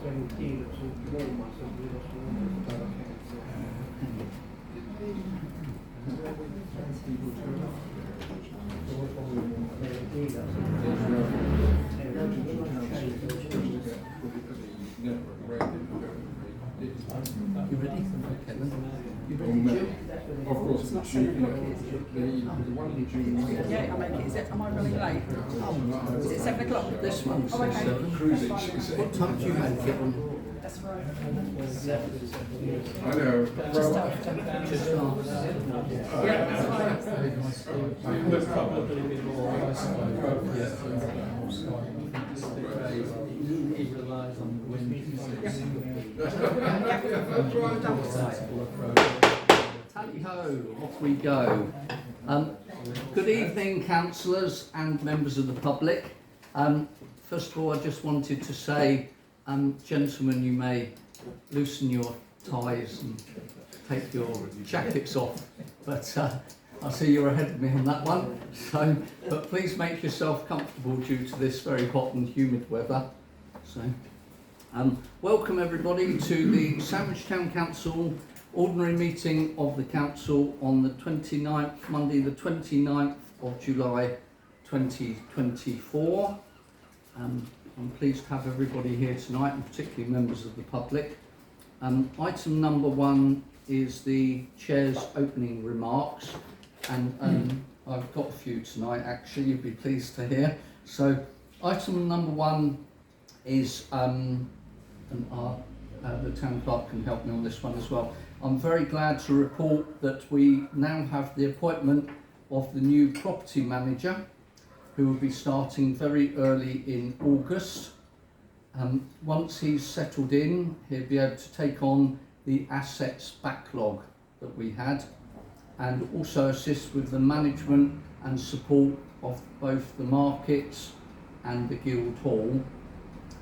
20 sul Roma, subito su You ready? Okay then. You ready, Jim? Of course, it's not the one in June. Yeah, I make it. Am I running late? Is it 7 o'clock? This one says okay. 7. What time do you make it on? That's right. I know. Just after. Just after. Yeah, that's fine. He relies on the wind. Tally ho, off we go. Good evening, councillors and members of the public. First of all, I just wanted to say, gentlemen, you may loosen your ties and take your jackets off, but I see you're ahead of me on that one. So, but please make yourself comfortable due to this very hot and humid weather. So, welcome everybody to the Sandwich Town Council ordinary meeting of the council on the 29th, Monday the 29th of July 2024. I'm pleased to have everybody here tonight, and particularly members of the public. Item number 1 is the Chair's opening remarks, and I've got a few tonight actually, you'll be pleased to hear. So item number 1 is, the Town Clerk can help me on this one as well. I'm very glad to report that we now have the appointment of the new property manager, who will be starting very early in August. Once he's settled in, he'll be able to take on the assets backlog that we had, and also assist with the management and support of both the markets and the Guildhall.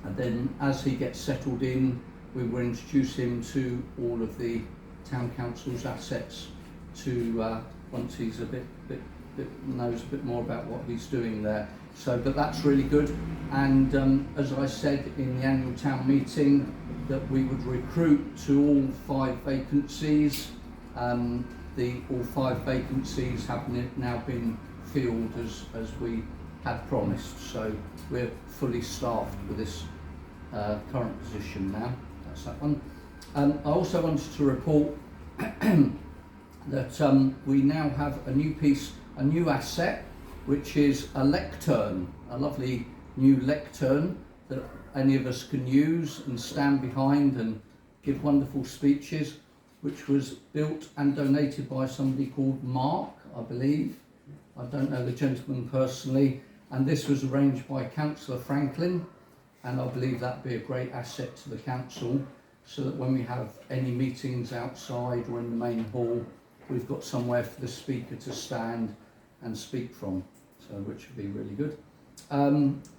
And then as he gets settled in, we will introduce him to all of the Town Council's assets to once he's knows a bit more about what he's doing there. So, but that's really good. And as I said in the annual town meeting, that we would recruit to all 5 vacancies. All 5 vacancies have now been filled as we had promised. So we're fully staffed with this current position now. That's that one. I also wanted to report that we now have a new asset, which is a lectern, a lovely new lectern that any of us can use and stand behind and give wonderful speeches, which was built and donated by somebody called Mark, I believe. I don't know the gentleman personally, and this was arranged by Councillor Franklin, and I believe that'd be a great asset to the council, so that when we have any meetings outside or in the main hall, we've got somewhere for the speaker to stand and speak from, so which would be really good.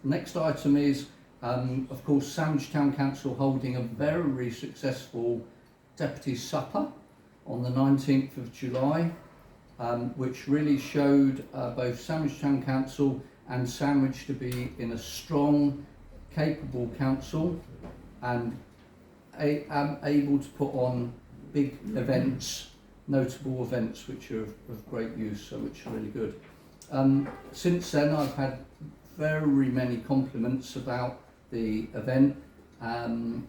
Next item is, of course, Sandwich Town Council holding a very successful deputy supper on the 19th of July, which really showed both Sandwich Town Council and Sandwich to be in a strong, capable council, and able to put on big events, notable events, which are of great use, so which is really good. Since then, I've had very many compliments about the event, and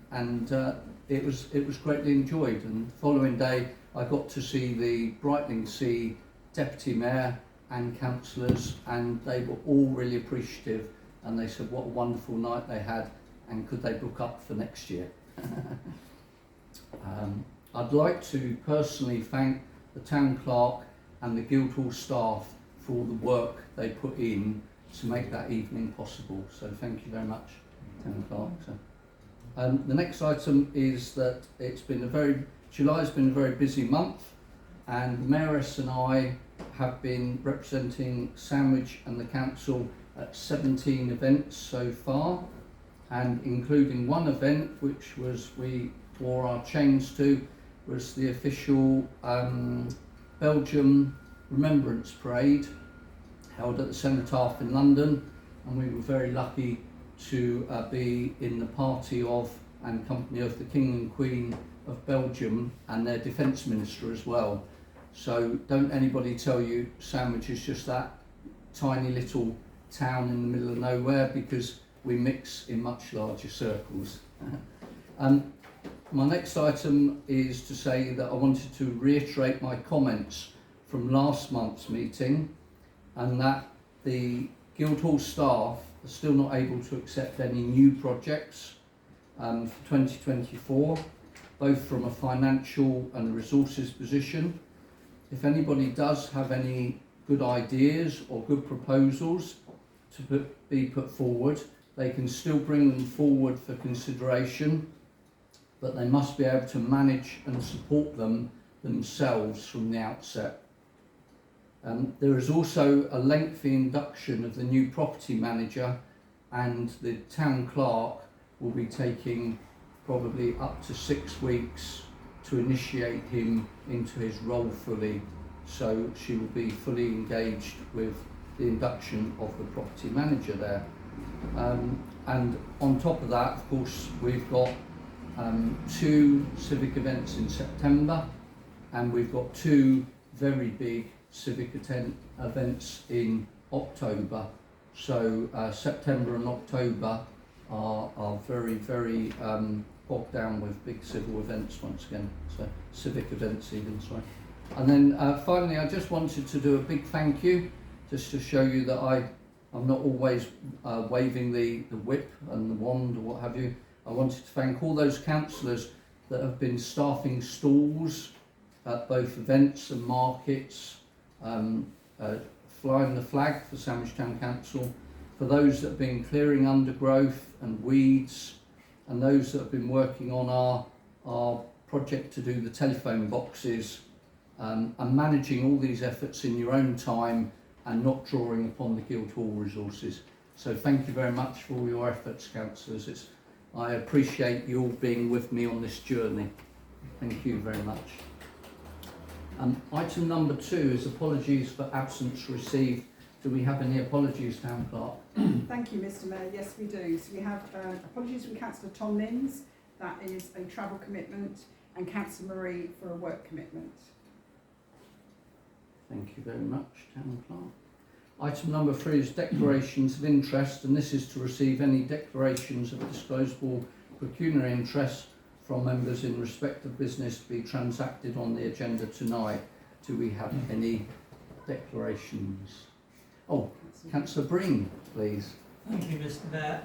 it was greatly enjoyed. And the following day, I got to see the Brightling Sea Deputy Mayor and councillors, and they were all really appreciative, and they said what a wonderful night they had, and could they book up for next year. I'd like to personally thank the Town Clerk and the Guildhall staff for all the work they put in to make that evening possible. So thank you very much, Town Clerk. So, the next item is that July's been a very busy month, and the Mayoress and I have been representing Sandwich and the Council at 17 events so far, and including one event which we wore our chains to, was the official Belgium Remembrance Parade held at the Cenotaph in London, and we were very lucky to be in the party of and company of the King and Queen of Belgium and their Defence Minister as well. So don't anybody tell you Sandwich is just that tiny little town in the middle of nowhere, because we mix in much larger circles. My next item is to say that I wanted to reiterate my comments from last month's meeting, and that the Guildhall staff are still not able to accept any new projects for 2024, both from a financial and resources position. If anybody does have any good ideas or good proposals to be put forward, they can still bring them forward for consideration, but they must be able to manage and support them themselves from the outset. There is also a lengthy induction of the new property manager, and the town clerk will be taking probably up to 6 weeks to initiate him into his role fully. So she will be fully engaged with the induction of the property manager there. And on top of that, of course, we've got 2 civic events in September, and we've got 2 very big civic events in October. So September and October are very, very bogged down with big civil events once again, so civic events even, sorry. And then finally, I just wanted to do a big thank you, just to show you that I'm not always waving the whip and the wand or what have you. I wanted to thank all those councillors that have been staffing stalls at both events and markets, flying the flag for Sandwich Town Council, for those that have been clearing undergrowth and weeds, and those that have been working on our project to do the telephone boxes, and managing all these efforts in your own time and not drawing upon the Guildhall resources. So thank you very much for all your efforts, councillors. I appreciate you all being with me on this journey. Thank you very much. Item number 2 is apologies for absence received. Do we have any apologies, Town Clerk? Thank you, Mr. Mayor. Yes, we do. So we have apologies from Councillor Tom Minns, that is a travel commitment, and Councillor Marie for a work commitment. Thank you very much, Town Clerk. Item number 3 is declarations of interest, and this is to receive any declarations of disclosable pecuniary interest from members in respect of business to be transacted on the agenda tonight. Do we have any declarations? Oh, Councillor Breen, please. Thank you, Mr. Mayor.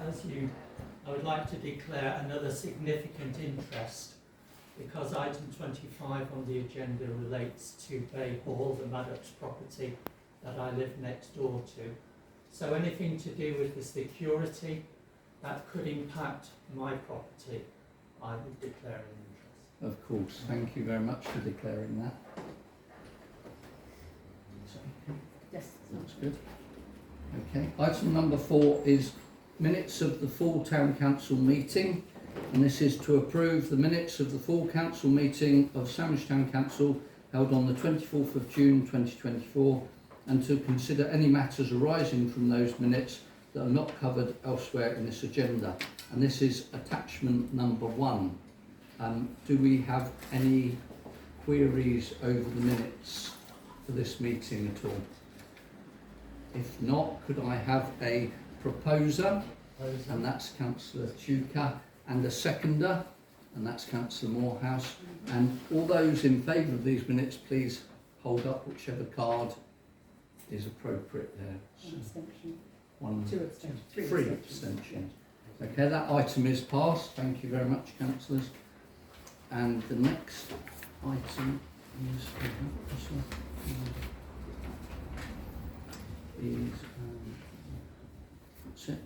I would like to declare another significant interest, because item 25 on the agenda relates to Bay Hall, the Maddox property that I live next door to. So anything to do with the security that could impact my property, I would declare an interest. Of course, thank you very much for declaring that. Yes. That's good. Okay, item number 4 is minutes of the full Town Council meeting, and this is to approve the minutes of the full council meeting of Sandwich Town Council held on the 24th of June 2024, and to consider any matters arising from those minutes that are not covered elsewhere in this agenda. And this is attachment number 1. Do we have any queries over the minutes for this meeting at all? If not, could I have a proposer? And that's Councillor Tuka, and a seconder, and that's Councillor Morehouse. And all those in favour of these minutes, please hold up whichever card is appropriate there. One abstention. 1, 2 abstentions. 3 abstentions. Okay, that item is passed. Thank you very much, councillors. And the next item is that's it.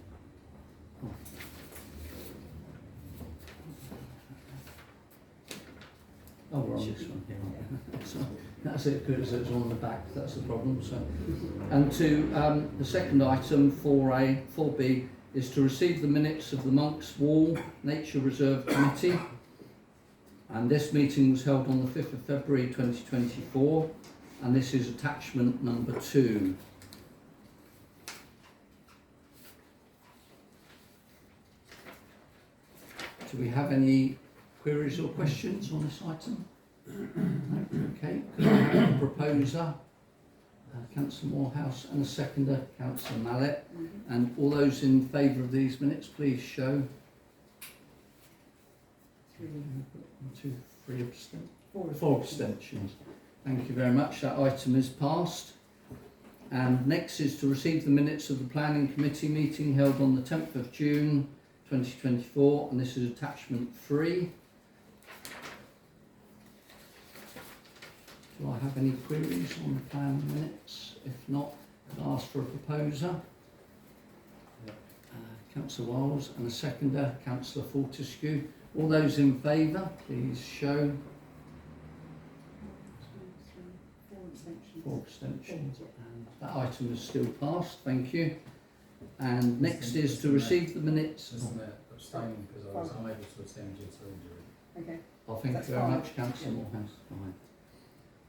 Oh, we're on this one here. So that's it, good as it's on the back. That's the problem. So, and to the second item, 4B, is to receive the minutes of the Monks Wall Nature Reserve Committee. And this meeting was held on the 5th of February 2024, and this is attachment number 2. Do we have any queries or questions on this item? No? Okay, could I have a proposer, Councillor Morehouse, and a seconder, Councillor Mallet? And all those in favour of these minutes, please show. 1, 2, 3 abstentions. 4 abstentions. Thank you very much. That item is passed. And next is to receive the minutes of the Planning Committee meeting held on the 10th of June 2024, and this is attachment 3. Do I have any queries on the plan minutes? If not, I'll ask for a proposer. Councillor Wiles, and a seconder, Councillor Fortescue. All those in favour, please show. 4 abstentions. And that item is still passed, thank you. And next is to receive the minutes. Mr. Mayor, abstaining because I was unable to attend due to injury. Okay. Oh, thank That's you very fine. much, Councillor Morehouse. Fine.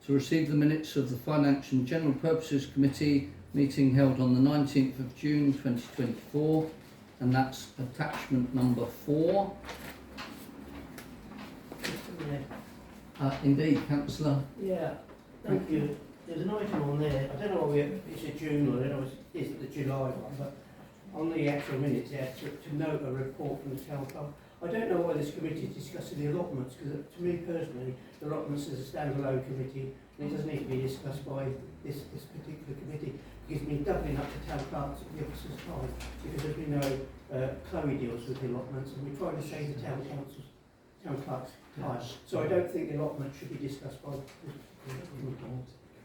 To receive the minutes of the Finance and General Purposes Committee meeting held on the 19th of June 2024, and that's attachment number 4. Mr. Mayor. Indeed, Councillor. Yeah, thank you. There's an item on there, I don't know whether it's a June or I don't know if it's the July one, but on the actual minutes there, to note a report from the town club. I don't know why this committee is discussing the allotments, because to me personally, the allotments is a standalone committee, and it doesn't need to be discussed by this particular committee. It gives me doubling up the town clerks at the officers' time, because as we know, Chloe deals with the allotments, and we're trying to save the town council's, town clerk's time. So I don't think the allotment should be discussed by this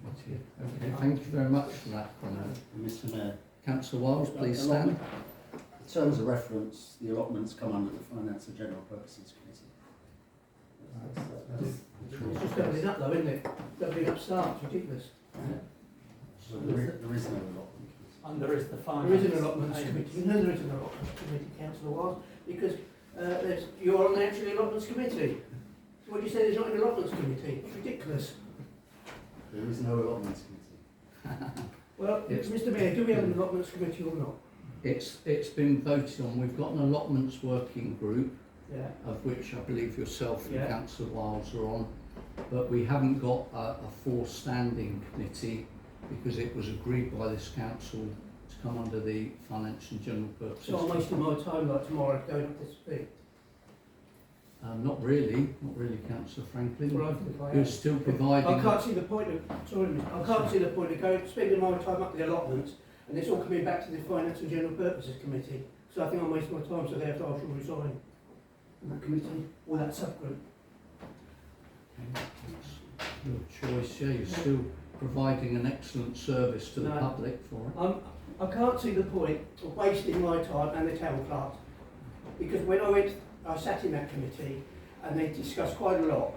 Okay, thank you very much for that comment. Mr. Mayor, Councillor Wiles, please stand. in terms of reference, the allotments come under the Finance and General Purposes Committee. It's just doubling up though, isn't it? Doubling up staff, it's ridiculous. So there is no allotment committee. And there is the finance. There is an allotments committee, you know there is an allotments committee, councillor Wiles, because you're on the actual allotments committee. So what you said is not an allotments committee, it's ridiculous. There is no allotments committee. Well, Mr. Mayor, do we have an allotments committee or not? It's been voted on. We've got an allotments working group, Yeah. of which I believe yourself and Yeah. Councillor Wiles are on, but we haven't got a full standing committee because it was agreed by this council to come under the Finance and General Purposes. So I'm wasting my time like tomorrow going up this big. Not really, Councillor Franklin. Well, I think I You're am. still providing. I can't see the point of, sorry, I can't see the point of going, spending my time up the allotments, and it's all coming back to the Finance and General Purposes Committee. So I think I'm wasting my time, so therefore I shall resign from that committee, or that subgroup. Okay, that's your choice, yeah, you're still providing an excellent service to the No. public for it. I can't see the point of wasting my time and the town clerk, because when I sat in that committee, and they discussed quite a lot,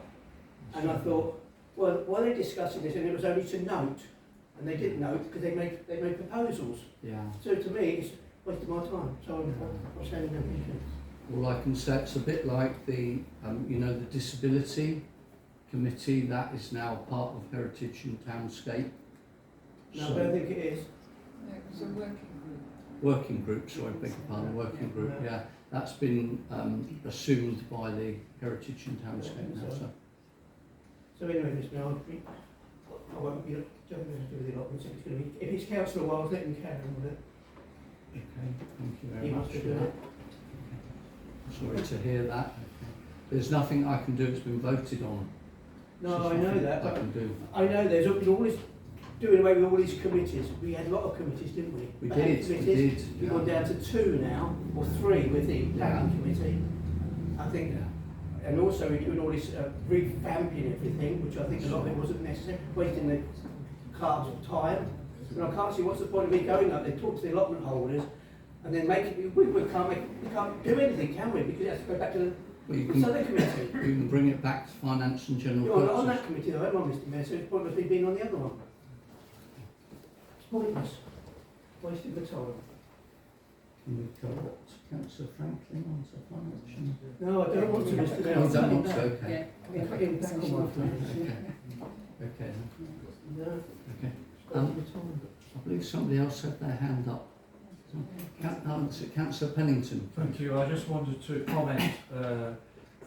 and I thought, well, why are they discussing this? And it was only to note, and they did note because they made proposals. Yeah. So to me, it's wasting my time. So I'm saying no meeting. All I can say, it's a bit like the, the disability committee that is now part of Heritage and Townscape. No, I don't think it is. No, it was a working group. Working group, sorry, beg your pardon, working group, yeah. That's been assumed by the Heritage and Townscape now, so. So anyway, Mr. Mayor, I won't be jumping to do with the allotments. It's going to be, if it's Councillor Wiles, let him carry on with it. Okay, thank you very He much must be for doing that. it. Sorry to hear that. Okay. There's nothing I can do, it's been voted on. No, There's I know nothing that, I but can do. I know there's all this doing away with all these committees. We had a lot of committees, didn't we? We Planning did, we committees. did, We've yeah. gone down to 2 now, or 3 with the planning committee. I think, Yeah. and also we're doing all this revamping everything, which I think a lot of it wasn't necessary, wasting the clerk's time. And I can't see what's the point of me going up there, talk to the allotment holders, and then make it, we can't do anything, can we? Because it has to go back to the Well, you Southern Committee. can bring it back to Finance and General You're on Purposes. that committee though, am I, Mr. Mayor, so it's pointless me being on the other one. It's pointless. Wasting the time. Can we go up to Councillor Franklin on to Finance and... No, I don't want to, Mr. Mayor. Oh, you don't want No. to, okay. I'm cutting back on my plans. Okay. Okay, then. No, Okay. it's wasting the time. I believe somebody else had their hand up. Councillor Pennington. Thank you. I just wanted to comment that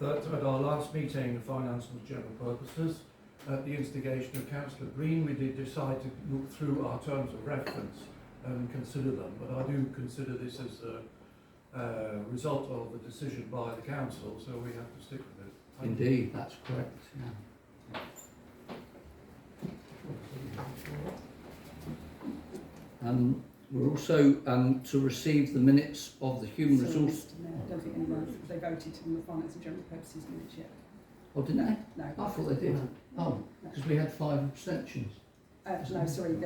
at our last meeting, Finance and General Purposes, at the instigation of Councillor Green, we did decide to look through our terms of reference and consider them. But I do consider this as a result of a decision by the council, so we have to stick with it. Thank you. Indeed, that's correct. Yeah. We're also to receive the minutes of the Human Sorry, Resource. Mr. Mayor, I don't think anyone, they voted on the finance and general purposes minutes yet. Oh, didn't they? No. I thought they did. Oh, because we had 5 abstentions. No, sorry,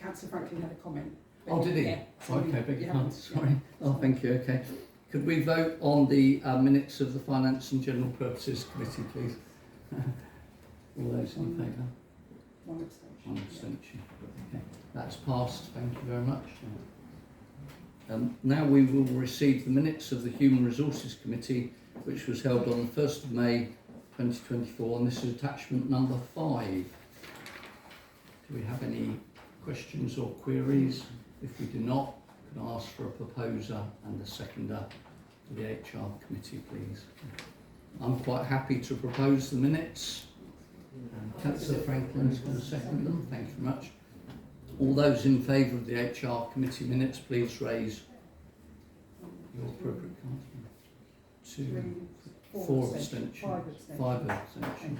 Councillor Franklin had a comment. Oh, did he? Yeah, so Okay, beg you your pardon. haven't- Sorry. Oh, thank you. Okay. Could we vote on the minutes of the Finance and General Purposes Committee, please? All those in favour? One abstention. One abstention. Okay. That's passed. Thank you very much. Now we will receive the minutes of the Human Resources Committee, which was held on the 1st of May 2024, and this is attachment number 5. Do we have any questions or queries? If we do not, can I ask for a proposer and a seconder for the HR committee, please? I'm quite happy to propose the minutes. Councillor Franklin's going to second them. Thank you very much. All those in favour of the HR committee minutes, please raise your appropriate cards. 2, 4 abstentions. 5 abstentions. 5 abstentions.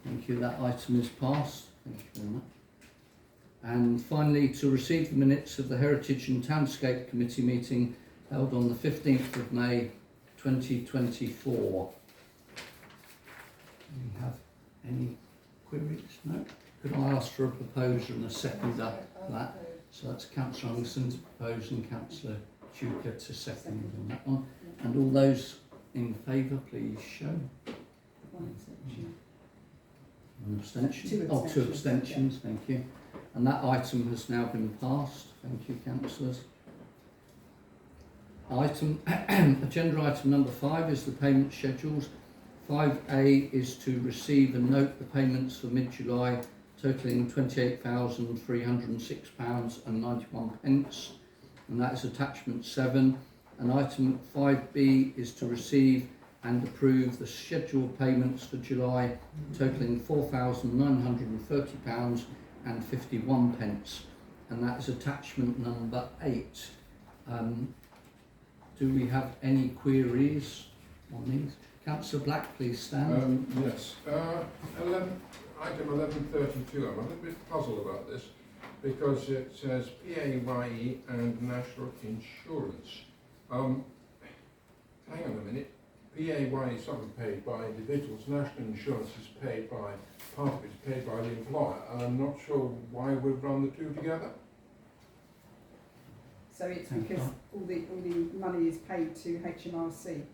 Thank you. That item is passed. Thank you very much. And finally, to receive the minutes of the Heritage and Townscape Committee meeting held on the 15th of May 2024. Do we have any queries? No? Could I ask for a proposer and a seconder for that? So that's Councillor Anderson to propose and Councillor Tuker to second on that one. And all those in favour, please show. One abstention. One abstention? 2 Oh, 2 abstentions, abstentions, thank you. And that item has now been passed. Thank you, councillors. Agenda item number 5 is the payment schedules. 5A is to receive and note the payments for mid-July totalling £28,306.91, and that is attachment 7. And item 5B is to receive and approve the scheduled payments for July totalling £4,930.51, and that is attachment number 8. Do we have any queries on these? Councillor Black, please stand. Yes. Item 1132. I'm a little bit puzzled about this because it says PAYE and National Insurance. Hang on a minute. PAYE is something paid by individuals. National Insurance is paid by, part of it is paid by the employer, and I'm not sure why we've run the two together. So it's because all the money is paid to HMRC.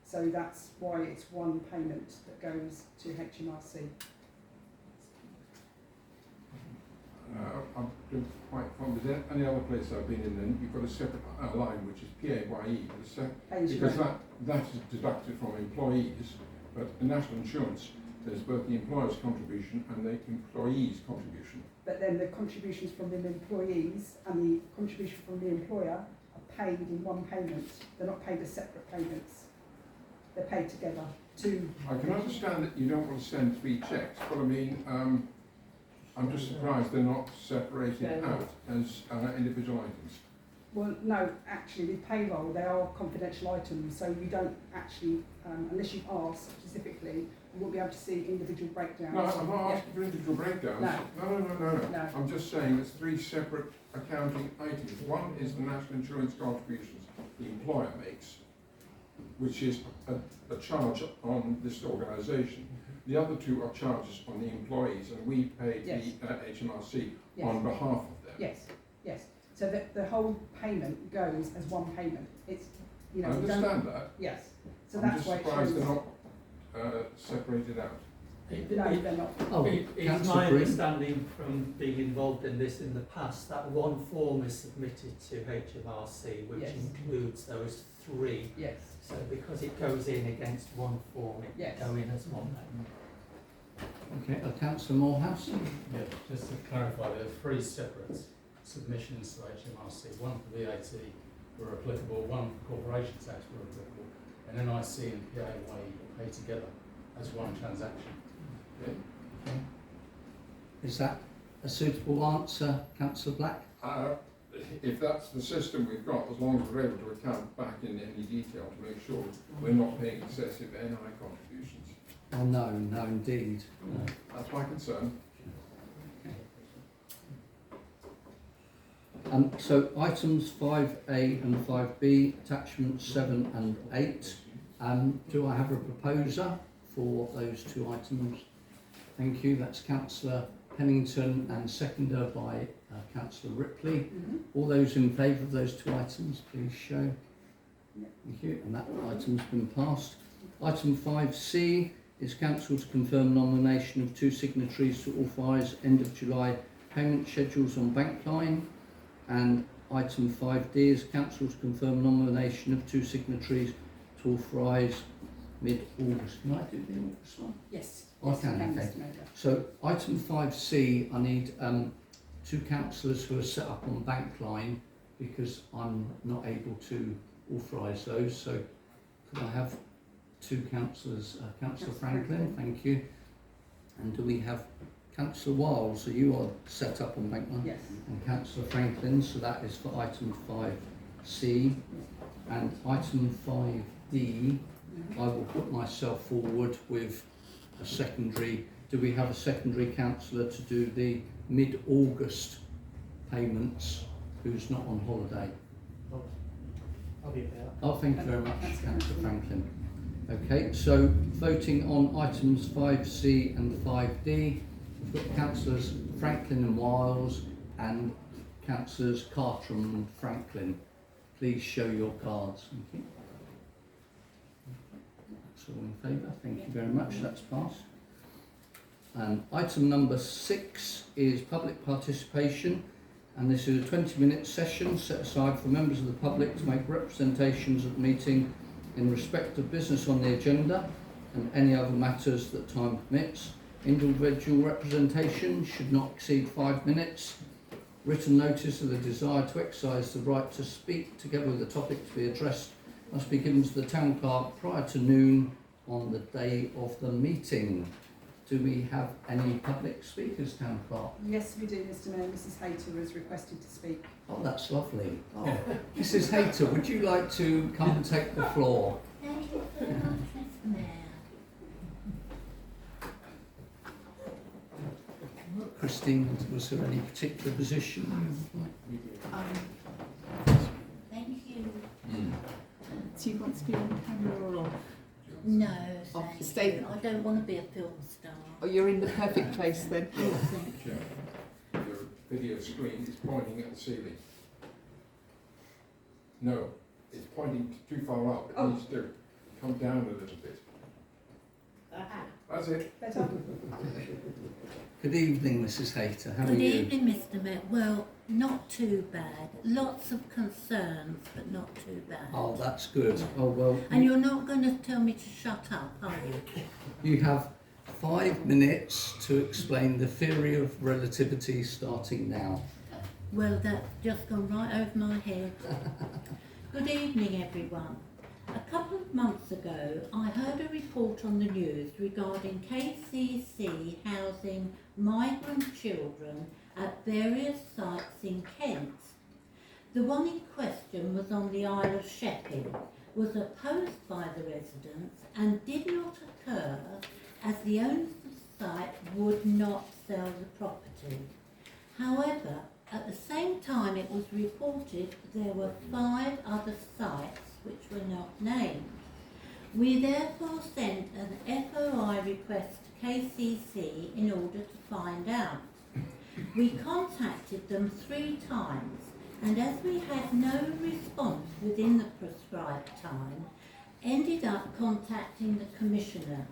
So that's why it's one payment that goes to HMRC. I've been quite fond of it. Any other place I've been in, then you've got a separate line which is PAYE, because that is deducted from employees, but in national insurance there's both the employer's contribution and the employee's contribution. But then the contributions from the employees and the contribution from the employer are paid in one payment. They're not paid as separate payments. They're paid together. I can understand that you don't want to send 3 checks, but I mean, I'm just surprised they're not separated out as individual items. Well, no, actually with payroll they are confidential items, so you don't actually, unless you've asked specifically, you won't be able to see individual breakdowns. No, I'm not asking for individual breakdowns. No. No. I'm just saying it's 3 separate accounting items. One is the national insurance contributions the employer makes, which is a charge on this organisation. The other 2 are charges on the employees, and we pay the HMRC on behalf of them. Yes. So the whole payment goes as one payment. It's, I understand that. Yes. So I'm that's just why it surprised shows. they're not separated out. No, they're not. Oh, It's Councillor my Green. understanding from being involved in this in the past that one form is submitted to HMRC which Yes. includes those 3. Yes. So because it goes in against one form, it Yes. go in as one payment. Okay, Councillor Morehouse. Yeah, just to clarify, there are 3 separate submissions to HMRC, one for VAT were applicable, one for corporation tax were applicable, and NIC and PAYE pay together as one transaction. Okay. Is that a suitable answer, Councillor Black? If that's the system we've got, as long as we're able to account back in any detail to make sure we're not paying excessive NI contributions. Oh no, no indeed. No. That's my concern. So items 5A and 5B, attachments 7 and 8. Do I have a proposer for those two items? Thank you. That's Councillor Pennington and seconder by Councillor Ripley. All those in favour of those two items, please show. Thank you. And that item's been passed. Item 5C is council to confirm nomination of two signatories to authorise end of July payment schedules on Bankline. And item 5D is council to confirm nomination of two signatories to authorise mid-August. Can I do the August one? Yes. I can, okay. So item 5C, I need two councillors who are set up on Bankline because I'm not able to authorise those. So could I have two councillors? Councillor Franklin, thank you. And do we have Councillor Wiles? So you are set up on Bankline? Yes. And Councillor Franklin, so that is for item 5C. And item 5D, I will put myself forward with a secondary. Do we have a secondary councillor to do the mid-August payments who's not on holiday? I'll be about. Oh, thank you very much, Councillor Franklin. Okay, so voting on items 5C and 5D, we've got Councillors Franklin and Wiles and Councillors Cartram and Franklin. Please show your cards. Thank you. That's all in favour. Thank you very much. That's passed. Item number 6 is public participation, and this is a 20-minute session set aside for members of the public to make representations at the meeting in respect of business on the agenda and any other matters that time permits. Individual representation should not exceed 5 minutes. Written notice of the desire to exercise the right to speak together with the topic to be addressed must be given to the town clerk prior to noon on the day of the meeting. Do we have any public speakers, town clerk? Yes, we do, Mr Mayor. Mrs Hayter has requested to speak. Oh, that's lovely. Oh, Mrs Hayter, would you like to come and take the floor? Thank you very much, Mr Mayor. Christine, was there any particular position? Thank you. Do you want to be on camera or No, Off thank the stage. you. I don't want to be a film star. oh, you're in the perfect place then? Chair, your video screen is pointing at the ceiling. No, it's pointing too far up. It needs to come down a little bit. That's it. Better? Good evening, Mrs Hayter. How are Good you? evening, Mr Mayor. Well, not too bad. Lots of concerns, but not too bad. Oh, that's good. Oh, well, And you're not going to tell me to shut up, are you? you have 5 minutes to explain the theory of relativity starting now. Well, that's just gone right over my head. Good evening, everyone. A couple of months ago, I heard a report on the news regarding KCC housing migrant children at various sites in Kent. The one in question was on the Isle of Sheppey, was opposed by the residents and did not occur as the owners of the site would not sell the property. However, at the same time it was reported there were 5 other sites which were not named. We therefore sent an FOI request to KCC in order to find out. We contacted them 3 times, and as we had no response within the prescribed time, ended up contacting the Commissioner.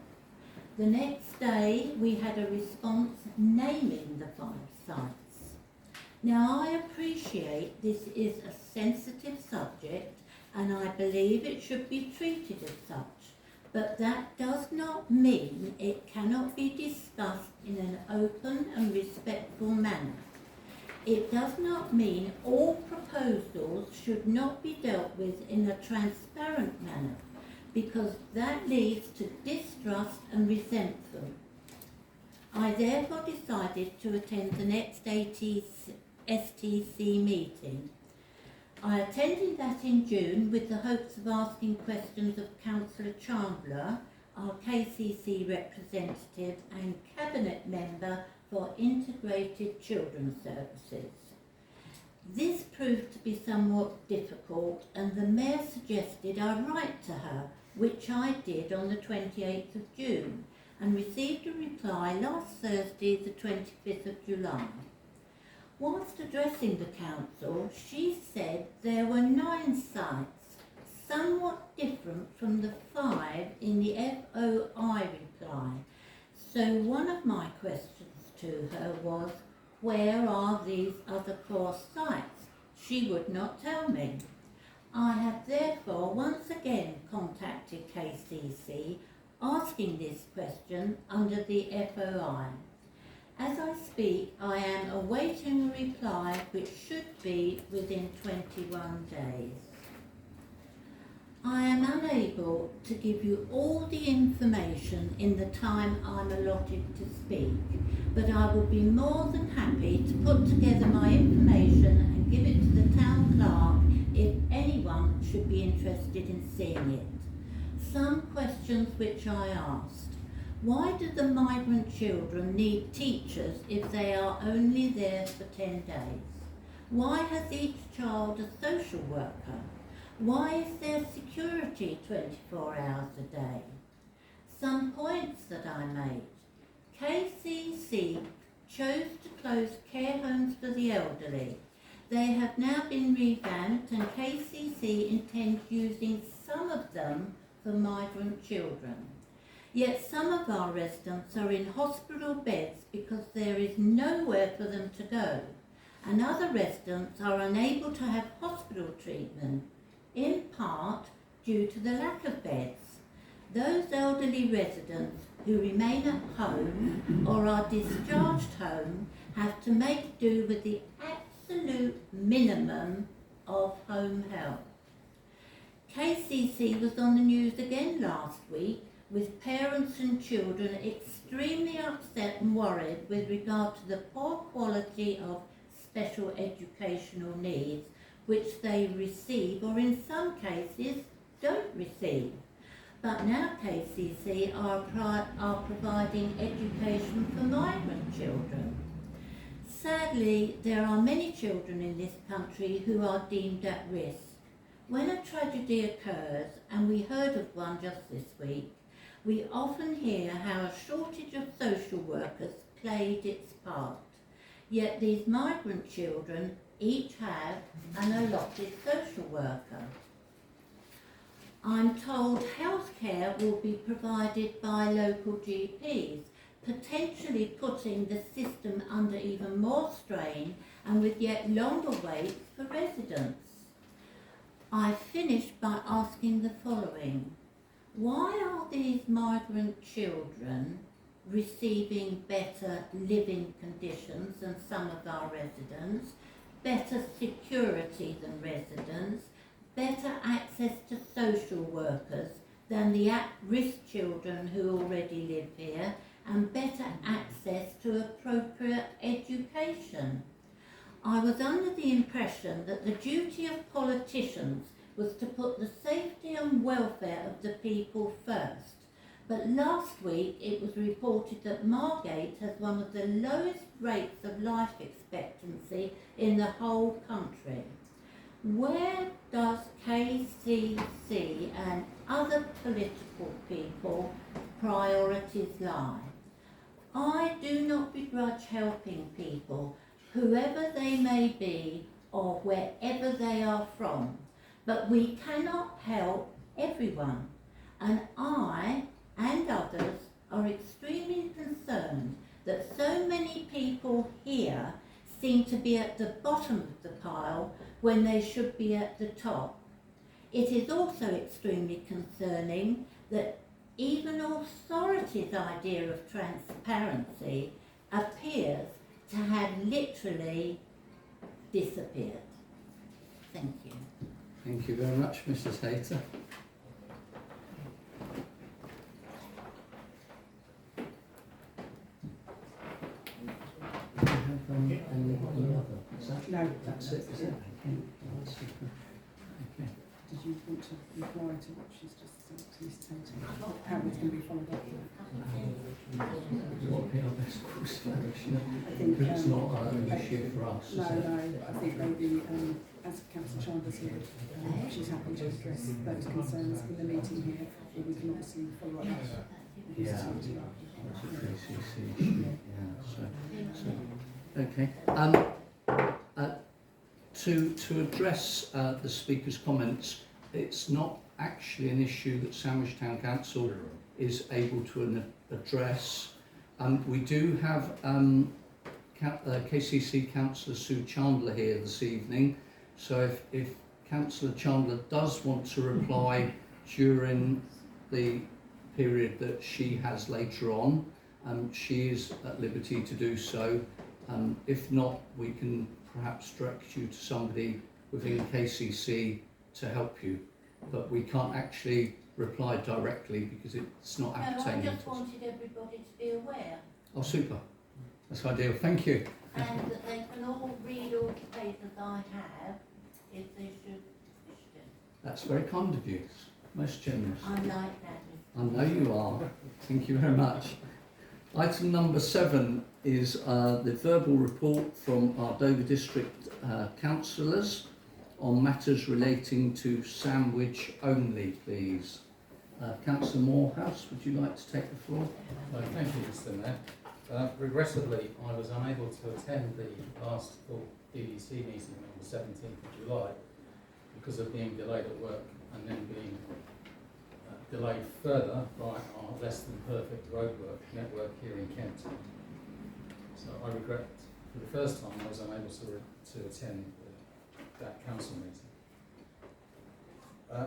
The next day we had a response naming the 5 sites. Now I appreciate this is a sensitive subject and I believe it should be treated as such, but that does not mean it cannot be discussed in an open and respectful manner. It does not mean all proposals should not be dealt with in a transparent manner, because that leads to distrust and resentment. I therefore decided to attend the next STC meeting. I attended that in June with the hopes of asking questions of Councillor Chandler, our KCC representative and Cabinet member for Integrated Children's Services. This proved to be somewhat difficult, and the Mayor suggested I write to her, which I did on the 28th of June, and received a reply last Thursday, the 25th of July. Whilst addressing the council, she said there were 9 sites, somewhat different from the 5 in the FOI reply. So one of my questions to her was, where are these other 4 sites? She would not tell me. I have therefore once again contacted KCC asking this question under the FOI. As I speak, I am awaiting a reply which should be within 21 days. I am unable to give you all the information in the time I'm allotted to speak, but I would be more than happy to put together my information and give it to the town clerk if anyone should be interested in seeing it. Some questions which I asked. Why do the migrant children need teachers if they are only there for 10 days? Why has each child a social worker? Why is there security 24 hours a day? Some points that I made. KCC chose to close care homes for the elderly. They have now been revamped, and KCC intends using some of them for migrant children. Yet some of our residents are in hospital beds because there is nowhere for them to go, and other residents are unable to have hospital treatment, in part due to the lack of beds. Those elderly residents who remain at home or are discharged home have to make do with the absolute minimum of home help. KCC was on the news again last week, with parents and children extremely upset and worried with regard to the poor quality of special educational needs which they receive, or in some cases don't receive. But now KCC are providing education for migrant children. Sadly, there are many children in this country who are deemed at risk. When a tragedy occurs, and we heard of one just this week, we often hear how a shortage of social workers played its part. Yet these migrant children each have an allotted social worker. I'm told healthcare will be provided by local GPs, potentially putting the system under even more strain and with yet longer waits for residents. I finished by asking the following. Why are these migrant children receiving better living conditions than some of our residents, better security than residents, better access to social workers than the at-risk children who already live here, and better access to appropriate education? I was under the impression that the duty of politicians was to put the safety and welfare of the people first. But last week it was reported that Margate has one of the lowest rates of life expectancy in the whole country. Where does KCC and other political people priorities lie? I do not begrudge helping people, whoever they may be or wherever they are from, but we cannot help everyone, and I and others are extremely concerned that so many people here seem to be at the bottom of the pile when they should be at the top. It is also extremely concerning that even authority's idea of transparency appears to have literally disappeared. Thank you. Thank you very much, Mrs. Hayter. Do you have any other? Is that, No, that's it, is it? Okay. That's super. Okay. did you want to reply to what she's just said to Ms. Tatum? How it's going to be followed up? What would be our best course of action? I think It's not an issue for us, no, is it? no, I think maybe as Councillor Chandler's here, she's happy to address those concerns in the meeting here, or we can obviously follow up. Yeah, it's a 3CC issue, yeah, so, okay. To address the speaker's comments, it's not actually an issue that Sandwich Town Council is able to address. We do have KCC Councillor Sue Chandler here this evening, so if Councillor Chandler does want to reply during the period that she has later on, she is at liberty to do so. If not, we can perhaps direct you to somebody within KCC to help you, but we can't actually reply directly because it's not No, I appertaining just to us. wanted everybody to be aware, Oh, super. That's ideal. Thank you. and that they can all read all the papers I have, if they should wish to. That's very kind of you. Most generous. I'm like that. I know you are. Thank you very much. Item number 7 is the verbal report from our Dover District councillors on matters relating to Sandwich only, please. Councillor Morehouse, would you like to take the floor? Thank you, Mr. Mayor. Regrettably, I was unable to attend the last full DDC meeting on the 17th of July because of being delayed at work and then being delayed further by our less than perfect roadwork network here in Kent. So I regret for the first time I was unable to attend that council meeting.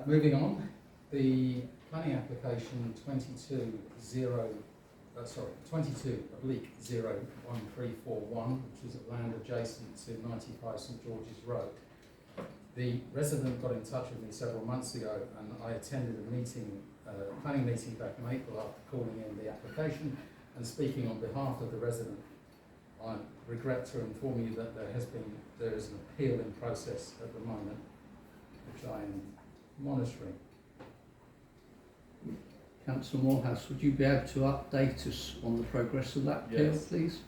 Moving on, the planning application 22/01341, which is land adjacent to 95 St George's Road. The resident got in touch with me several months ago, and I attended a meeting, planning meeting back in April after calling in the application and speaking on behalf of the resident. I regret to inform you that there is an appeal in process at the moment, which I am monitoring. Councillor Morehouse, would you be able to update us on the progress of that appeal, Yes. please?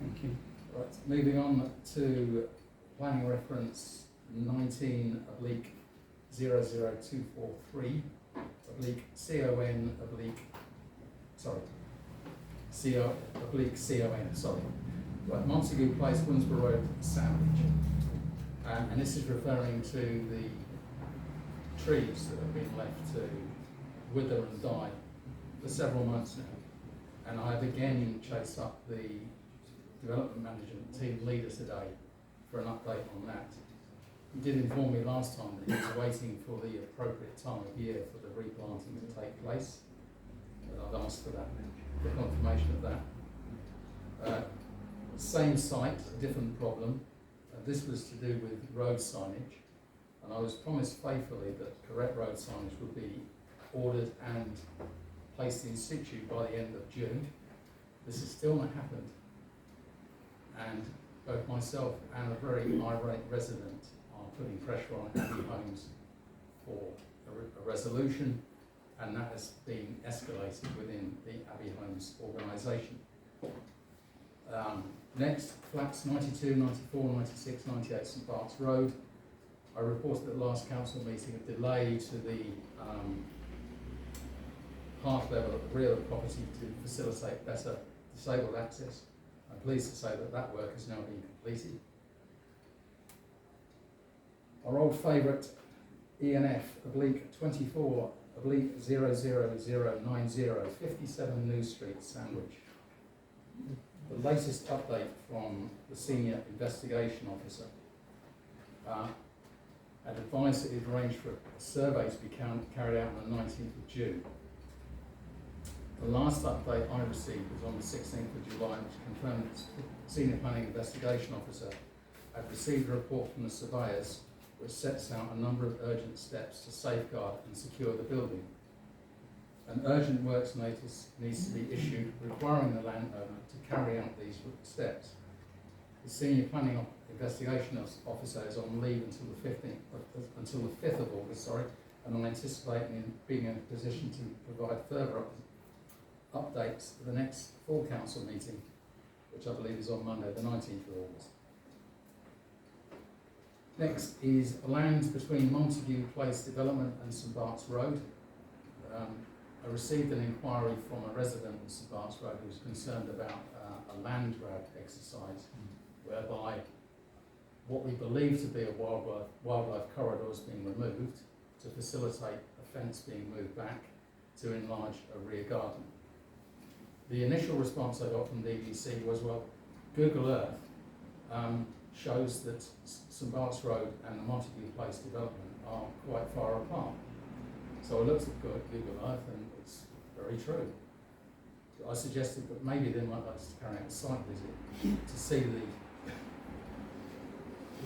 Thank you. Right, moving on to planning reference 19/00243 CON. Right, Montague Place, Winsborough Road, Sandwich. And this is referring to the trees that have been left to wither and die for several months now. And I have again chased up the development management team leader today for an update on that. He did inform me last time that he was waiting for the appropriate time of year for the replanting to take place. And I've asked for that, the confirmation of that. Same site, different problem. This was to do with road signage, and I was promised faithfully that correct road signage would be ordered and placed in situ by the end of June. This has still not happened, and both myself and a very irate resident are putting pressure on Abbey Homes for a resolution, and that has been escalated within the Abbey Homes organisation. Next, flats 92, 94, 96, 98 St Bart's Road. I reported at the last council meeting a delay to the path level at the rear of the property to facilitate better disabled access. I'm pleased to say that that work has now been completed. Our old favourite ENF /24/00090 57 New Street, Sandwich. The latest update from the Senior Investigation Officer had advised that he'd arranged for a survey to be carried out on the 19th of June. The last update I received was on the 16th of July, which confirmed that the Senior Planning Investigation Officer I've received a report from the surveyors which sets out a number of urgent steps to safeguard and secure the building. An urgent works notice needs to be issued requiring the landowner to carry out these steps. The senior planning investigation officer is on leave until the 5th of August, and I'm anticipating being in a position to provide further updates for the next full council meeting, which I believe is on Monday, the 19th of August. Next is land between Montague Place development and St Bart's Road. I received an inquiry from a resident of St Bart's Road who was concerned about a land grab exercise whereby what we believe to be a wildlife corridor is being removed to facilitate a fence being moved back to enlarge a rear garden. The initial response I got from DVC was, well, Google Earth shows that St Bart's Road and the Montague Place development are quite far apart. So I looked at Google Earth and it's very true. I suggested that maybe they might like us to carry out a site visit to see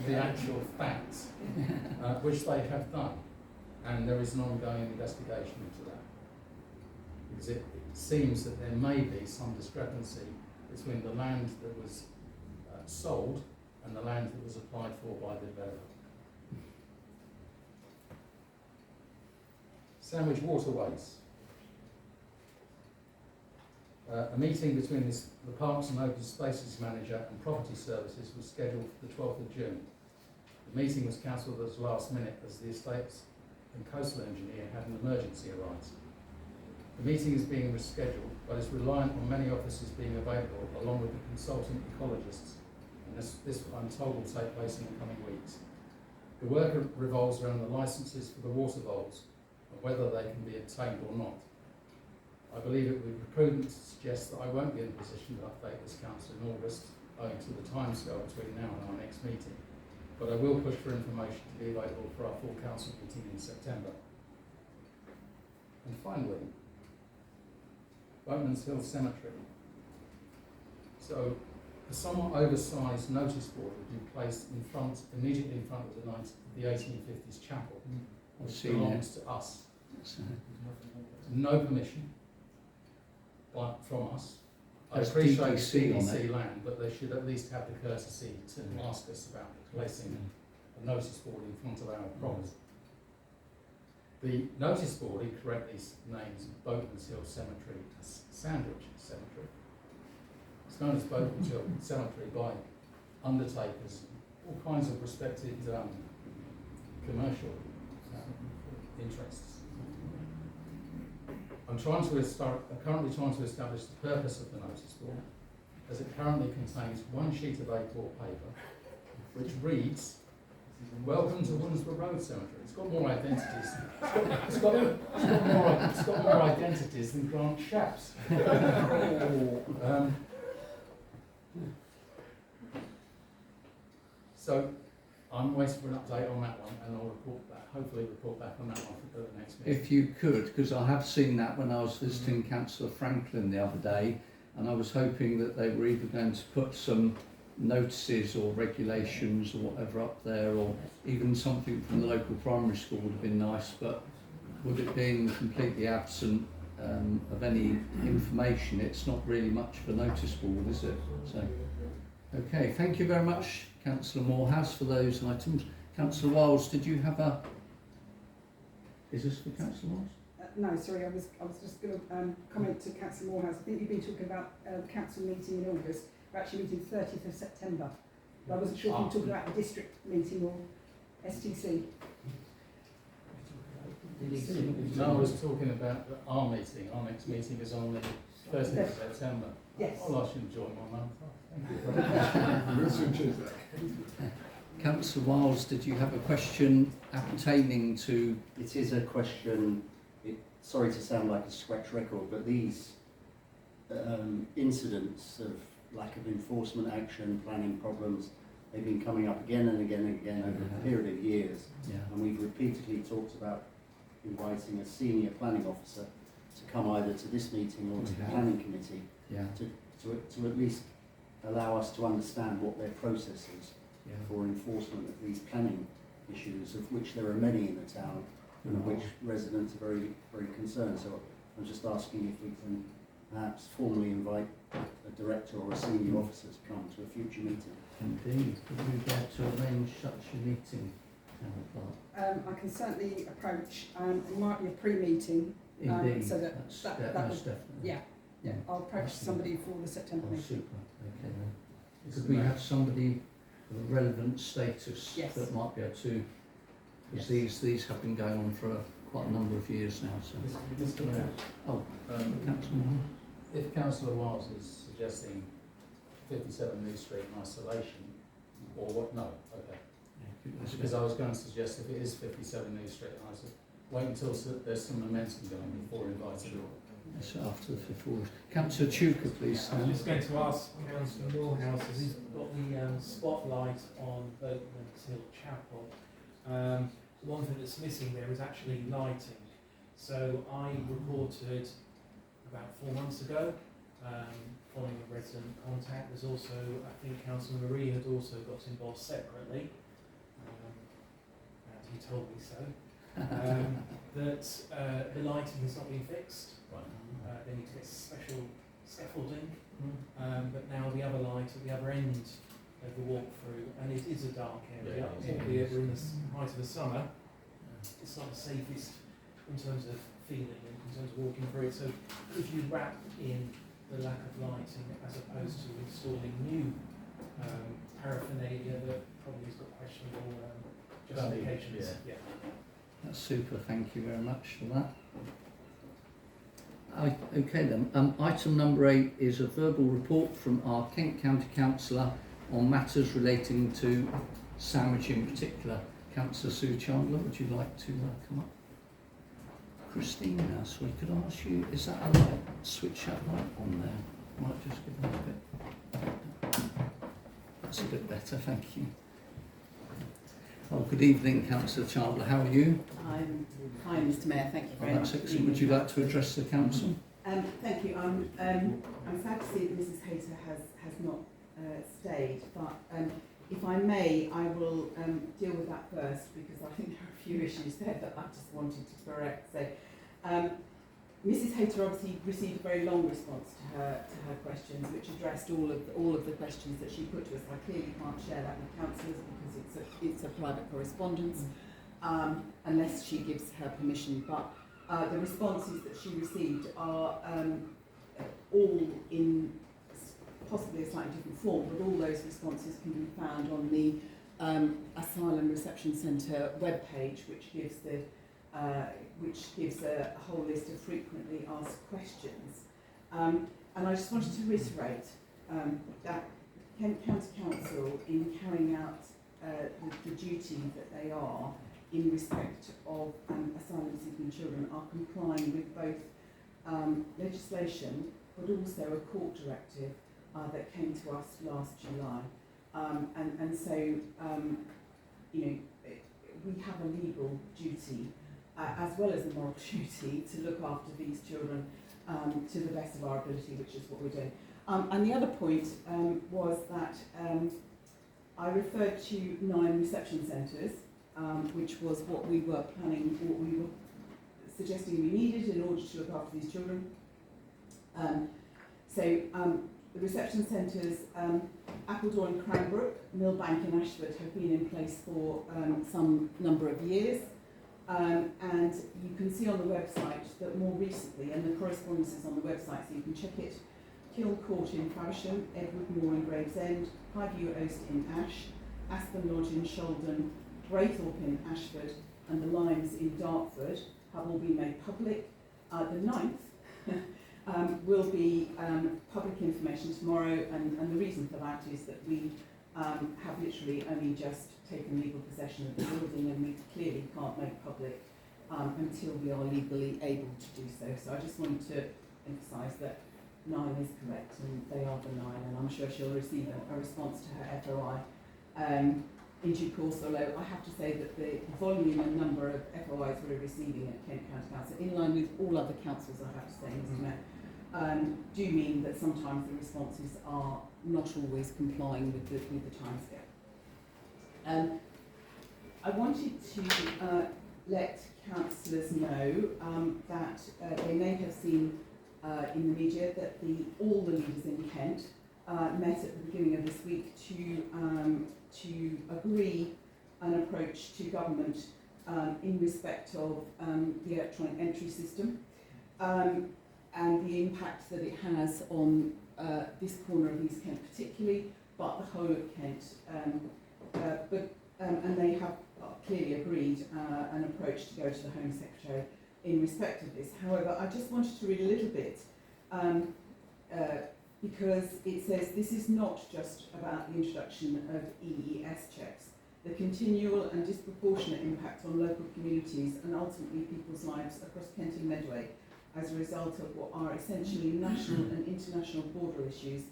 the actual facts, which they have done. And there is an ongoing investigation into that. Because it seems that there may be some discrepancy between the land that was sold and the land that was applied for by the developer. Sandwich Waterways. A meeting between the Parks and Open Spaces Manager and Property Services was scheduled for the 12th of June. The meeting was cancelled at the last minute as the estates and coastal engineer had an emergency arise. The meeting is being rescheduled, but is reliant on many officers being available along with the consultant ecologists, and this I'm told will take place in the coming weeks. The work revolves around the licences for the water voles and whether they can be obtained or not. I believe it would be prudent to suggest that I won't be in a position to update this council in August, owing to the timescale between now and our next meeting, but I will push for information to be available for our full council meeting in September. And finally, Boatman's Hill Cemetery. So, a somewhat oversized notice board would be placed immediately in front of the 1850s chapel, which belongs to us. No permission from us. I appreciate DVC land, but they should at least have the courtesy to ask us about placing a notice board in front of our property. The notice board incorrectly names Boatman's Hill Cemetery as Sandwich Cemetery. It's known as Boatman's Hill Cemetery by undertakers, all kinds of respected commercial interests. I'm currently trying to establish the purpose of the notice board, as it currently contains one sheet of A4 paper, which reads, "Welcome to Wunsborough Road Cemetery." It's got more identities. It's got more identities than Grant Shapps. So I'm waiting for an update on that one, and I'll hopefully report back on that one for the next meeting. If you could, because I have seen that when I was visiting Councillor Franklin the other day, and I was hoping that they were either going to put some notices or regulations or whatever up there, or even something from the local primary school would have been nice, but with it being completely absent of any information, it's not really much of a notice board, is it? So, okay, thank you very much, Councillor Morehouse, for those items. Councillor Wiles, did you have a... Is this for Councillor Wiles? No, sorry, I was just going to comment to Councillor Morehouse. I think you've been talking about the council meeting in August. We're actually meeting 30th of September. But I wasn't sure if you were talking about the district meeting or STC. No, I was talking about our meeting. Our next meeting is on the 30th of September. Yes. I'll ask you to join my month. Thank you. We'll soon choose that. Councillor Wiles, did you have a question appertaining to... It is a question, sorry to sound like a scratch record, but these incidents of lack of enforcement action, planning problems, they've been coming up again and again and again over a period of years. Yeah. And we've repeatedly talked about inviting a senior planning officer to come either to this meeting or to the planning committee Yeah. to at least allow us to understand what their process is. Yeah. for enforcement of these planning issues, of which there are many in the town, and of which residents are very, very concerned. So I'm just asking if we can perhaps formally invite a director or a senior officer to come to a future meeting. Indeed. Would we be able to arrange such a meeting, Town Clerk? I can certainly approach, it might be a pre-meeting, Indeed. so that That's that most would, definitely. yeah. Yeah. I'll approach somebody for the September Oh, meeting. super. Okay then. Could we have somebody of a relevant status Yes. that might be able to, because these have been going on for quite a number of years now, so. Mr. Mayor, Oh, Councillor. if Councillor Wiles is suggesting 57 New Street in isolation, or what, no, okay. Because I was going to suggest if it is 57 New Street in isolation, wait until there's some momentum going before inviting. That's after the fifth ward. Councillor Tuker, please. I was just going to ask Councillor Morehouse, as he's got the spotlight on Allotments Chapel. The one thing that's missing there is actually lighting. So I reported about 4 months ago, following a resident contact. There's also, I think Councillor Marie had also got involved separately, and he told me so, that the lighting has not been fixed. They need to get special scaffolding, but now the other light at the other end of the walk-through, and it is a dark area, albeit we're in the height of the summer. It's not the safest in terms of feeling and in terms of walking through it. So if you wrap in the lack of lighting as opposed to installing new paraphernalia that probably has got questionable justifications. Yeah. That's super, thank you very much for that. Okay then, item number 8 is a verbal report from our Kent County Councillor on matters relating to sandwich in particular. Councillor Sue Chandler, would you like to come up? Christine, now, so we could ask you, is that a light? Switch that light on there. Might just give that a bit. That's a bit better, thank you. Oh, good evening, Councillor Chandler. How are you? I'm fine, Mr. Mayor. Thank you very much. That's excellent. Would you like to address the council? Thank you. I'm sad to see that Mrs. Hayter has not stayed, but if I may, I will deal with that first because I think there are a few issues there that I just wanted to correct. So, Mrs. Hayter obviously received a very long response to her questions, which addressed all of the questions that she put to us. I clearly can't share that with councillors because it's a private correspondence, unless she gives her permission. But the responses that she received are all in possibly a slightly different form, but all those responses can be found on the Asylum Reception Centre webpage, which gives a whole list of frequently asked questions. And I just wanted to reiterate that Kent County Council, in carrying out the duty that they are in respect of asylum seeking children, are complying with both legislation but also a court directive that came to us last July. And so, you know, we have a legal duty as well as a moral duty to look after these children to the best of our ability, which is what we're doing. And the other point was that I referred to 9 reception centres, which was what we were planning, what we were suggesting we needed in order to look after these children. The reception centres, Appledore and Cranbrook, Millbank and Ashford have been in place for some number of years. And you can see on the website that more recently, and the correspondence is on the website so you can check it, Kiln Court in Faversham, Edward Moor in Gravesend, Highview Oast in Ash, Aspen Lodge in Sholden, Braythorpe in Ashford, and the Limes in Dartford have all been made public. The 9th will be public information tomorrow, and the reason for that is that we have literally only just taken legal possession of the building, and we clearly can't make public until we are legally able to do so. So I just wanted to emphasise that 9 is correct, and they are the 9, and I'm sure she'll receive a response to her FOI in due course, although I have to say that the volume and number of FOIs we're receiving at Kent County Council, in line with all other councils, I have to say, Mr. Mayor, do mean that sometimes the responses are not always complying with the timescale. I wanted to let councillors know that they may have seen in the media that all the leaders in Kent met at the beginning of this week to agree an approach to government in respect of the electronic entry system and the impact that it has on this corner of East Kent particularly, but the whole of Kent. And they have clearly agreed an approach to go to the Home Secretary in respect of this. However, I just wanted to read a little bit because it says this is not just about the introduction of EES checks. The continual and disproportionate impact on local communities and ultimately people's lives across Kent and Medway as a result of what are essentially national and international border issues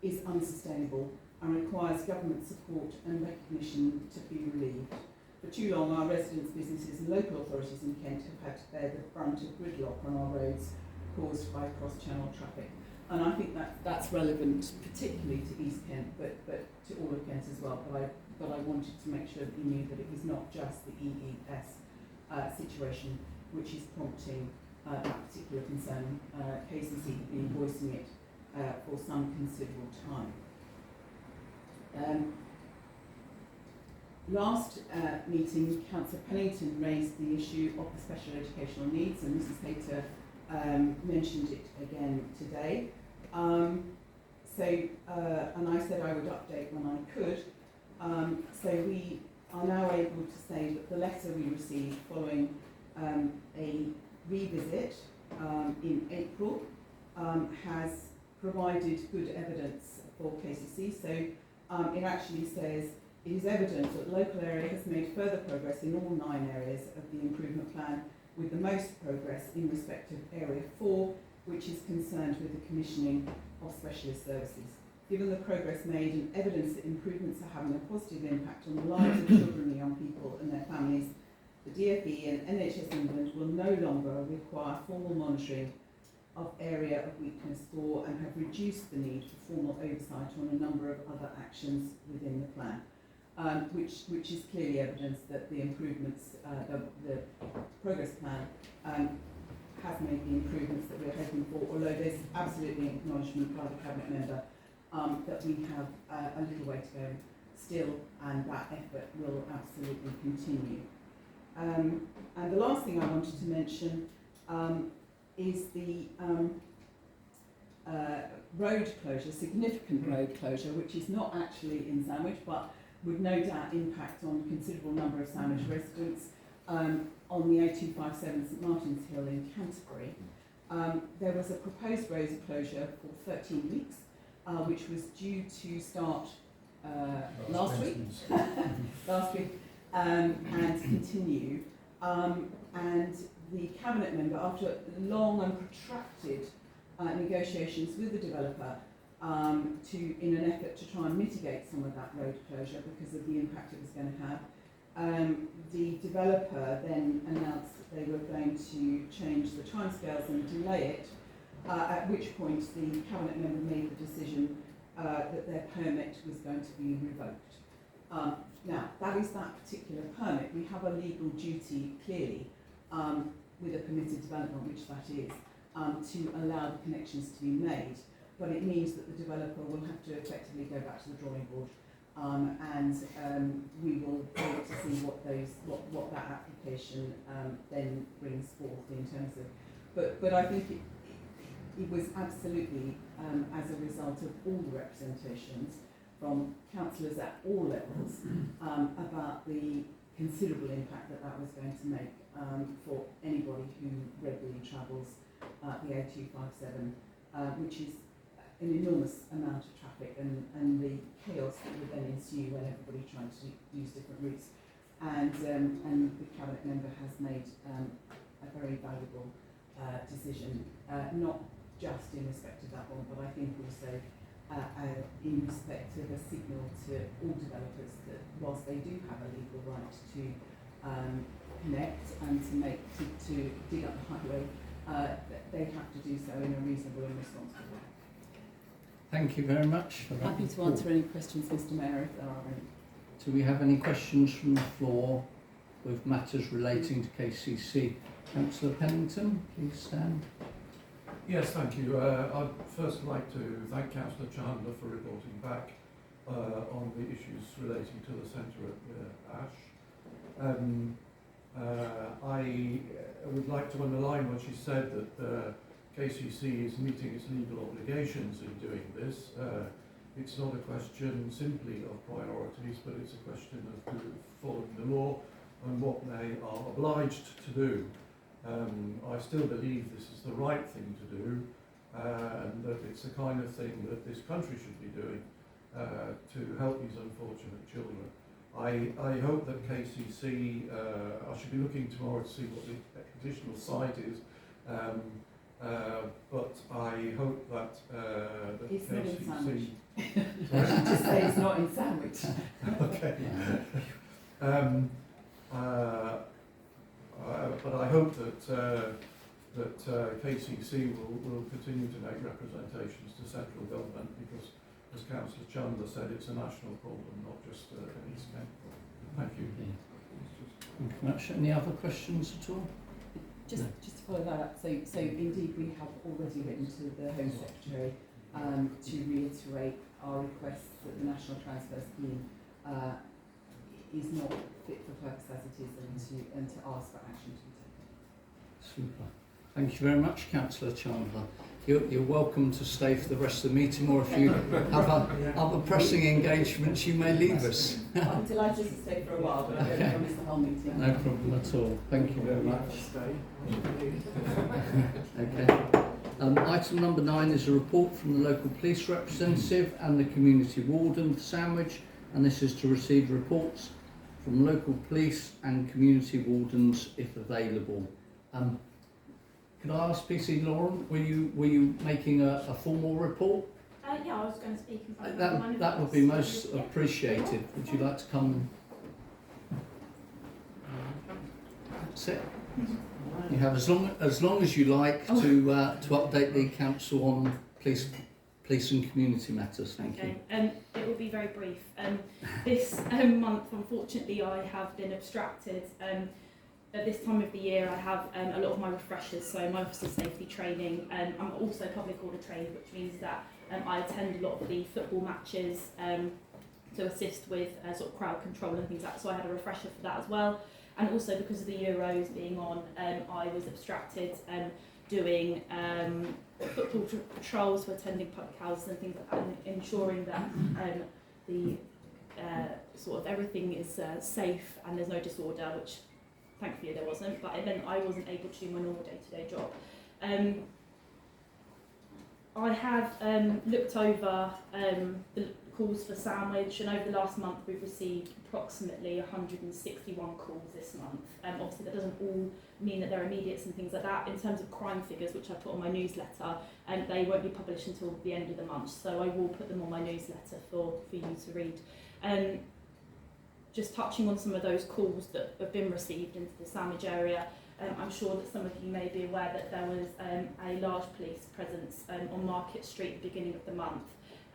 is unsustainable and requires government support and recognition to be relieved. For too long, our residents, businesses and local authorities in Kent have had to bear the brunt of gridlock on our roads caused by cross-channel traffic. And I think that's relevant particularly to East Kent, but to all of Kent as well. But I wanted to make sure that you knew that it was not just the EES situation which is prompting that particular concern. KCC have been voicing it for some considerable time. Last meeting, Councillor Pennington raised the issue of the special educational needs, and Mrs Hayter mentioned it again today. And I said I would update when I could. So we are now able to say that the letter we received following a revisit in April has provided good evidence for KCC. So it actually says, it is evident that the local area has made further progress in all 9 areas of the improvement plan, with the most progress in respect of Area 4, which is concerned with the commissioning of specialist services. Given the progress made and evidence that improvements are having a positive impact on the lives of children and young people and their families, the DfE and NHS England will no longer require formal monitoring of area of weakness for and have reduced the need for formal oversight on a number of other actions within the plan. Which is clearly evidence that the improvements, the progress plan has made the improvements that we're hoping for, although there's absolutely an acknowledgement by the Cabinet member that we have a little way to go still, and that effort will absolutely continue. And the last thing I wanted to mention is the road closure, significant road closure, which is not actually in Sandwich, but would no doubt impact on a considerable number of Sandwich residents on the A257 St Martin's Hill in Canterbury. There was a proposed road closure for 13 weeks, which was due to start last week, and continue. And the Cabinet member, after long and protracted negotiations with the developer, in an effort to try and mitigate some of that road closure because of the impact it was going to have, the developer then announced that they were going to change the timescales and delay it, at which point the Cabinet member made the decision that their permit was going to be revoked. Now, that is that particular permit. We have a legal duty, clearly, with a permitted development, which that is, to allow the connections to be made. But it means that the developer will have to effectively go back to the drawing board, and we will be able to see what that application then brings forth in terms of. But I think it was absolutely as a result of all the representations from councillors at all levels about the considerable impact that was going to make for anybody who regularly travels the A257, which is an enormous amount of traffic and the chaos that would then ensue when everybody tried to use different routes. And the Cabinet member has made a very valuable decision, not just in respect of that one, but I think also in respect of a signal to all developers that whilst they do have a legal right to connect and to dig up the highway, they have to do so in a reasonable and responsible way. Thank you very much for that. Happy to answer any questions, Mr Mayor, if there are any. Do we have any questions from the floor with matters relating to KCC? Councillor Pennington, please stand. Yes, thank you. I'd first like to thank Councillor Chandler for reporting back on the issues relating to the centre at Ash. I would like to underline what she said, that KCC is meeting its legal obligations in doing this. It's not a question simply of priorities, but it's a question of following the law and what they are obliged to do. I still believe this is the right thing to do, and that it's the kind of thing that this country should be doing to help these unfortunate children. I hope that KCC, I should be looking tomorrow to see what the additional site is, but I hope that, that It's not in Sandwich. Sorry? Just say it's not in Sandwich. Okay. But I hope that KCC will continue to make representations to central government, because, as Councillor Chandler said, it's a national problem, not just an East Kent problem. Thank you. Thank you very much. Any other questions at all? Just to follow that up, so indeed we have already written to the Home Secretary to reiterate our request that the National Transfer Scheme is not fit for purpose as it is, and to ask for action to be taken. Super. Thank you very much, Councillor Chandler. You're welcome to stay for the rest of the meeting, or if you have other pressing engagements, you may leave us. I'm delighted to stay for a while, but I don't promise the whole meeting. No problem at all. Thank you very much. Okay. Item number 9 is a report from the local police representative and the community warden for Sandwich, and this is to receive reports from local police and community wardens if available. Could I ask PC Lauren, were you making a formal report? Yeah, I was going to speak in front of That would be most appreciated. Would you like to come? Sit. You have as long as you like to update the council on police and community matters. Thank you. It will be very brief. This month, unfortunately, I have been abstracted. At this time of the year, I have a lot of my refreshers, so my officer safety training. I'm also public order trained, which means that I attend a lot of the football matches to assist with sort of crowd control and things like that. So I had a refresher for that as well. And also because of the Euros being on, I was abstracted doing football patrols for attending public houses and things like that, and ensuring that the sort of everything is safe and there's no disorder, which thankfully there wasn't, but it meant I wasn't able to do my normal day-to-day job. I have looked over the calls for Sandwich, and over the last month we've received approximately 161 calls this month. Obviously that doesn't all mean that they're immediates and things like that. In terms of crime figures, which I put on my newsletter, they won't be published until the end of the month, so I will put them on my newsletter for you to read. Just touching on some of those calls that have been received into the Sandwich area, I'm sure that some of you may be aware that there was a large police presence on Market Street at the beginning of the month.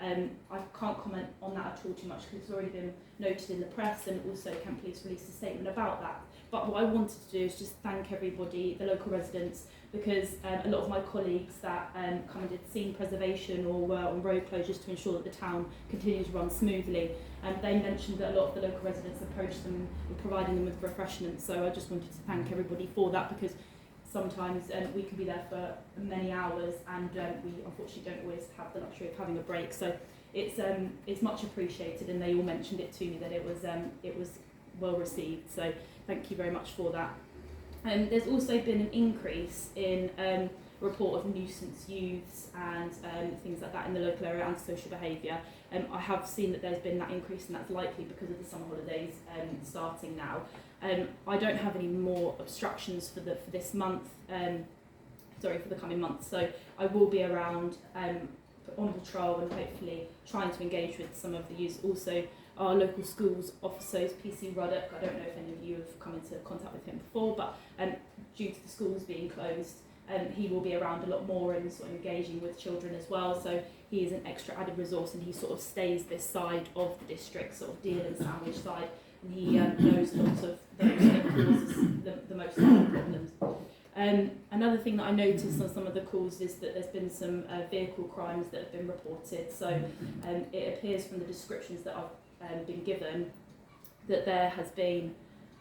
I can't comment on that at all too much because it's already been noted in the press, and also Kent Police released a statement about that. But what I wanted to do is just thank everybody, the local residents, because a lot of my colleagues that come and did scene preservation or were on road closures to ensure that the town continues to run smoothly, they mentioned that a lot of the local residents approached them and providing them with refreshments. So I just wanted to thank everybody for that, because sometimes we can be there for many hours, and we unfortunately don't always have the luxury of having a break. So it's much appreciated, and they all mentioned it to me that it was well received. So thank you very much for that. There's also been an increase in report of nuisance youths and things like that in the local area, and social behaviour. I have seen that there's been that increase, and that's likely because of the summer holidays starting now. I don't have any more obstructions for this month, for the coming month, so I will be around on patrol and hopefully trying to engage with some of the youths. Also, our local schools officers, PC Ruddock, I don't know if any of you have come into contact with him before, but due to the schools being closed, he will be around a lot more and sort of engaging with children as well. So he is an extra added resource, and he sort of stays this side of the district, sort of Deal and Sandwich side, and he knows lots of those that causes the most problems. Another thing that I noticed on some of the calls is that there's been some vehicle crimes that have been reported. So it appears from the descriptions that I've been given that there has been,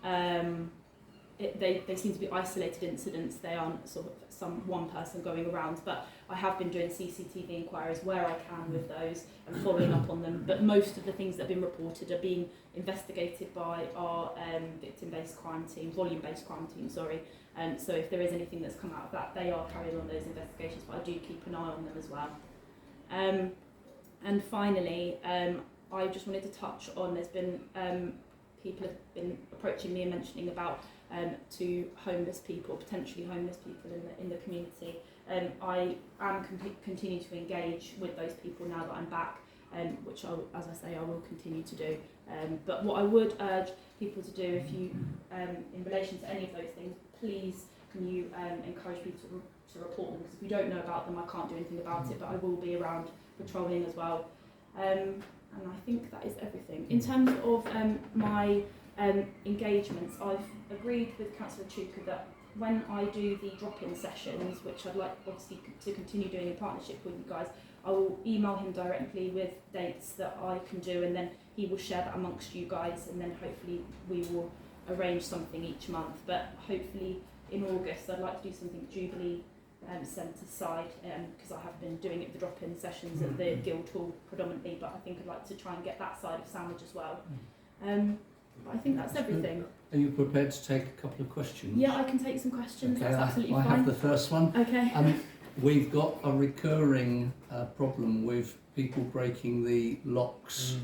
they seem to be isolated incidents. They aren't sort of one person going around, but I have been doing CCTV inquiries where I can with those and following up on them. But most of the things that have been reported are being investigated by our victim-based crime team, volume-based crime team, sorry. So if there is anything that's come out of that, they are carrying on those investigations, but I do keep an eye on them as well. And finally, I just wanted to touch on, there's been, people have been approaching me and mentioning about to homeless people, potentially homeless people in the community. I am continue to engage with those people now that I'm back, which as I say, I will continue to do. But what I would urge people to do, if you, in relation to any of those things, please can you encourage people to report them, because if we don't know about them, I can't do anything about it, but I will be around patrolling as well. And I think that is everything. In terms of my engagements, I've agreed with Councillor Chuka that when I do the drop-in sessions, which I'd like obviously to continue doing in partnership with you guys, I will email him directly with dates that I can do, and then he will share that amongst you guys, and then hopefully we will arrange something each month. But hopefully in August I'd like to do something Jubilee Centre side, because I have been doing it the drop-in sessions at the Guildhall predominantly, but I think I'd like to try and get that side of Sandwich as well. But I think that's everything. Are you prepared to take a couple of questions? Yeah, I can take some questions. Okay, That's absolutely I fine. have the first one. Okay. We've got a recurring problem with people breaking the locks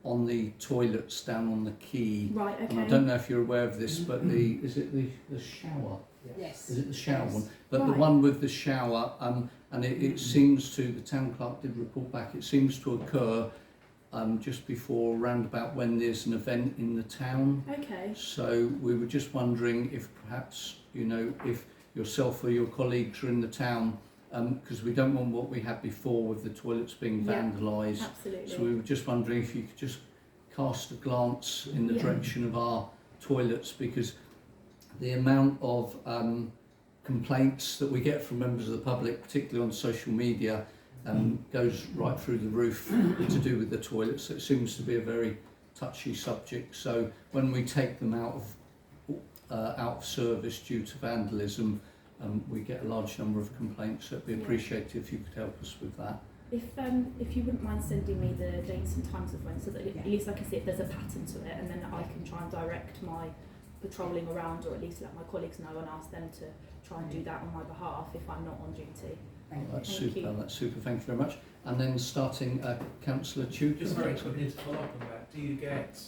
on the toilets down on the quay. Right, okay. And I don't know if you're aware of this, but is it the shower? Yes. Is it the shower one? But Right. the one with the shower, and it seems to, the town clerk did report back, it seems to occur just before, round about when there's an event in the town. Okay. So we were just wondering if perhaps, you know, if yourself or your colleagues are in the town, because we don't want what we had before with the toilets being vandalised. Absolutely. So we were just wondering if you could just cast a glance in the direction of our toilets, because the amount of complaints that we get from members of the public, particularly on social media, goes right through the roof to do with the toilets. So it seems to be a very touchy subject. So when we take them out of service due to vandalism, we get a large number of complaints. So it'd be appreciated if you could help us with that. If you wouldn't mind sending me the dates and times of when, so that at least I can see if there's a pattern to it, and then I can try and direct my patrolling around, or at least let my colleagues know and ask them to try and do that on my behalf if I'm not on duty. That's super. That's super. Thank you very much. And then starting, Councillor Chuka. Just very quickly to follow up on that, do you get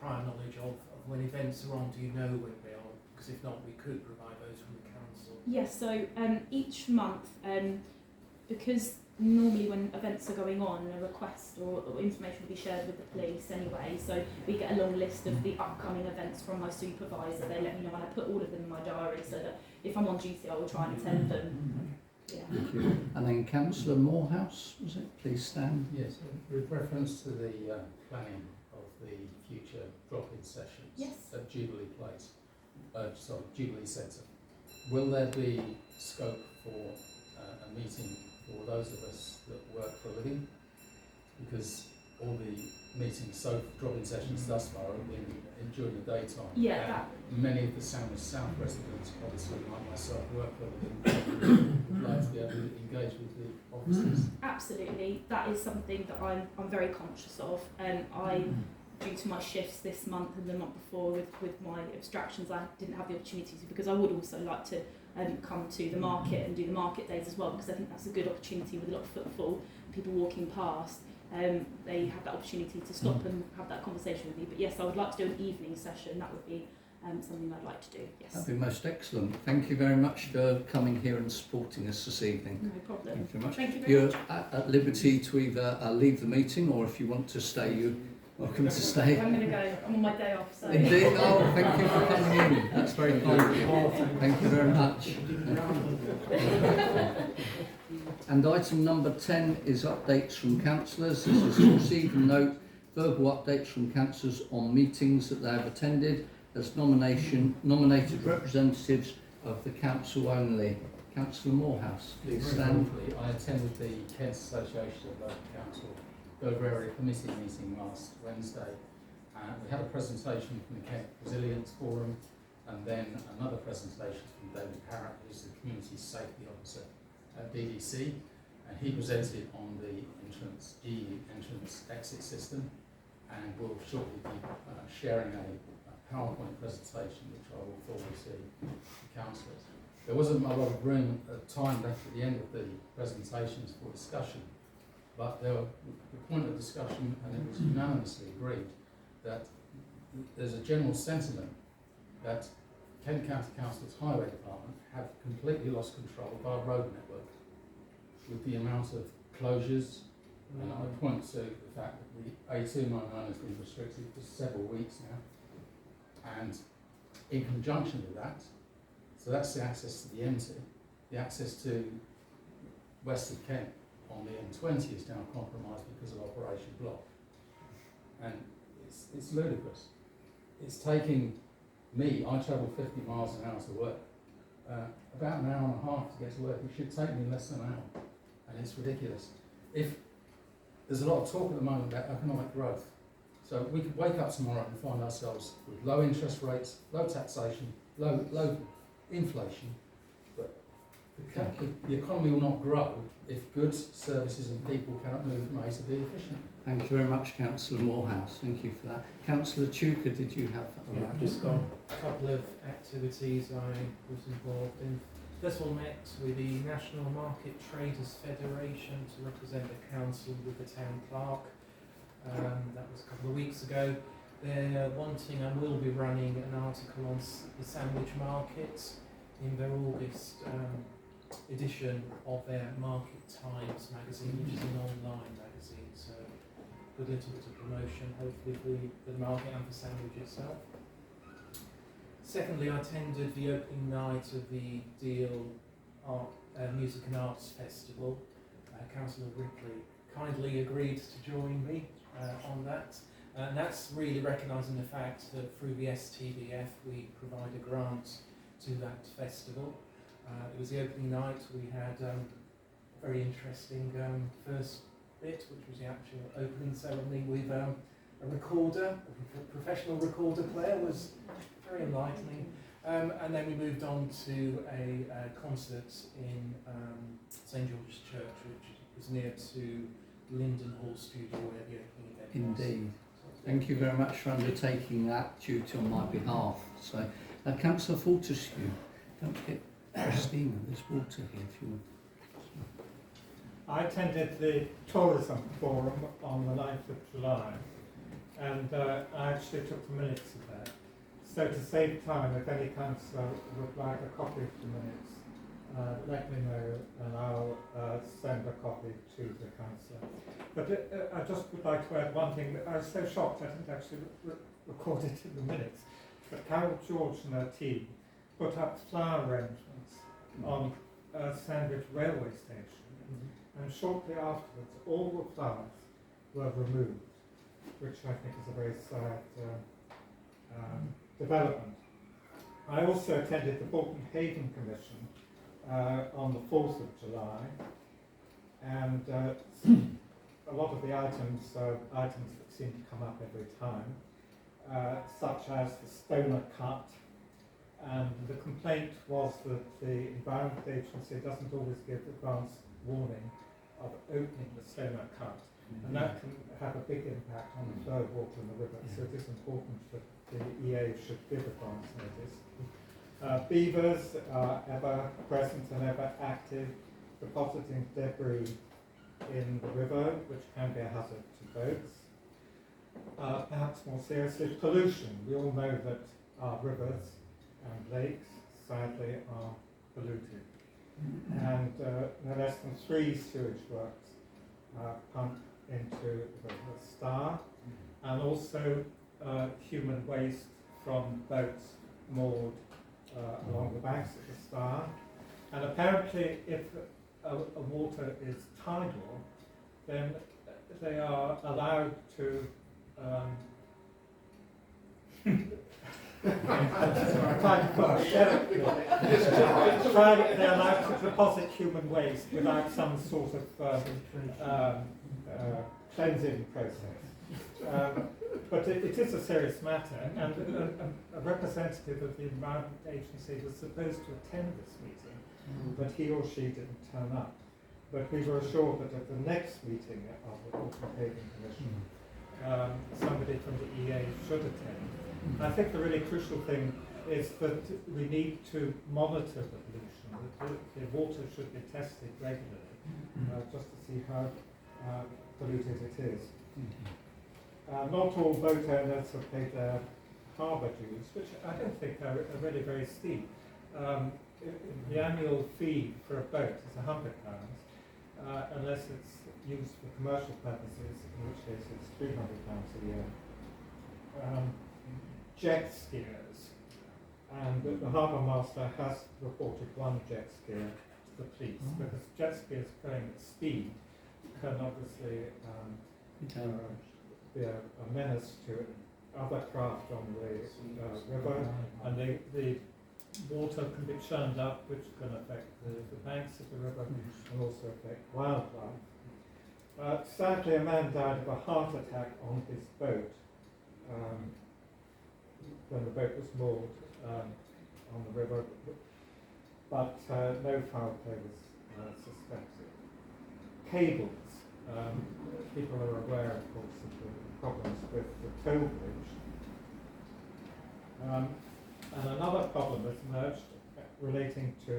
prior knowledge of when events are on? Do you know when they are? Because if not, we could provide those from the council. Yes. So each month, because normally when events are going on, a request or information will be shared with the police anyway. So we get a long list of the upcoming events from my supervisor. They let me know, and I put all of them in my diary so that if I'm on duty, I will try and attend them. Yeah. Thank you. And then Councillor Morehouse, was it? Please stand. Yes, with reference to the planning of the future drop-in sessions at Jubilee Place, Jubilee Centre, will there be scope for a meeting for those of us that work for a living? Because all the meetings, drop-in sessions thus far have been during the daytime. Yeah. Many of the South residents, obviously like myself, work for a living, would like to be able to engage with the officers. Absolutely, that is something that I'm very conscious of. Due to my shifts this month and the month before with my abstractions, I didn't have the opportunity to, because I would also like to come to the market and do the market days as well, because I think that's a good opportunity with a lot of footfall, people walking past. They have that opportunity to stop and have that conversation with me. But yes, I would like to do an evening session. That would be something I'd like to do. Yes. That'd be most excellent. Thank you very much for coming here and supporting us this evening. No problem. Thank you very much. Thank you very much. You're at liberty to either leave the meeting, or if you want to stay, you welcome to stay. I'm going to go. I'm on my day off, so. Indeed, oh, thank you for coming in. That's very kind of you. Thank you very much. And item number 10 is updates from councillors. This is to receive and note verbal updates from councillors on meetings that they have attended as nominated representatives of the council only. Councillor Morehouse, please stand. Briefly, I attended the Kent Association of Local Council Burgh Area Committee meeting last Wednesday. We had a presentation from the Kent Resilience Forum and then another presentation from David Parrott, who's the Community Safety Officer at DDC, and he presented on the EU entrance exit system, and will shortly be sharing a PowerPoint presentation which I will forward to the councillors. There wasn't a lot of room time left at the end of the presentations for discussion, but there was the point of discussion, and it was unanimously agreed that there's a general sentiment that Kent County Council's Highway Department have completely lost control of our road network with the amount of closures, and I point to the fact that the A299 has been restricted for several weeks now, and in conjunction with that, so that's the access to the M2, the access to west of Kent on the M20 is now compromised because of Operation Block, and it's ludicrous. It's taking me, I travel 50 miles an hour to work, about an hour and a half to get to work. It should take me less than an hour, and it's ridiculous. If there's a lot of talk at the moment about economic growth, so we could wake up tomorrow and find ourselves with low interest rates, low taxation, low inflation, but the economy will not grow if goods, services and people cannot move from A to B efficiently. Thank you very much, Councillor Morehouse. Thank you for that. Councillor Tuker, did you have a I've just got a couple of activities I was involved in. First of all, met with the National Market Traders Federation to represent the council with the town clerk. That was a couple of weeks ago. They're wanting and will be running an article on the sandwich market in their August edition of their Market Times magazine, which is an online magazine. So good little bit of promotion, hopefully for the market and for sandwich itself. Secondly, I attended the opening night of the Deal Music and Arts Festival. Councillor Ripley kindly agreed to join me on that. And that's really recognising the fact that through the STDF we provide a grant to that festival. It was the opening night. We had a very interesting first bit, which was the actual opening ceremony with a recorder, a professional recorder player. Was very enlightening. And then we moved on to a concert in St George's Church, which is near to Linden Hall Studio, where the opening event was. Indeed. Thank you very much for undertaking that duty on my behalf. So, Councillor Fortescue, don't forget Christina, there's water here if you want. I attended the tourism forum on the 9th of July, and I actually took the minutes of that. So to save time, if any councillor would like a copy of the minutes, let me know and I'll send a copy to the councillor. But I just would like to add one thing. I was so shocked I didn't actually record it in the minutes. But Carol George and her team put up flower arrangements on Sandwich railway station, and shortly afterwards all the flowers were removed, which I think is a very sad development. I also attended the Bolton Haven Commission on the 4th of July, and a lot of the items that seem to come up every time, such as the Stoner Cut, and the complaint was that the Environment Agency doesn't always give advance warning of opening the Stoner Cut, and that can have a big impact on the flow of water in the river, so it is important that the EA should give advance notice. Beavers are ever present and ever active, depositing debris in the river, which can be a hazard to boats. Perhaps more seriously, pollution. We all know that our rivers and lakes, sadly, are polluted. And no less than 3 sewage works pump into the River Stour, and also human waste from boats moored along the banks of the Stour. And apparently, if a water is tidal, then they are allowed to they're allowed to deposit human waste without some sort of cleansing process. But it is a serious matter, and a representative of the Environment Agency was supposed to attend this meeting, but he or she didn't turn up. But we were assured that at the next meeting of the Autumn Paving Commission, somebody from the EA should attend. I think the really crucial thing is that we need to monitor the pollution. The water should be tested regularly, just to see how polluted it is. Not all boat owners have paid their harbour dues, which I don't think are really very steep. The annual fee for a boat is £100, unless it's used for commercial purposes, in which case it's £300 a year. Jet skiers, and the harbour master has reported one jet skier to the police, because jet skiers going at speed can obviously be a menace to other craft on the river, and the water can be churned up, which can affect the banks of the river and also affect wildlife. Sadly, a man died of a heart attack on his boat when the boat was moored on the river, but no foul play was suspected. Cables. People are aware, of course, of the problems with the tow bridge. And another problem has emerged relating to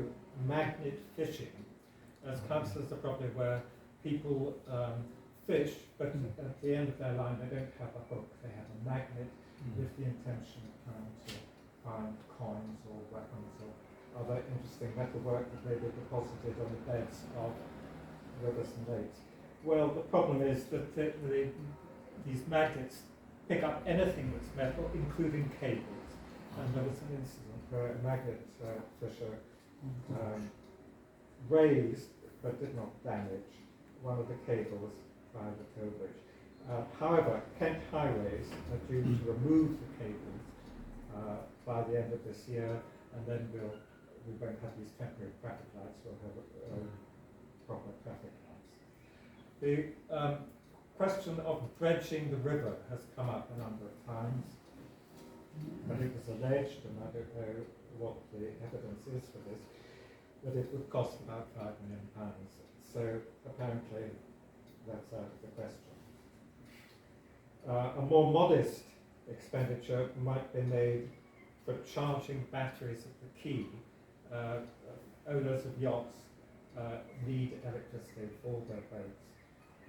magnet fishing. As councillors are probably aware, people fish, but at the end of their line they don't have a hook, they have a magnet with the intention of trying to find coins or weapons or other interesting metalwork that may be deposited on the beds of rivers and lakes. Well, the problem is that these magnets pick up anything that's metal, including cables. And there was an incident where a magnet fisher raised, but did not damage, one of the cables by the tow bridge. However, Kent Highways are due to remove the cables by the end of this year, and then we won't have these temporary traffic lights, we'll have proper traffic lights. The question of dredging the river has come up a number of times, but it was alleged, and I don't know what the evidence is for this, that it would cost about £5 million. So apparently that's out of the question. A more modest expenditure might be made for charging batteries at the quay. Owners of yachts need electricity for their boats,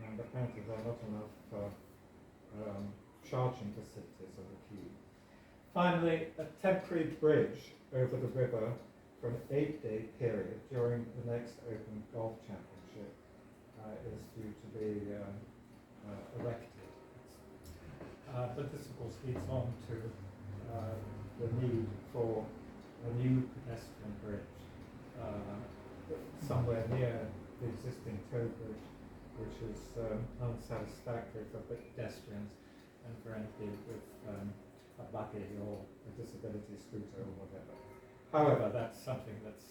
and apparently there are not enough charging facilities on the quay. Finally, a temporary bridge over the river for an 8-day period during the next Open Golf Championship is due to be erected. But this, of course, leads on to the need for a new pedestrian bridge somewhere near the existing tow bridge, which is unsatisfactory for pedestrians and for anybody with a buggy or a disability scooter or whatever. However, that's something that's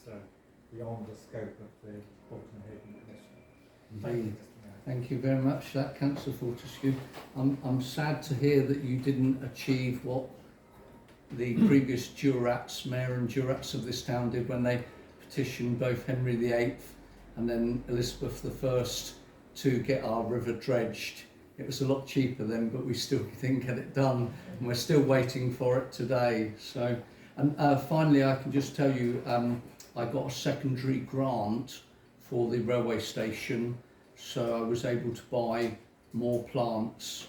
beyond the scope of the Autumn Paving Commission. Thank you, Mr. Mayor. Thank you very much for that, Councillor Fortescue. I'm sad to hear that you didn't achieve what the previous Durats, Mayor and Durats of this town did when they petitioned both Henry VIII and then Elizabeth I to get our river dredged. It was a lot cheaper then, but we still didn't get it done, and we're still waiting for it today. So, and finally, I can just tell you, I got a secondary grant for the railway station, so I was able to buy more plants.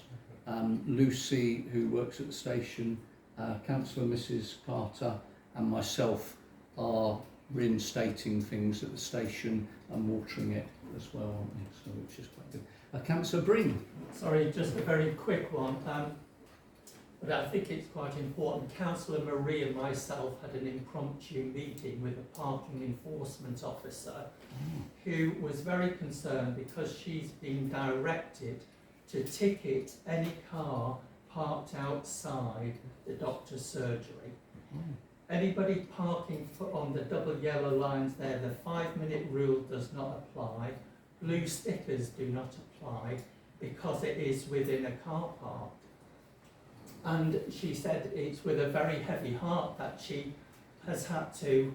Lucy, who works at the station, Councillor Mrs. Carter, and myself are reinstating things at the station and watering it as well, aren't we? So, which is quite good. Councillor Breen. Sorry, just a very quick one. But I think it's quite important. Councillor Marie and myself had an impromptu meeting with a parking enforcement officer who was very concerned because she's been directed to ticket any car parked outside the doctor's surgery. Anybody parking on the double yellow lines there, the 5-minute rule does not apply. Blue stickers do not apply because it is within a car park. And she said it's with a very heavy heart that she has had to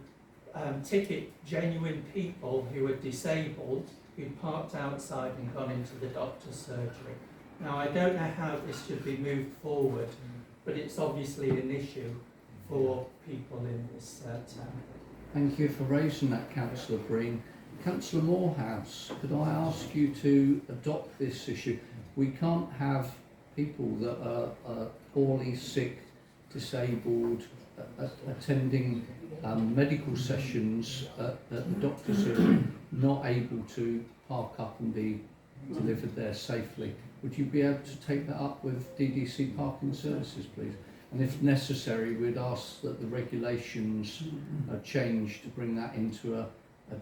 ticket genuine people who are disabled, who parked outside and gone into the doctor's surgery. Now, I don't know how this should be moved forward, but it's obviously an issue for people in this town. Thank you for raising that, Councillor Breen. Councillor Morehouse, could I ask you to adopt this issue? We can't have people that are poorly, sick, disabled, attending medical sessions at the doctor's surgery, not able to park up and be delivered there safely. Would you be able to take that up with DDC Parking Services, please? And if necessary, we'd ask that the regulations are changed to bring that into a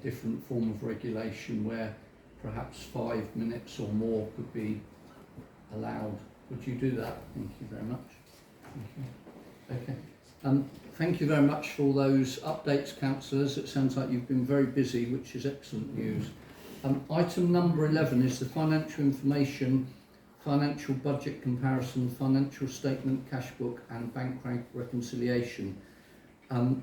different form of regulation where perhaps 5 minutes or more could be allowed. Would you do that? Thank you very much. Thank you. Okay. Thank you very much for all those updates, councillors. It sounds like you've been very busy, which is excellent news. Item number 11 is the financial information, financial budget comparison, financial statement, cash book and bank reconciliation. The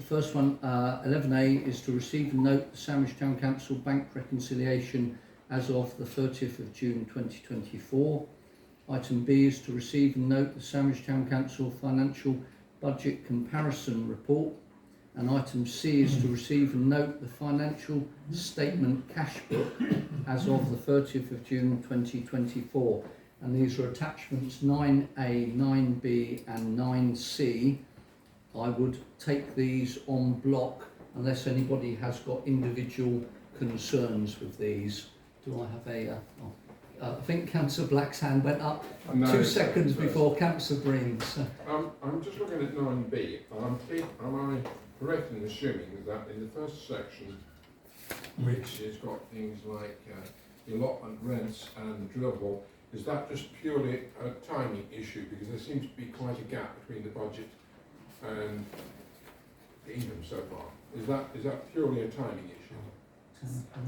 first one, 11A, is to receive and note the Sandwich Town Council bank reconciliation as of the 30th of June 2024. Item B is to receive and note the Sandwich Town Council financial budget comparison report. And item C is to receive and note the financial statement cash book as of the 30th of June 2024. And these are attachments 9A, 9B and 9C. I would take these on block unless anybody has got individual concerns with these. Do I have I think Councillor Black's hand went up 2 seconds before Councillor Breen's. I'm just looking at 9B. Am I correct in assuming that in the first section, which has got things like the allotment rents and the drill hall, is that just purely a timing issue? Because there seems to be quite a gap between the budget and the income so far. Is that purely a timing issue?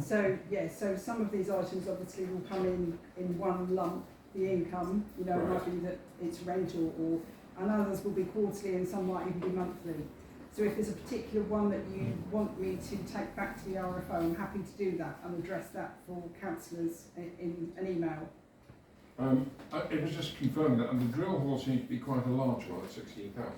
So, yeah, so some of these items obviously will come in one lump, the income, you know, it might be that it's rental and others will be quarterly and some might even be monthly. So if there's a particular one that you want me to take back to the RFO, I'm happy to do that and address that for councillors in an email. It was just confirming that, and the drill hall seems to be quite a large one at 16,000.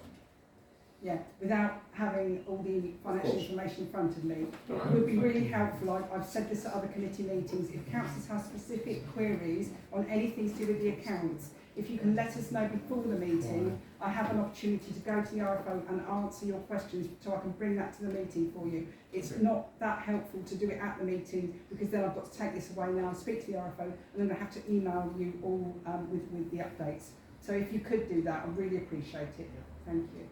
Yeah, without having all the financial information in front of me. It would be really helpful, I've said this at other committee meetings, if councillors have specific queries on anything to do with the accounts, if you can let us know before the meeting, I have an opportunity to go to the RFO and answer your questions so I can bring that to the meeting for you. It's not that helpful to do it at the meeting because then I've got to take this away now and speak to the RFO and then I have to email you all with the updates. So if you could do that, I'd really appreciate it. Thank you.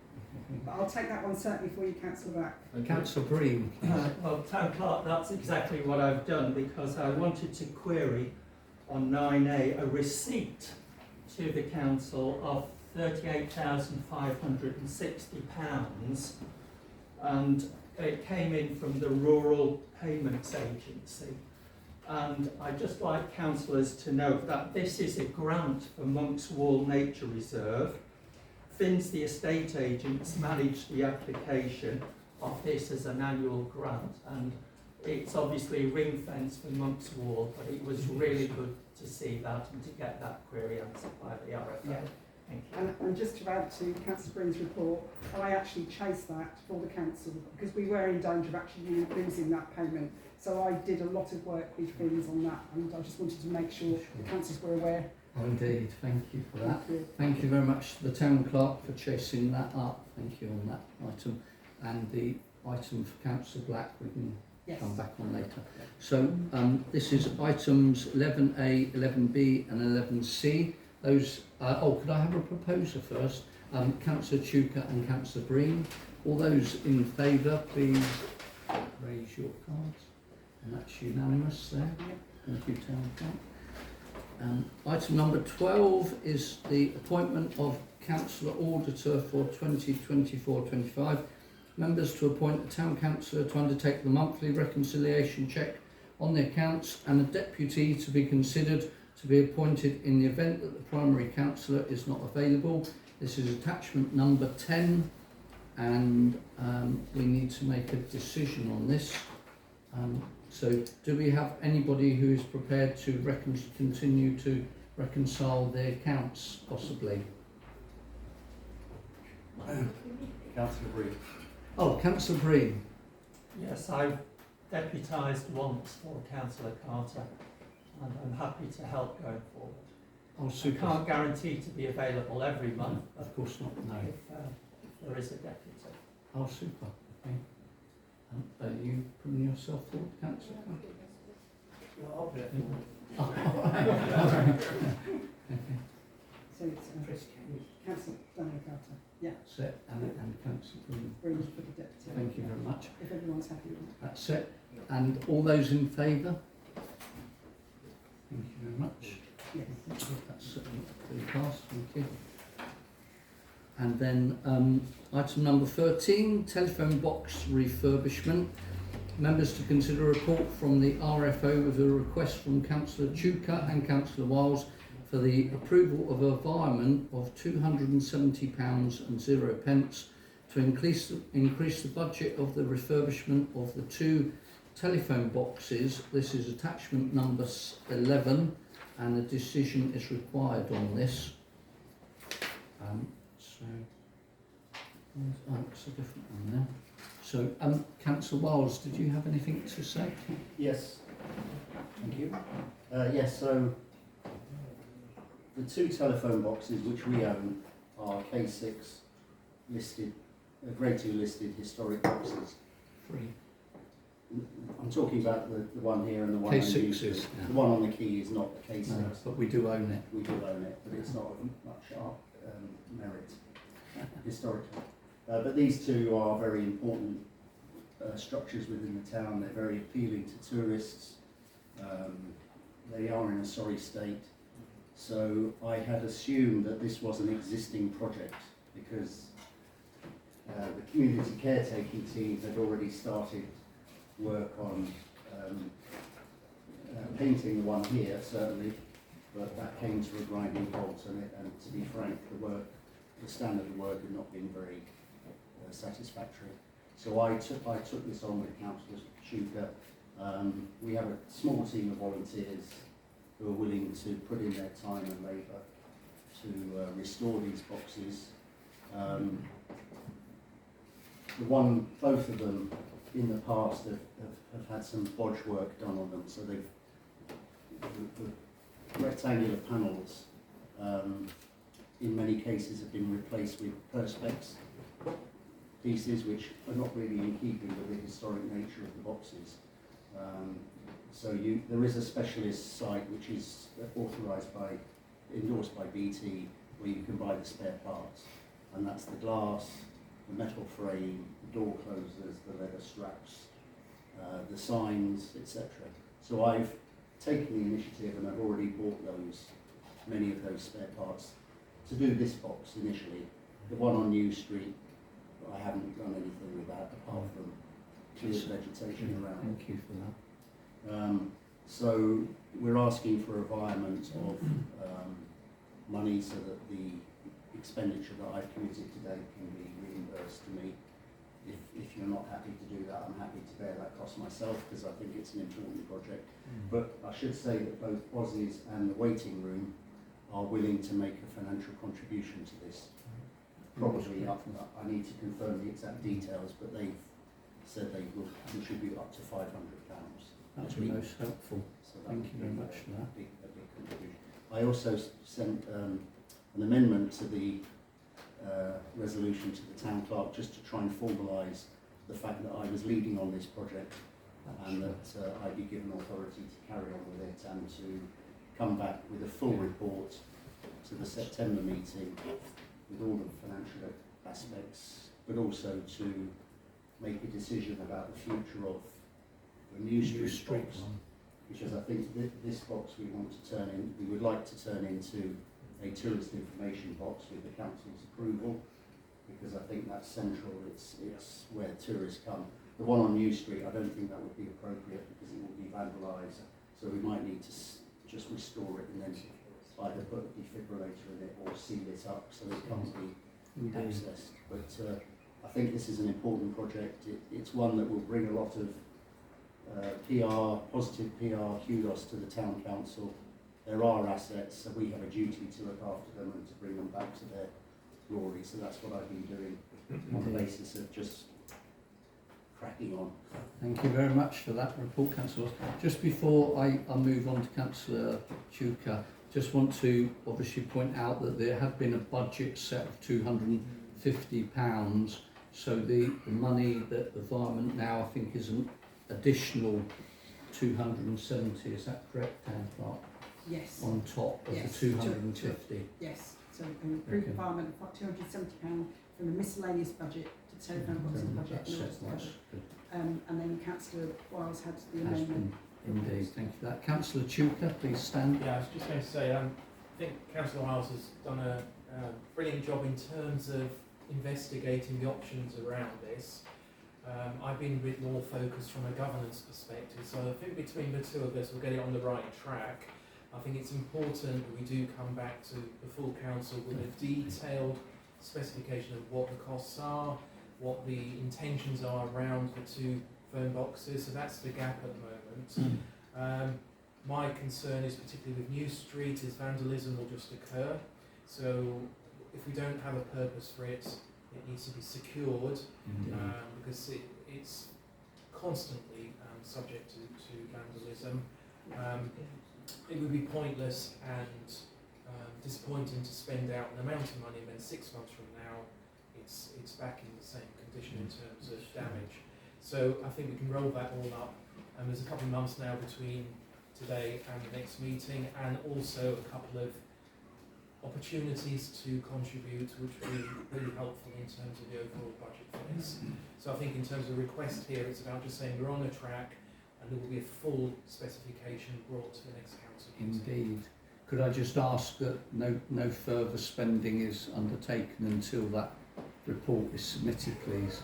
But I'll take that one certainly for you, Councillor Black. Councillor Breen. Well, Town Clerk, that's exactly what I've done because I wanted to query on 9A a receipt to the council of £38,560 and it came in from the Rural Payments Agency. And I'd just like councillors to note that this is a grant for Monk's Wall Nature Reserve. Finns, the estate agents, manage the application of this as an annual grant, and it's obviously ring fenced for Monk's Wall, but it was really good to see that and to get that query answered by the RFO. Yeah. Thank you. And just to add to Councillor Breen's report, I actually chased that for the council because we were in danger of actually losing that payment. So I did a lot of work with Finns on that, and I just wanted to make sure the councillors were aware. Indeed, thank you for that. Thank you very much to the Town Clerk for chasing that up. Thank you on that item. And the item for Councillor Black we can Yes. come back on later. So this is items 11A, 11B and 11C. Those, could I have a proposer first? Councillor Chuka and Councillor Breen. All those in favour, please raise your cards. And that's unanimous there. Thank you, Town Clerk. Item number 12 is the appointment of Councillor Auditor for 2024-25. Members to appoint a Town Councillor to undertake the monthly reconciliation check on the accounts and a deputy to be considered to be appointed in the event that the primary councillor is not available. This is attachment number 10 and we need to make a decision on this. So do we have anybody who is prepared to continue to reconcile the accounts possibly? Councillor Breen. Oh, Councillor Breen. Yes, I've deputised once for Councillor Carter and I'm happy to help going forward. Oh, I super. can't guarantee to be available every month, Of course not, no. if there is a deputy. Oh, super. Okay. Are you putting yourself forward, Councillor? Well, I'll be at So it's Councillor Carter. Yeah. Set and Councillor Breen. Breen for the deputy. Thank you very much. If everyone's happy with that. That's it. And all those in favour? Thank you very much. Yes. That's pretty fast, thank you. And then item number 13, telephone box refurbishment. Members to consider a report from the RFO with a request from Councillor Chuka and Councillor Wiles for the approval of a virement of £270.0 to increase the budget of the refurbishment of the 2 telephone boxes. This is attachment number 11 and a decision is required on this. It's a different one there. So, Councillor Wiles, did you have anything to say? Yes. Thank you. Yes, so the 2 telephone boxes which we own are K6 listed, Grade 2 listed historic boxes. Free. I'm talking about the one here and the one on K6 New is, Street. yeah. The one on the Quay is not the K6. No, but we do own it. We do own it, but it's not of much merit historically. But these 2 are very important structures within the town. They're very appealing to tourists. They are in a sorry state. So I had assumed that this was an existing project because the community caretaking team had already started work on painting the one here, certainly, but that came to a grinding halt, and to be frank, the standard of work had not been very satisfactory. So I took this on with Councillor Chuka. We have a small team of volunteers who are willing to put in their time and labour to restore these boxes. Both of them in the past have had some bodge work done on them, so the rectangular panels in many cases have been replaced with perspex pieces which are not really in keeping with the historic nature of the boxes. There is a specialist site which is endorsed by BT, where you can buy the spare parts, and that's the glass, the metal frame, the door closers, the leather straps, the signs, etc. So I've taken the initiative and I've already bought many of those spare parts to do this box initially. The one on New Street, I haven't done anything with that apart from cleared vegetation around. Thank you for that. So we're asking for a virement of money so that the expenditure that I've committed today can be reimbursed to me. If you're not happy to do that, I'm happy to bear that cost myself because I think it's an important project. But I should say that both Aussies and the waiting room are willing to make a financial contribution to this. Probably I need to confirm the exact details, but they've said they will contribute up to £500. That's been most helpful. So Thank you very much for that. A big contribution. I also sent an amendment to the resolution to the town clerk just to try and formalise the fact that I was leading on this project and that I'd be given authority to carry on with it and to come back with a full report to the September meeting with all the financial aspects, but also to make a decision about the future of the New Street box, because I think this box we would like to turn into a tourist information box with the council's approval, because I think that's central. It's where tourists come. The one on New Street, I don't think that would be appropriate because it will be vandalised. So we might need to just restore it and then either put a defibrillator in it or seal it up so it can't be accessed. But I think this is an important project. It's one that will bring a lot of positive PR, kudos to the town council. There are assets, so we have a duty to look after them and to bring them back to their glory. So that's what I've been doing on the basis of just cracking on. Thank you very much for that report, Councillor. Just before I move on to Councillor Chuka, just want to obviously point out that there had been a budget set of £250, so the money that the environment now I think is an additional 270, is that correct, Town Clerk? Yes. On top of the 250? Yes, so an approved environment of £270 from the miscellaneous budget to the telephone boxing budget. And then Councillor Wiles had the amendment. Indeed, thank you for that. Councillor Chuka, please stand. Yeah, I was just going to say, I think Councillor Wiles has done a brilliant job in terms of investigating the options around this. I've been a bit more focused from a governance perspective, so I think between the two of us we'll get it on the right track. I think it's important that we do come back to the full council with a detailed specification of what the costs are, what the intentions are around the two phone boxes, so that's the gap at the moment. My concern is particularly with New Street is vandalism will just occur, so if we don't have a purpose for it, it needs to be secured because it's constantly subject to vandalism. It would be pointless and disappointing to spend out an amount of money and then 6 months from now it's back in the same condition in terms of damage. So I think we can roll that all up, and there's a couple of months now between today and the next meeting, and also a couple of opportunities to contribute which will be really helpful in terms of the overall budget for this. So I think in terms of request here, it's about just saying we're on a track and there will be a full specification brought to the next council meeting. Indeed. Could I just ask that no further spending is undertaken until that report is submitted, please?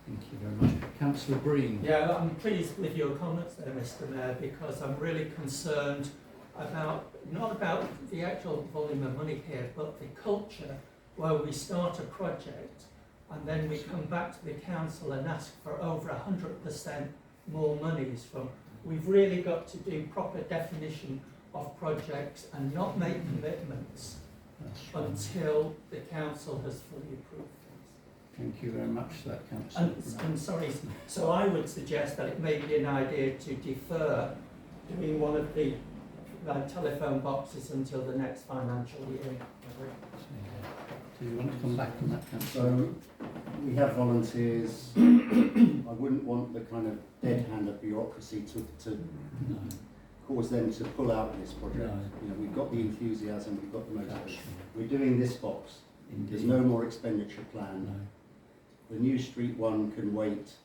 Thank you very much. Councillor Breen. Yeah, I'm pleased with your comments there, Mr. Mayor, because I'm really concerned about, not about the actual volume of money here, but the culture where we start a project and then we come back to the council and ask for over 100% more monies from. We've really got to do proper definition of projects and not make commitments until the council has fully approved things. Thank you very much for that, Councillor. And sorry, so I would suggest that it may be an idea to defer doing one of the telephone boxes until the next financial year. Do you want to come back on that, Councillor? So we have volunteers. I wouldn't want the kind of dead hand of bureaucracy to cause them to pull out of this project. No. You know, we've got the enthusiasm, we've got the motivation. We're doing this box. Indeed. There's no more expenditure planned. No. The New Street one can wait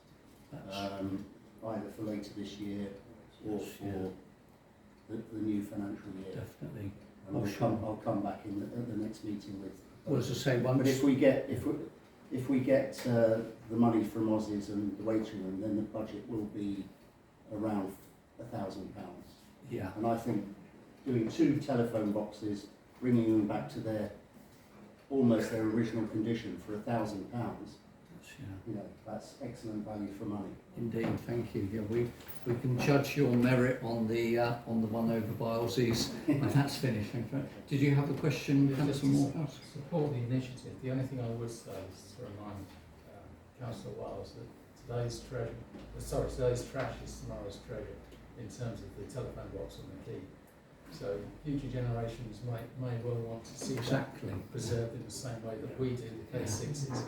either for later this year or for the new financial year. Definitely. And I'll come back at the next meeting with. Well, as I say, once. But if we get the money from Aussies and the waiting room, then the budget will be around £1,000. Yeah. And I think doing 2 telephone boxes, bringing them back to almost their original condition for £1,000. You know, that's excellent value for money. Indeed, thank you. Yeah, we can judge your merit on the one over by Aussies when that's finished. Thank you. Did you have a question, Councillor Morehouse? Support the initiative. The only thing I would say is to remind Councillor Wiles that today's trash is tomorrow's treasure in terms of the telephone box on the Quay. So future generations may well want to see that preserved in the same way that we do the K6s.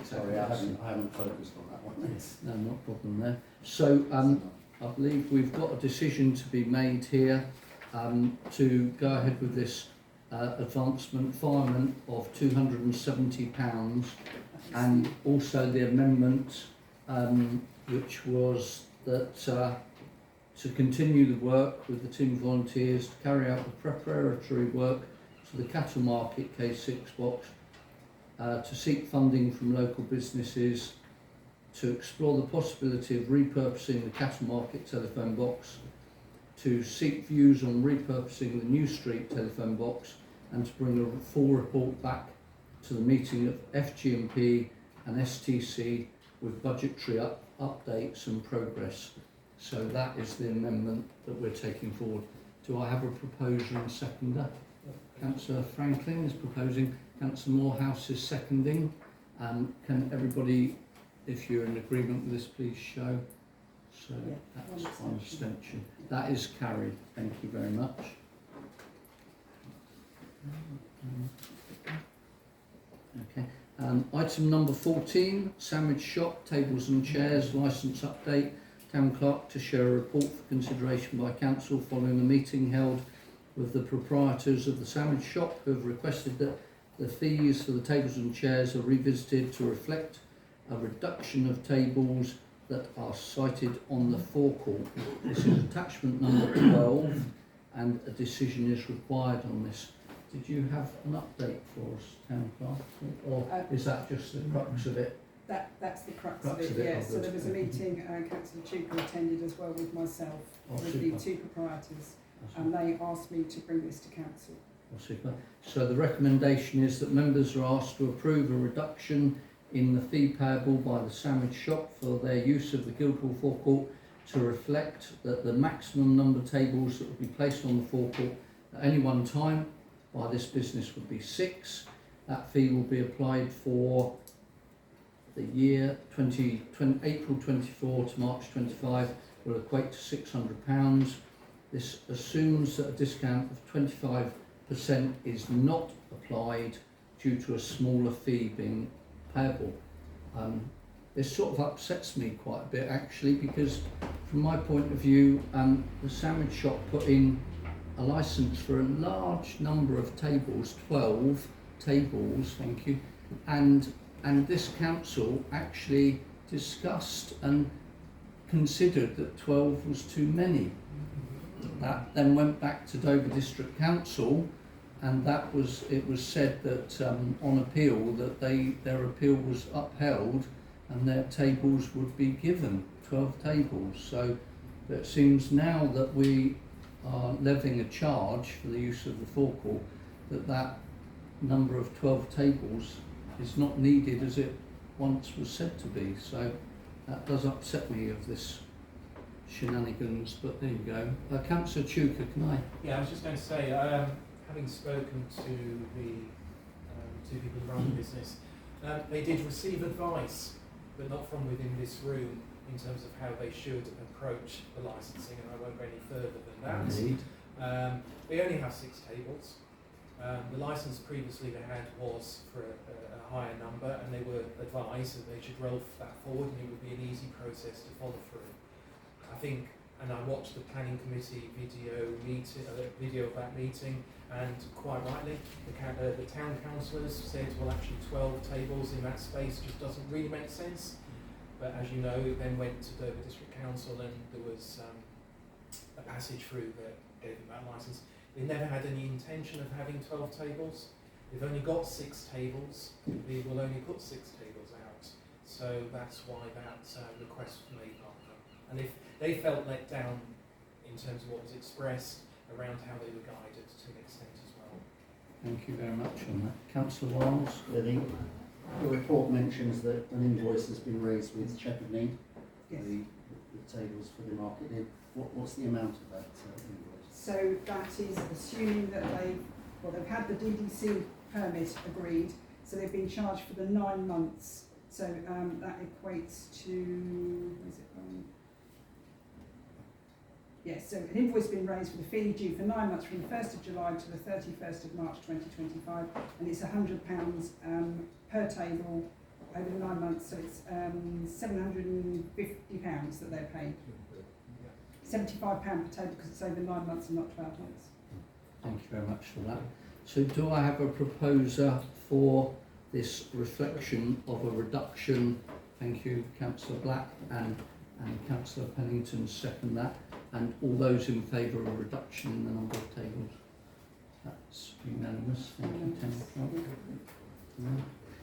Sorry, I haven't focused on that. one. No, not a problem there. So I believe we've got a decision to be made here to go ahead with this advancement fireman of £270, and also the amendment which was that to continue the work with the team of volunteers to carry out the preparatory work to the cattle market K6 box, to seek funding from local businesses, to explore the possibility of repurposing the cattle market telephone box, to seek views on repurposing the New Street telephone box, and to bring a full report back to the meeting of FGMP and STC with budgetary updates and progress. So that is the amendment that we're taking forward. Do I have a proposer and seconder? Councillor Franklin is proposing, Councillor Morehouse is seconding. Can everybody, if you're in agreement with this, please show? So Yeah, that's one one abstention. That is carried. Thank you very much. Okay. Item number 14, Sandwich Shop, Tables and Chairs, licence update. Town Clerk to share a report for consideration by Council following a meeting held with the proprietors of the Sandwich Shop, who have requested that the fees for the tables and chairs are revisited to reflect a reduction of tables that are cited on the forecourt. This is attachment number 12, and a decision is required on this. Did you have an update for us, Town Clerk, or is that just the crux of it? That's the crux of it, yes. So there was a meeting, Councillor Chuka attended as well with myself, with the two proprietors, and they asked me to bring this to Council. Super. So the recommendation is that members are asked to approve a reduction in the fee payable by the Sandwich Shop for their use of the Guildhall forecourt to reflect that the maximum number of tables that would be placed on the forecourt at any one time by this business would be 6. That fee will be applied for the year April 24 to March 25, will equate to £600. This assumes that a discount of 25% is not applied due to a smaller fee being payable. This sort of upsets me quite a bit actually, because from my point of view, the Sandwich Shop put in a licence for a large number of tables, 12 tables, thank you, and this council actually discussed and considered that 12 was too many. That then went back to Dover District Council, and it was said that on appeal that their appeal was upheld and their tables would be given, 12 tables. So it seems now that we are levying a charge for the use of the forecourt, that number of 12 tables is not needed as it once was said to be. So that does upset me of this shenanigans, but there you go. Councillor Chuka, can I? Yeah, I was just going to say, having spoken to the two people who run the business, they did receive advice, but not from within this room, in terms of how they should approach the licensing, and I won't go any further than that. Indeed. They only have 6 tables. The licence previously they had was for a higher number, and they were advised that they should roll that forward, and it would be an easy process to follow through. I think, and I watched the planning committee video of that meeting, and quite rightly, the town councillors said, well, actually 12 tables in that space just doesn't really make sense. But as you know, it then went to Dover District Council, and there was a passage through that gave them that licence. They never had any intention of having 12 tables. They've only got 6 tables. They will only put 6 tables out. So that's why that request was made of them. And if they felt let down in terms of what was expressed around how they were guided to an extent as well. Thank you very much on that. Councillor Wiles? The report mentions that an invoice has been raised with Shepherd Need, Yes. the tables for the market. What's the amount of that invoice? So that is assuming that they've had the DDC permit agreed, so they've been charged for the 9 months. So that equates to, where's it gone? Yes, so an invoice been raised for the fee due for 9 months from the 1st of July to the 31st of March 2025, and it's £100 per table over the 9 months, so it's £750 that they're paying. £75 per table because it's over 9 months and not 12 months. Thank you very much for that. So do I have a proposer for this reflection of a reduction? Thank you, Councillor Black, and Councillor Pennington second that. And all those in favour of a reduction in the number of tables? That's unanimous. Thank you,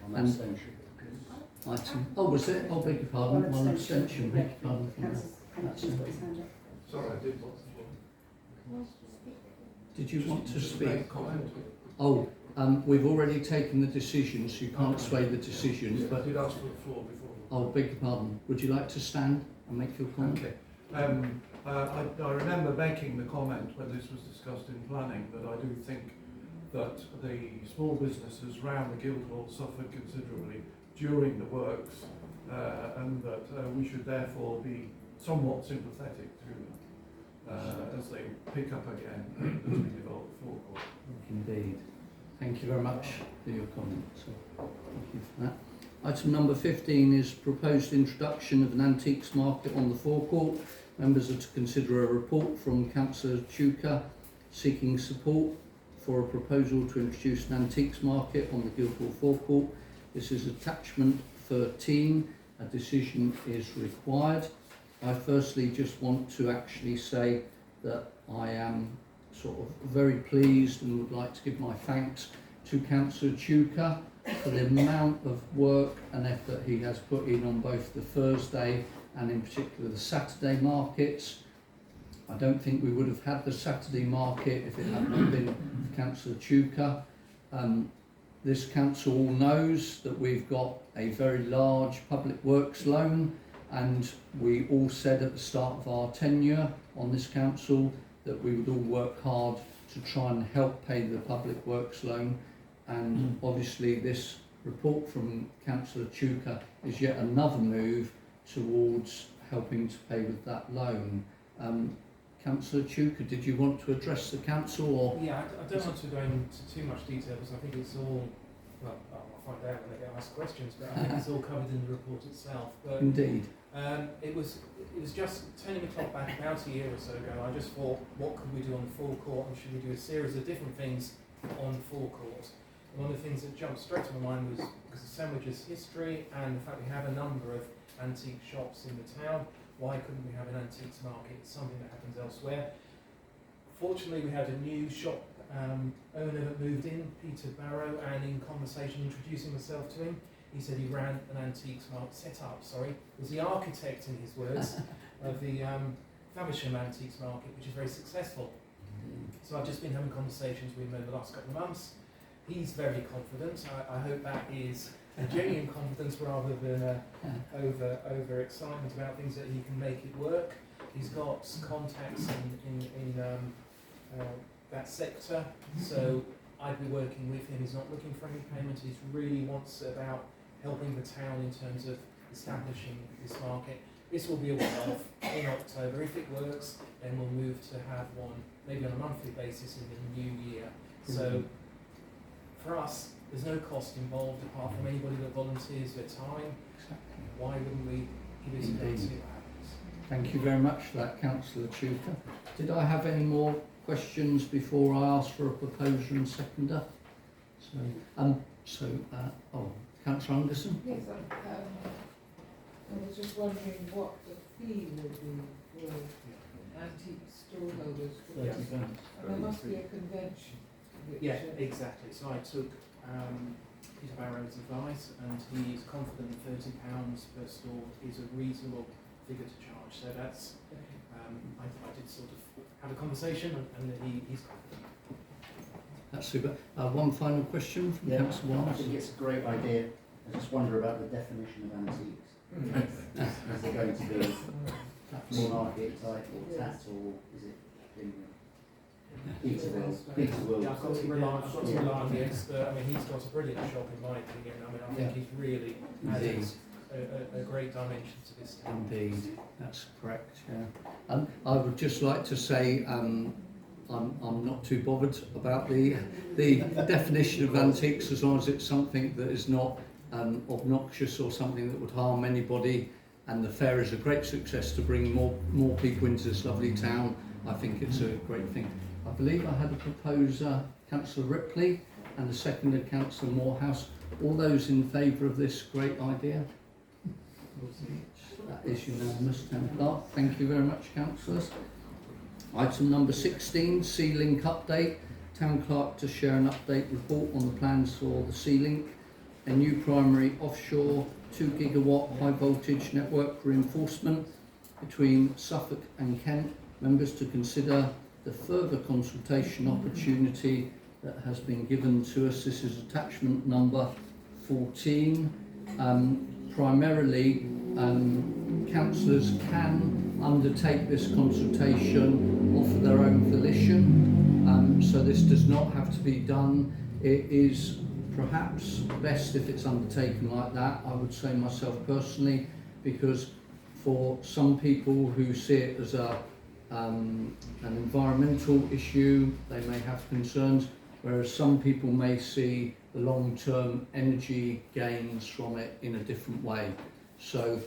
On abstention. Item. Oh, was it? Oh, beg your pardon. One abstention. Beg your pardon. Councillor Pennington's got his hand up. Sorry, I did want Did you want to speak? make a comment. Oh, we've already taken the decision, so you can't sway the decision. I But did ask for the floor before. oh, beg your pardon. Would you like to stand and make your comment? Okay. I remember making the comment when this was discussed in planning that I do think that the small businesses round the Guildhall suffered considerably during the works, and that we should therefore be somewhat sympathetic to them as they pick up again as we develop the forecourt. Indeed. Thank you very much for your comment. So, thank you for that. Item number 15 is proposed introduction of an antiques market on the forecourt. Members are to consider a report from Councillor Chuka seeking support for a proposal to introduce an antiques market on the Guildhall forecourt. This is attachment 13. A decision is required. I firstly just want to actually say that I am sort of very pleased and would like to give my thanks to Councillor Chuka for the amount of work and effort he has put in on both the Thursday and in particular the Saturday markets. I don't think we would have had the Saturday market if it had not been for Councillor Chuka. This council all knows that we've got a very large public works loan, and we all said at the start of our tenure on this council that we would all work hard to try and help pay the public works loan. And obviously this report from Councillor Chuka is yet another move towards helping to pay with that loan. Councillor Chuka, did you want to address the council? Or Yeah, I don't want to go into too much detail because I think it's all, well, I'll find out when I get asked questions, but I think it's all covered in the report itself. But indeed. it was just turning the clock back about a year or so ago. I just thought, what could we do on the forecourt, and should we do a series of different things on the forecourt? And one of the things that jumped straight to my mind was because of Sandwich's history and the fact we have a number of antique shops in the town. Why couldn't we have an antiques market? It's something that happens elsewhere. Fortunately, we had a new shop owner that moved in, Peter Barrow, and in conversation, introducing myself to him, he said he ran an antiques market, was the architect, in his words, of the Faversham Antiques Market, which is very successful. So I've just been having conversations with him over the last couple of months. He's very confident. I hope that is a genuine confidence rather than over excitement about things that he can make it work. He's got contacts in that sector, so I'd be working with him. He's not looking for any payment. He really wants about helping the town in terms of establishing this market. This will be a one-off in October. If it works, then we'll move to have one maybe on a monthly basis in the new year. So for us, there's no cost involved apart from anybody that volunteers their time. Why wouldn't we give it a go and see what happens? Thank you very much for that, Councillor Chuka. Did I have any more questions before I ask for a proposer and seconder? Councillor Anderson? Yes, I was just wondering what the fee would be for antique store holders. And there must be a convention. Yeah, exactly. So I took Peter Barrow's advice, and he is confident that £30 per store is a reasonable figure to charge. So that's, I did sort of have a conversation, and he's confident. That's super. One final question from Councillor Wallace. I think it's a great idea. I just wonder about the definition of antiques. Is it going to be more market type or tat, or is it genuine? Peter will. Yeah, I've got to rely on the expert. I mean, he's got a brilliant shop in my opinion. I mean, I think he's really added a great dimension to this town. Indeed, that's correct. Yeah. I would just like to say I'm not too bothered about the definition of antiques, as long as it's something that is not obnoxious or something that would harm anybody, and the fair is a great success to bring more people into this lovely town. I think it's a great thing. I believe I had a proposer, Councillor Ripley, and a seconder, Councillor Morehouse. All those in favour of this great idea? That is unanimous, Town Clerk. Thank you very much, councillors. Item number 16, Sea-Link update. Town Clerk to share an update report on the plans for the Sea-Link, a new primary offshore 2 gigawatt high voltage network reinforcement between Suffolk and Kent. Members to consider the further consultation opportunity that has been given to us. This is attachment number 14. Primarily, councillors can undertake this consultation of their own volition, so this does not have to be done. It is perhaps best if it's undertaken like that, I would say myself personally, because for some people who see it as an environmental issue, they may have concerns, whereas some people may see the long-term energy gains from it in a different way. So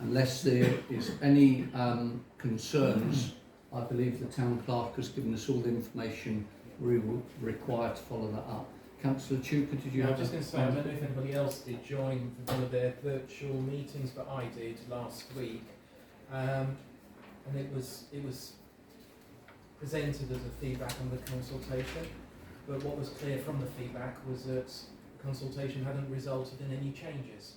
unless there is any concerns, I believe the Town Clerk has given us all the information we will require to follow that up. Councillor Tuker, did you have? I was just going to say, I don't know if anybody else did join one of their virtual meetings, but I did last week, and it was presented as a feedback on the consultation. But what was clear from the feedback was that the consultation hadn't resulted in any changes.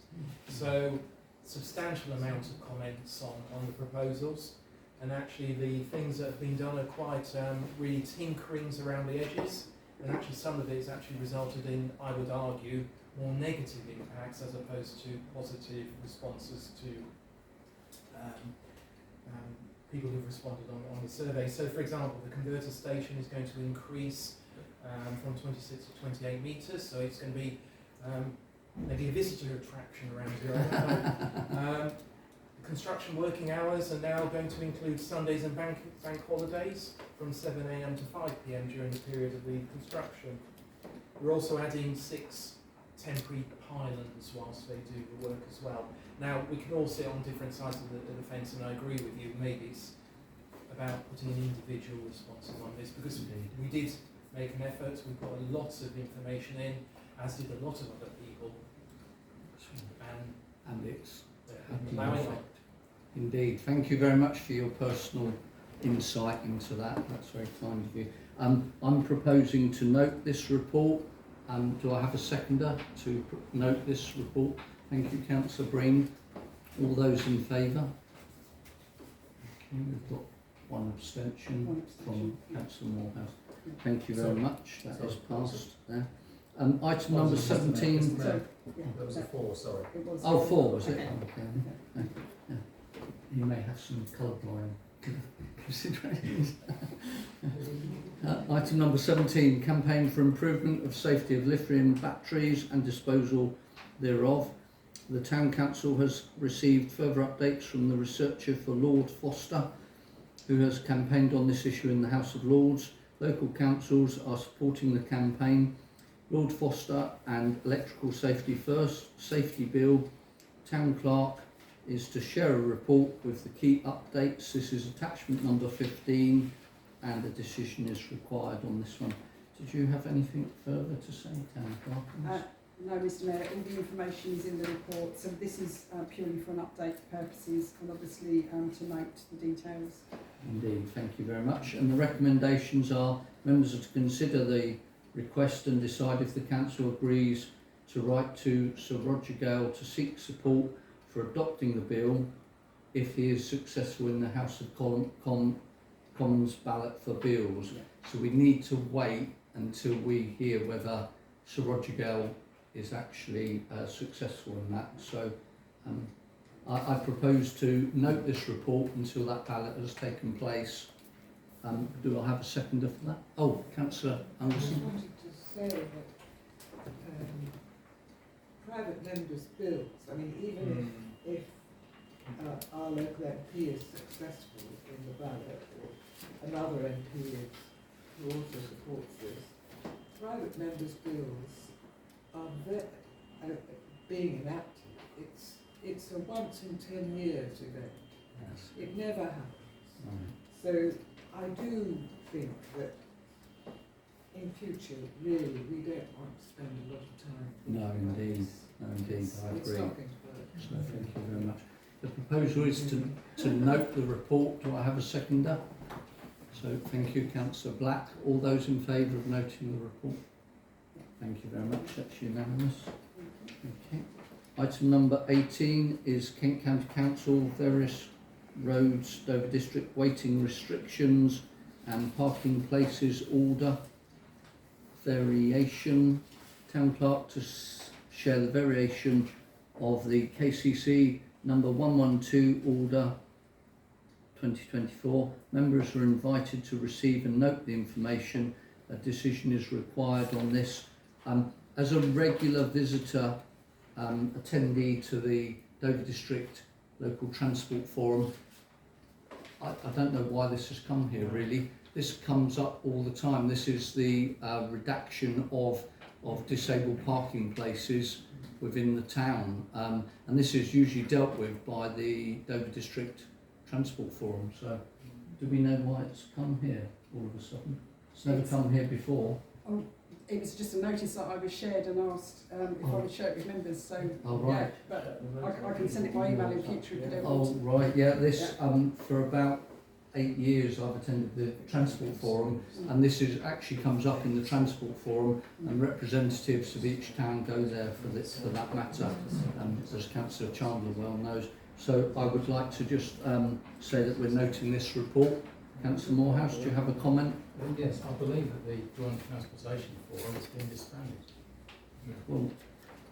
So, substantial amount of comments on the proposals, and actually the things that have been done are quite really tinkerings around the edges, and actually some of it has actually resulted in, I would argue, more negative impacts as opposed to positive responses to people who've responded on the survey. So, for example, the converter station is going to increase from 26 to 28 metres, so it's going to be maybe a visitor attraction around here. I don't know. Construction working hours are now going to include Sundays and bank holidays from 7 AM to 5 PM during the period of the construction. We're also adding 6 temporary pylons whilst they do the work as well. Now, we can all sit on different sides of the fence, and I agree with you, maybe it's about putting an individual response on this, because we did make an effort, we put lots of information in, as did a lot of other people, and it's allowing it. Indeed, thank you very much for your personal insight into that. That's very kind of you. I'm proposing to note this report. Do I have a seconder to note this report? Thank you, Councillor Breen. All those in favour? Okay, we've got one abstention from Councillor Morehouse. Thank you very much. That is passed there. Item number 17. That was a 4, sorry. Oh, 4 was it? Okay. Yeah. You may have some colourblind considerations. Item number 17, campaign for improvement of safety of lithium batteries and disposal thereof. The Town Council has received further updates from the researcher for Lord Foster, who has campaigned on this issue in the House of Lords. Local councils are supporting the campaign. Lord Foster and Electrical Safety First, Safety Bill. Town Clerk is to share a report with the key updates. This is attachment number 15, and a decision is required on this one. Did you have anything further to say, Town Clerk? No, Mr Mayor, all the information is in the report, so this is purely for an update purposes, and obviously to note the details. Indeed, thank you very much. And the recommendations are members are to consider the request and decide if the council agrees to write to Sir Roger Gale to seek support for adopting the bill if he is successful in the House of Commons ballot for bills. Yeah. So we need to wait until we hear whether Sir Roger Gale is actually successful in that. So I propose to note this report until that ballot has taken place. Do I have a seconder for that? Oh, Councillor Anderson. I wanted to say that private members' bills, I mean, even if our local MP is successful in the ballot, or another MP is, who also supports this, private members' bills are being enacted. It's a once in 10 years event. Yes. It never happens. Right. So I do think that in future, really, we don't want to spend a lot of time. No, indeed. No, indeed. I It's agree. not going to work. So thank you very much. The proposal is to note the report. Do I have a seconder? So thank you, Councillor Black. All those in favour of noting the report? Thank you very much. That's unanimous. Okay. Item number 18 is Kent County Council, various roads, Dover District waiting restrictions and parking places order. Variation. Town Clerk to share the variation of the KCC number 112 order 2024. Members are invited to receive and note the information. A decision is required on this. As a regular visitor, attendee to the Dover District Local Transport Forum, I don't know why this has come here really. This comes up all the time. This is the redaction of disabled parking places within the town, and this is usually dealt with by the Dover District Transport Forum. So do we know why it's come here all of a sudden? It's never come here before. It was just a notice that I was shared and asked if I would share it with members, so Oh, right. yeah, but I can send it by email in future if you don't Oh, want to. right, yeah, this, for about 8 years I've attended the Transport Forum, and this is actually comes up in the Transport Forum, and representatives of each town go there for that matter, as Councillor Chandler well knows. So I would like to just say that we're noting this report. Councillor Morehouse, do you have a comment? Yes, I believe that the Joint Transportation Forum has been disbanded. Well,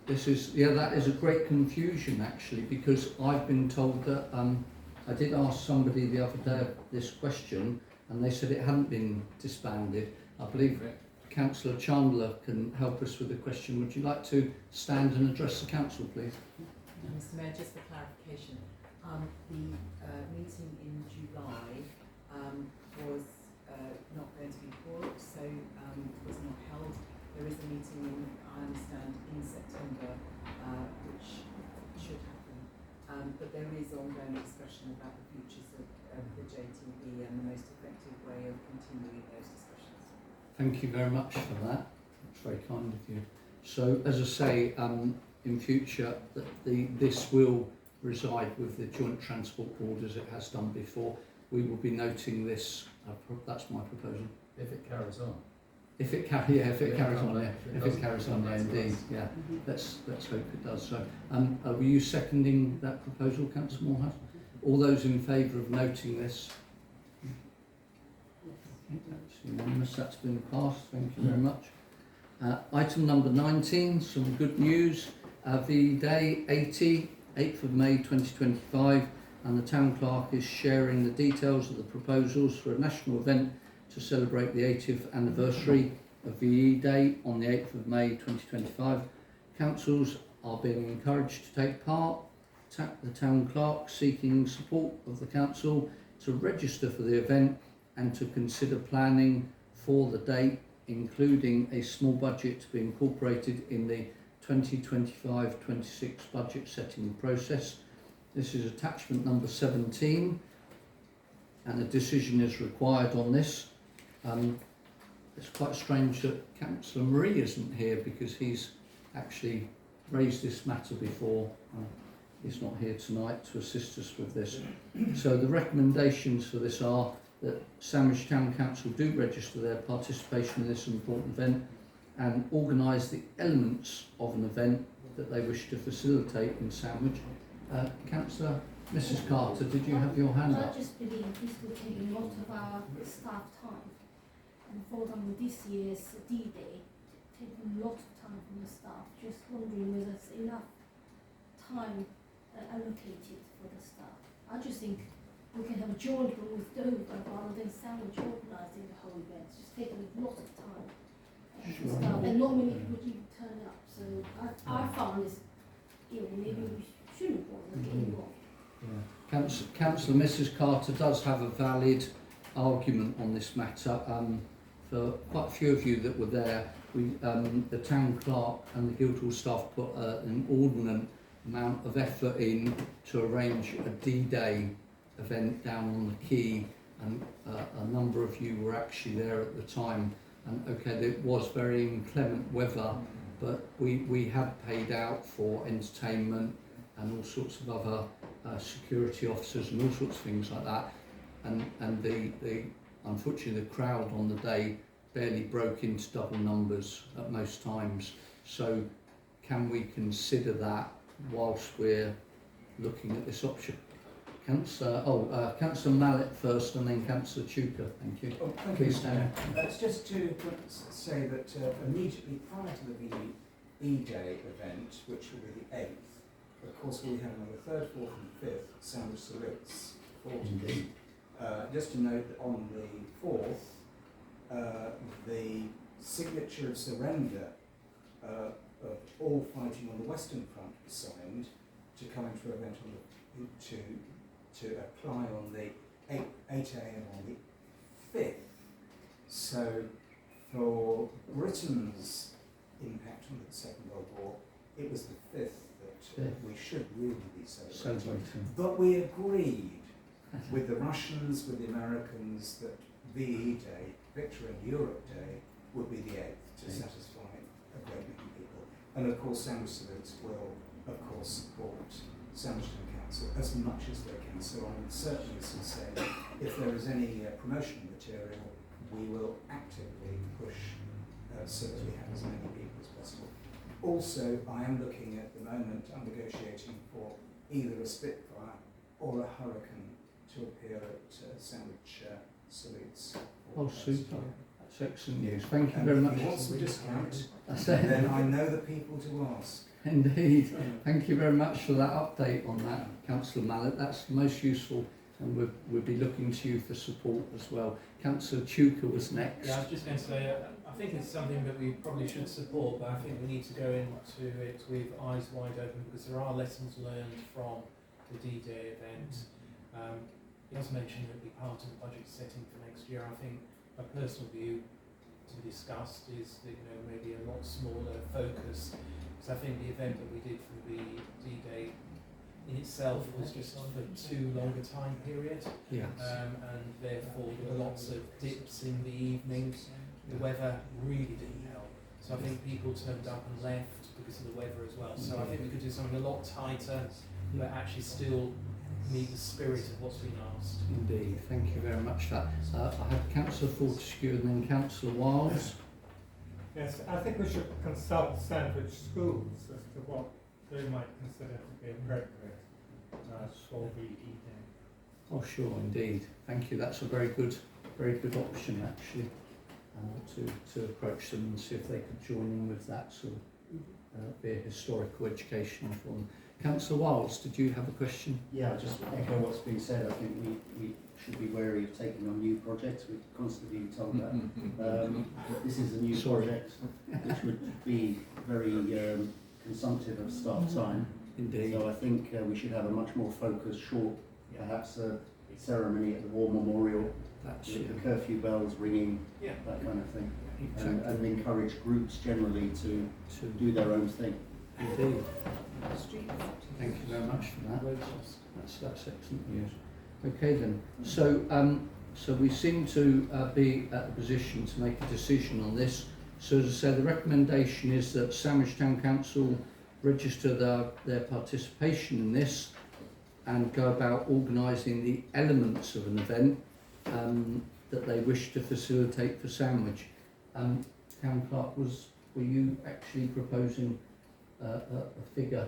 that is a great confusion actually, because I've been told that I did ask somebody the other day this question, and they said it hadn't been disbanded. I believe Councillor Chandler can help us with the question. Would you like to stand and address the council, please? Mr. Mayor, just for clarification, the meeting in July was not going to be called, so was not held. There is a meeting, I understand, in September, which should happen, but there is ongoing discussion about the futures of the JTB and the most effective way of continuing those discussions. Thank you very much for that. That's very kind of you. So, as I say, in future, this will reside with the Joint Transport Board as it has done before. We will be noting this. That's my proposal. If it carries on. If it carries on, yeah, indeed, yeah. Let's hope it does. So, were you seconding that proposal, Councillor Morehouse? All those in favour of noting this? That's unanimous. That's been passed. Thank you very much. Item number 19. Some good news. VE Day 80, 8th of May 2025. And the Town Clerk is sharing the details of the proposals for a national event to celebrate the 80th anniversary of VE Day on the 8th of May 2025. Councils are being encouraged to take part. The Town Clerk seeking support of the Council to register for the event and to consider planning for the date, including a small budget to be incorporated in the 2025-26 budget setting process. This is attachment number 17, and a decision is required on this. It's quite strange that Councillor Marie isn't here, because he's actually raised this matter before. He's not here tonight to assist us with this. So the recommendations for this are that Sandwich Town Council do register their participation in this important event and organise the elements of an event that they wish to facilitate in Sandwich. Councillor, Mrs. Carter, did you have your hand up? I just believe this will take a lot of our staff time. And for example, this year's D-Day, taking a lot of time from the staff. Just wondering whether there's enough time allocated for the staff. I just think we can have a joint one with Dover rather than Sandwich organising the whole event. It's just taking a lot of time for staff, and not many people even turn up. So I found this, maybe we shouldn't bother getting involved. Councillor Mrs. Carter does have a valid argument on this matter. for quite a few of you that were there, the town clerk and the Guildhall staff put an inordinate amount of effort in to arrange a D-Day event down on the Quay, and a number of you were actually there at the time. And okay, it was very inclement weather, but we had paid out for entertainment and all sorts of other security officers and all sorts of things like that. And the unfortunately the crowd on the day barely broke into double numbers at most times. So can we consider that whilst we're looking at this option? Councillor Mallet first, and then Councillor Chuka. Thank you. Oh, thank Please you, stand. It's just to say that immediately prior to the E-Day event, which will be the 8th, of course we have on the 3rd, 4th and 5th Sandwich Salutes. Indeed. Just to note that on the 4th, the signature of surrender of all fighting on the Western Front was signed to come into an event on the, to apply on the 8 a.m. on the 5th. So for Britain's impact on the Second World War, it was the 5th that we should really be celebrating. But we agreed with the Russians, with the Americans, that VE Day, Victory in Europe Day, would be the 8th to satisfy a great many people. And of course, Sandwich Salutes will, of course, support Sandwich Town Council as much as they can. So I would certainly say, if there is any promotional material, we will actively push so that we have as many people as possible. Also, I am looking at the moment, I'm negotiating for either a Spitfire or a Hurricane to appear at Sandwich Salutes. Oh, super. That's excellent news. Thank you very much. If you want some discount, then I know the people to ask. Indeed. Thank you very much for that update on that, Councillor Mallet. That's most useful, and we'll be looking to you for support as well. Councillor Chuka was next. Yeah, I was just going to say, I think it's something that we probably should support, but I think we need to go into it with eyes wide open, because there are lessons learned from the D-Day event. He has mentioned that it'll be part of the budget setting for next year. I think my personal view to be discussed is that, maybe a lot smaller focus, because I think the event that we did for the D-Day in itself was just for too long a time period. Yes. And therefore there were lots of dips in the evenings. The weather really didn't help. So I think people turned up and left because of the weather as well. So I think we could do something a lot tighter, but actually still meet the spirit of what's been asked. Indeed. Thank you very much for that. I have Councillor Fortescue and then Councillor Wiles. Yes, I think we should consult Sandwich schools as to what they might consider to be appropriate for the evening. Oh, sure, indeed. Thank you. That's a very good option, actually, to approach them and see if they could join in with that sort of be a historical education for them. Councillor Wiles, did you have a question? Yeah, just echo what's been said. I think we should be wary of taking on new projects. We're constantly being told that. This is a new project which would be very consumptive of staff time. Indeed. So I think we should have a much more focused, short, perhaps a ceremony at the War Memorial, with the curfew bells ringing, that kind of thing. Exactly. And encourage groups generally to do their own thing. Indeed. Thank you very much for that. That's excellent news. Okay then. So we seem to be at a position to make a decision on this. So as I say, the recommendation is that Sandwich Town Council register their participation in this and go about organising the elements of an event that they wish to facilitate for Sandwich. Town Clerk, were you actually proposing a figure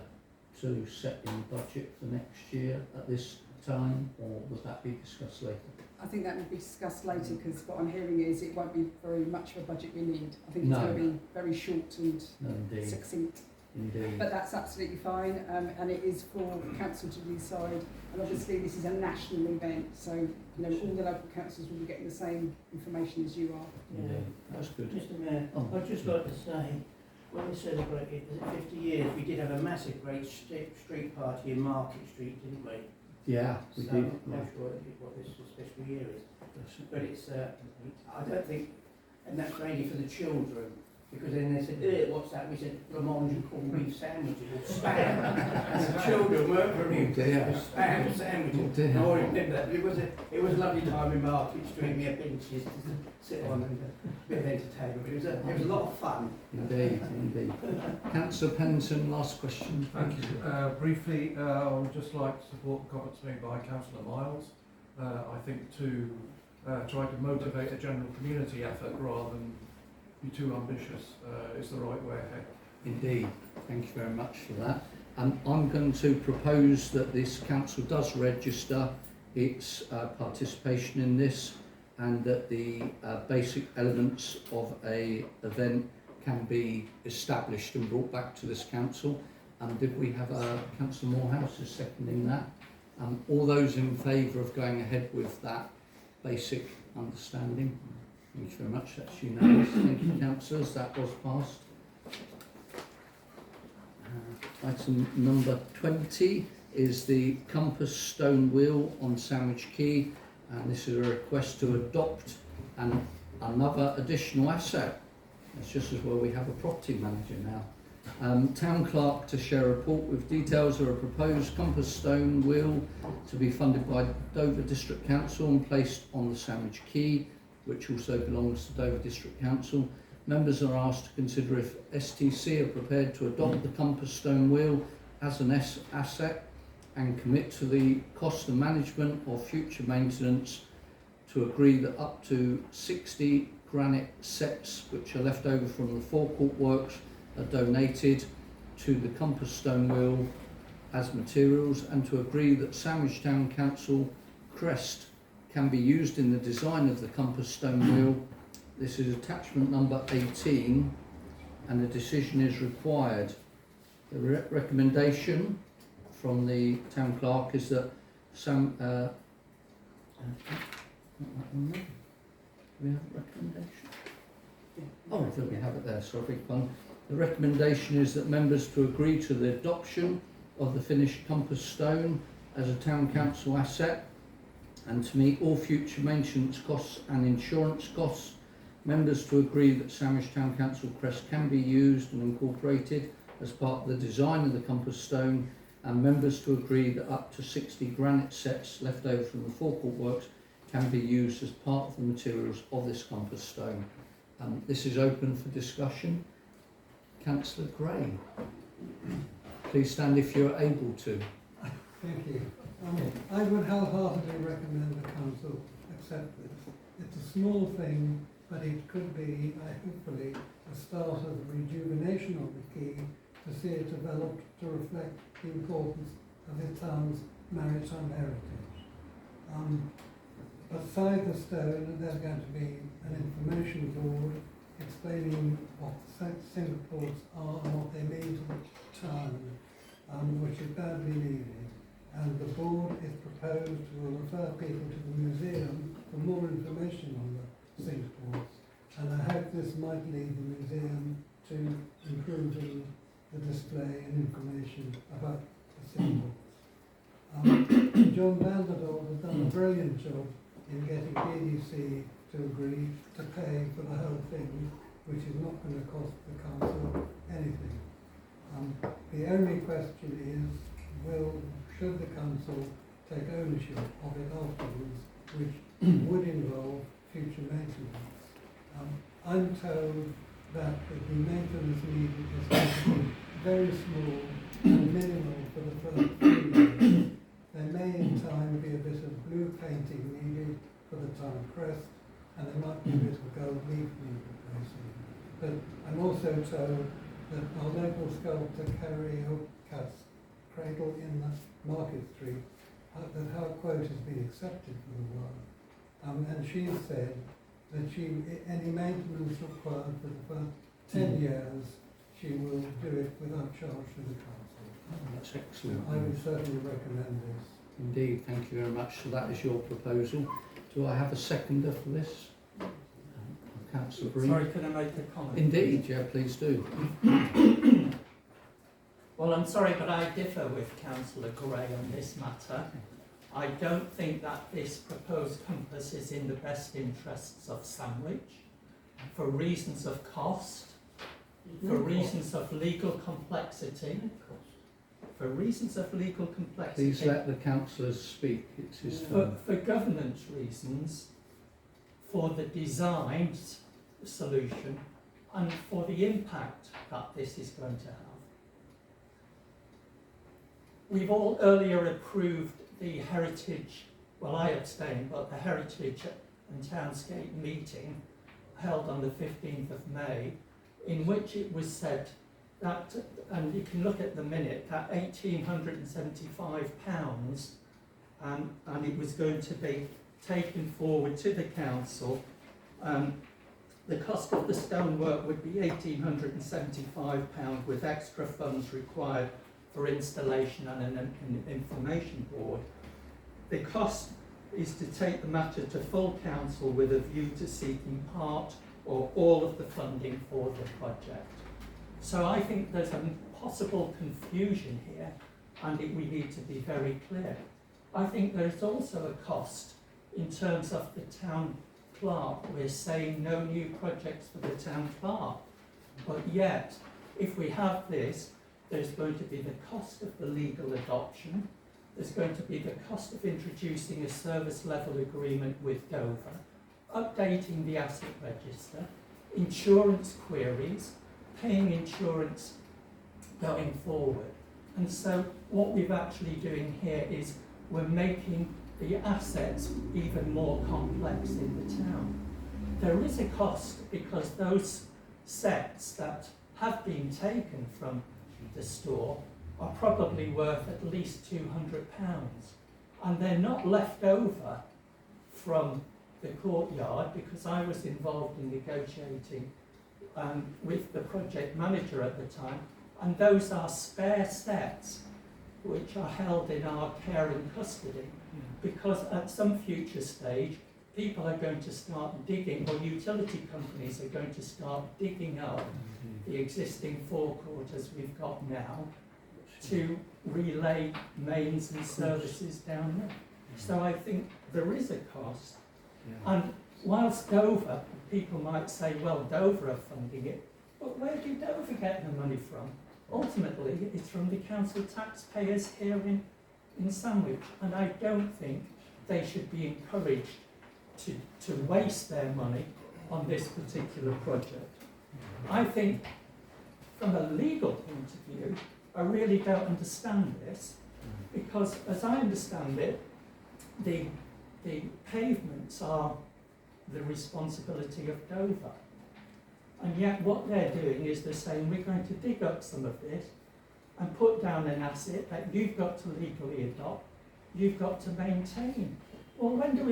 to set in the budget for next year at this time, or would that be discussed later? I think that will be discussed later, because what I'm hearing is it won't be very much of a budget we need. I think it's going to be very short and succinct. Indeed. But that's absolutely fine, and it is for council to decide. And obviously this is a national event, so all the local councils will be getting the same information as you are. Indeed. That's good. Mr. Mayor, I'd just like to say, when we celebrated 50 years, we did have a massive great street party in Market Street, didn't we? Yeah, we did. I'm not sure what this special year is, but it's. I don't think and that's mainly for the children. Because then they said, what's that? We said, blancmange and corned beef sandwiches, or spam. And the children weren't very spam sandwiches. I remember that. It was a lovely time in Market Street. We had benches to sit on and a bit of entertainment. It was a lot of fun. Indeed, indeed. Councillor Pennington, last question. Thank you. Briefly, I would just like to support the comments made by Councillor Miles. I think to try to motivate a general community effort rather than be too ambitious is the right way ahead. Indeed, thank you very much for that. I'm going to propose that this council does register its participation in this, and that the basic elements of a event can be established and brought back to this council. Did we have Councillor Morehouse is seconding that? All those in favour of going ahead with that basic understanding? Thank you very much, that's unanimous. Thank you, councillors, that was passed. Item number 20 is the compass stone wheel on Sandwich Quay, and this is a request to adopt another additional asset. It's just as well we have a property manager now. Town clerk to share a report with details of a proposed compass stone wheel to be funded by Dover District Council and placed on the Sandwich Quay, which also belongs to Dover District Council. Members are asked to consider if STC are prepared to adopt the compass stone wheel as an asset and commit to the cost of management or future maintenance, to agree that up to 60 granite sets which are left over from the Forecourt works are donated to the compass stone wheel as materials, and to agree that Sandwich Town Council crest can be used in the design of the compass stone wheel. This is attachment number 18, and a decision is required. The recommendation from the town clerk is that do we have a recommendation? Oh, I think we have it there, sorry, big pun. The recommendation is that members to agree to the adoption of the finished compass stone as a town council asset, and to meet all future maintenance costs and insurance costs. Members to agree that Sandwich Town Council crest can be used and incorporated as part of the design of the compass stone, and members to agree that up to 60 granite sets left over from the Forecourt works can be used as part of the materials of this compass stone. This is open for discussion. Councillor Gray, please stand if you're able to. Thank you. I would wholeheartedly recommend the council accept this. It's a small thing, but it could be, hopefully, a start of rejuvenation of the quay to see it developed to reflect the importance of the town's maritime heritage. Beside the stone, there's going to be an information board explaining what Singapore's are and what they mean to the town, which is badly needed. And the board is proposed to refer people to the museum for more information on the Singapore's. And I hope this might lead the museum to improving the display and information about the Singapore's. John Vanderdold has done a brilliant job in getting BDC to agree to pay for the whole thing, which is not going to cost the council anything. The only question is, should the council take ownership of it afterwards, which would involve future maintenance. I'm told that the maintenance needed is going to be very small and minimal for the first few years. There may in time be a bit of blue painting needed for the town crest, and there might be a bit of gold leaf needed replacing. But I'm also told that our local sculptor Carrie Oakcast's cradle in the Market Street, that her quote has been accepted for the work. And she said that any maintenance required for the first 10 years, she will do it without charge to the council. That's excellent. I would certainly recommend this. Indeed, thank you very much. So that is your proposal. Do I have a seconder for this? Councillor Breen. Sorry, could I make a comment? Indeed, yeah, please do. Well, I'm sorry, but I differ with Councillor Gray on this matter. I don't think that this proposed compass is in the best interests of Sandwich. for reasons of cost, for reasons of legal complexity, for reasons of legal complexity. Please let the councillors speak. It's his turn. For governance reasons, for the design solution, and for the impact that this is going to have. We've all earlier approved the heritage, well I abstained, but the heritage and townscape meeting held on the 15th of May, in which it was said that, and you can look at the minute, that £1,875, and it was going to be taken forward to the council. The cost of the stonework would be £1,875 with extra funds required for installation and an information board. The cost is to take the matter to full council with a view to seeking part or all of the funding for the project. So I think there's a possible confusion here, and we need to be very clear. I think there's also a cost in terms of the town clerk. We're saying no new projects for the town clerk, but yet if we have this, there's going to be the cost of the legal adoption, there's going to be the cost of introducing a service level agreement with Dover, updating the asset register, insurance queries, paying insurance going forward. And so what we're actually doing here is we're making the assets even more complex in the town. There is a cost because those sets that have been taken from the store are probably worth at least £200, and they're not left over from the courtyard, because I was involved in negotiating with the project manager at the time, and those are spare sets which are held in our care and custody, because at some future stage people are going to start digging, or utility companies are going to start digging up the existing forecourt as we've got now to relay mains and services down there. So I think there is a cost. And whilst Dover, people might say, well, Dover are funding it, but where do Dover get the money from? Ultimately, it's from the council taxpayers here in Sandwich, and I don't think they should be encouraged to waste their money on this particular project. I think, from a legal point of view, I really don't understand this, because as I understand it, the pavements are the responsibility of Dover. And yet what they're doing is they're saying, we're going to dig up some of this and put down an asset that you've got to legally adopt, you've got to maintain. Well, when do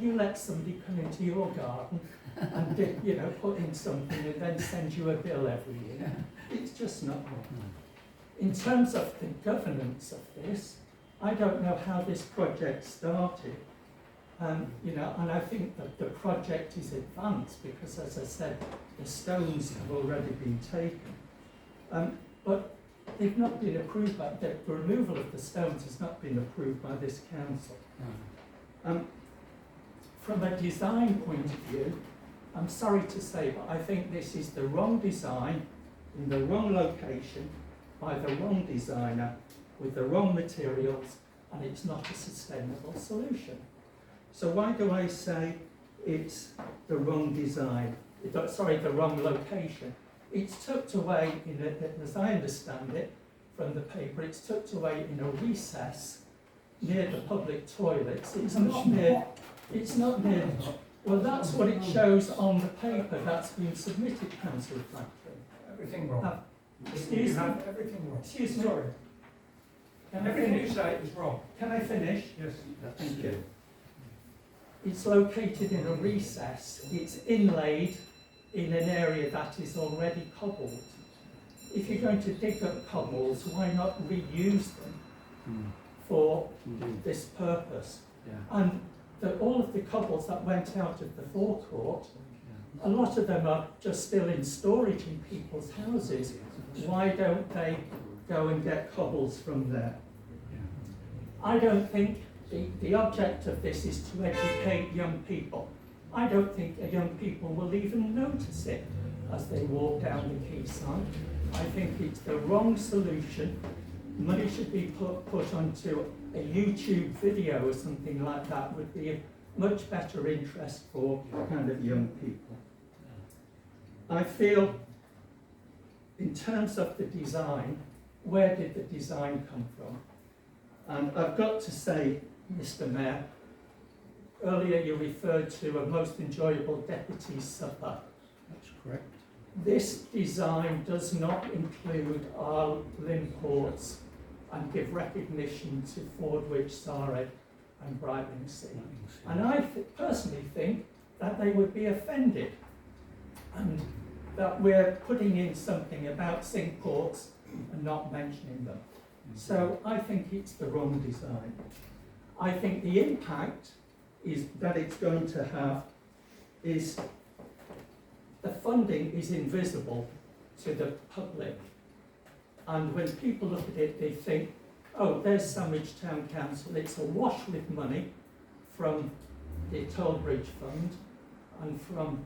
you let somebody come into your garden and put in something and then send you a bill every year? It's just not right. In terms of the governance of this, I don't know how this project started. And I think that the project is advanced because, as I said, the stones have already been taken. But they've not been approved by, the removal of the stones has not been approved by this council. From a design point of view, I'm sorry to say, but I think this is the wrong design, in the wrong location, by the wrong designer, with the wrong materials, and it's not a sustainable solution. So why do I say it's the wrong design? The wrong location. It's tucked away as I understand it from the paper, it's tucked away in a recess near the public toilets. It's not near, well, that's what it shows on the paper that's been submitted, Councillor Flatley. Everything wrong. Excuse You me? have everything wrong. Excuse me? Sorry. Can I Everything finish? you say is wrong. Can I finish? Yes. Thank you. It's located in a recess. It's inlaid in an area that is already cobbled. If you're going to dig up cobbles, why not reuse them for this purpose? And all of the cobbles that went out of the forecourt, a lot of them are just still in storage in people's houses. Why don't they go and get cobbles from there? I don't think the object of this is to educate young people I don't think the young people will even notice it as they walk down the quayside. I think it's the wrong solution. Money should be put onto a YouTube video or something like that, would be of much better interest for kind of young people. I feel, in terms of the design, where did the design come from? And I've got to say, Mr. Mayor, earlier you referred to a most enjoyable deputy's supper. That's correct. This design does not include our Limports and give recognition to Fordwich, Sarek and Brightlingsea. And I personally think that they would be offended and that we're putting in something about Cinque Ports and not mentioning them. So I think it's the wrong design. I think the impact is that it's going to have is the funding is invisible to the public. And when people look at it, they think, oh, there's Sandwich Town Council, it's awash with money from the Tollbridge Fund and from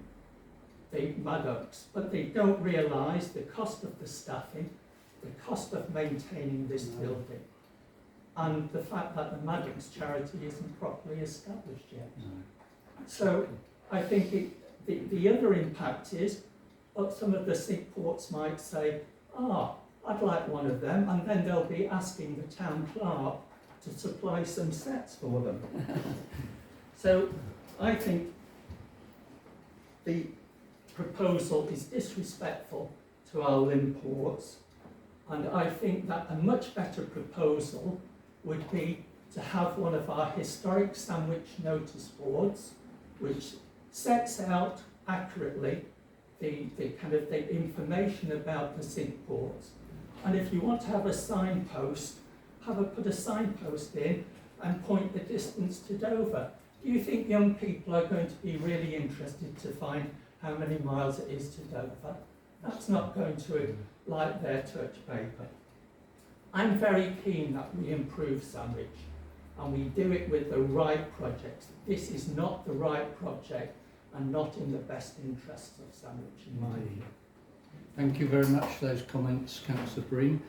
the Maddocks, but they don't realise the cost of the staffing, the cost of maintaining this building, and the fact that the Maddocks charity isn't properly established yet. So I think the other impact is some of the Cinque Ports might say, I'd like one of them, and then they'll be asking the town clerk to supply some sets for them. So I think the proposal is disrespectful to our Limports, and I think that a much better proposal would be to have one of our historic sandwich notice boards which sets out accurately the information about the Cinque Ports. And if you want to have a signpost, put a signpost in and point the distance to Dover. Do you think young people are going to be really interested to find how many miles it is to Dover? That's not going to light their touch paper. I'm very keen that we improve Sandwich and we do it with the right projects. This is not the right project and not in the best interests of Sandwich, in my view. Thank you very much for those comments, Councillor Breen.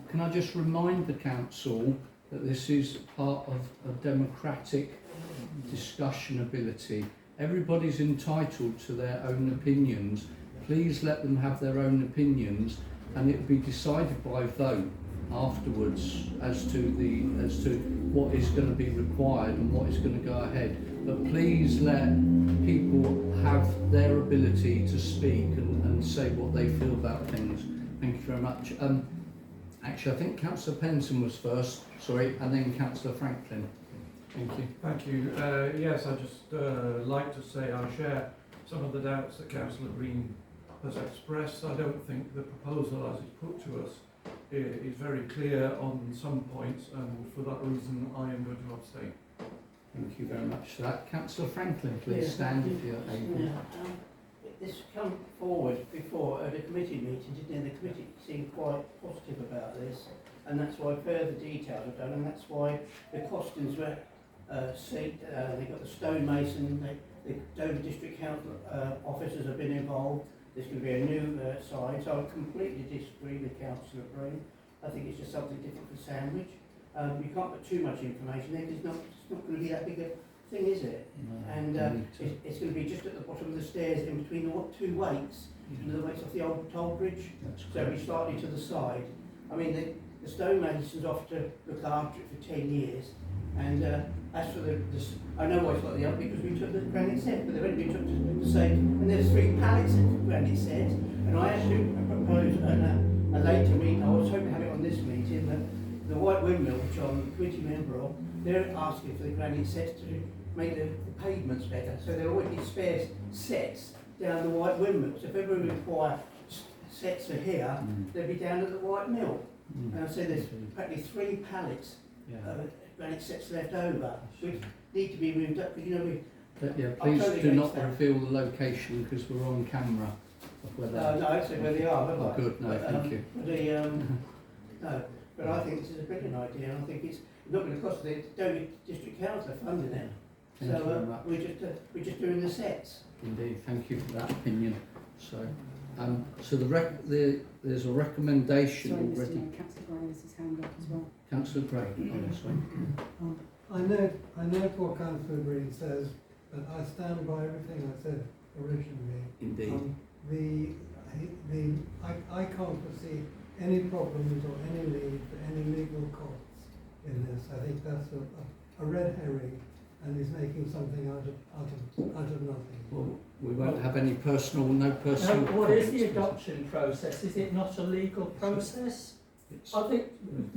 Can I just remind the Council that this is part of a democratic discussion ability. Everybody's entitled to their own opinions. Please let them have their own opinions, and it will be decided by vote afterwards as to what is going to be required and what is going to go ahead. But please let people have their ability to speak and say what they feel about things. Thank you very much. Actually, I think Councillor Penson was first, and then Councillor Franklin. Thank you. Thank you. Yes, I'd just like to say I share some of the doubts that Councillor Green has expressed. I don't think the proposal as it's put to us is very clear on some points, and for that reason I am going to abstain. Thank you very much for that. Councillor Franklin, please stand if you're able. This come forward before at a committee meeting, didn't it? The committee seemed quite positive about this, and that's why further details are done, and that's why the costings were they've got the stonemason, the Dover District Council officers have been involved. There's going to be a new sign, so I completely disagree with Councillor Breen. I think it's just something different for Sandwich. You can't put too much information there because it's not going to be that big a thing, is it? No, and it's going to be just at the bottom of the stairs in between the two weights, the weights off the old toll bridge. So it'll be slightly to the side. I mean, the stonemasons have to look after it for 10 years. And as for I know why it's got the up because we took the granite set, but they've only been took to say, and there's 3 pallets of granite sets. And I actually proposed a later meeting, I was hoping to have it on this meeting, that the White Windmill, which I'm a committee member of, they're asking for the granite sets to make the pavements better. So there already spare sets down the White Windmill. So if ever we require sets are here, they'll be down at the White Mill. And I say there's practically 3 pallets granite sets left over, which need to be moved up. Because please do not reveal the location because we're on camera. No, actually where they are. Oh, good. No, thank you. No, but I think this is a brilliant idea, and I think it's not going to cost the Dover District Council funding it. Thank you very much. We're just doing the sets. Indeed, thank you for that opinion. So, so there's a recommendation Sorry, Mr. already. Mayor, Councillor Gray has his hand up as well. Councillor Gray, honestly. I know what Councillor Green says, but I stand by everything I said originally. Indeed. I can't foresee any problems or any need for any legal costs in this. I think that's a red herring, and is making something out of nothing. Well, we won't have any no personal. What is the adoption process? Is it not a legal process? I think,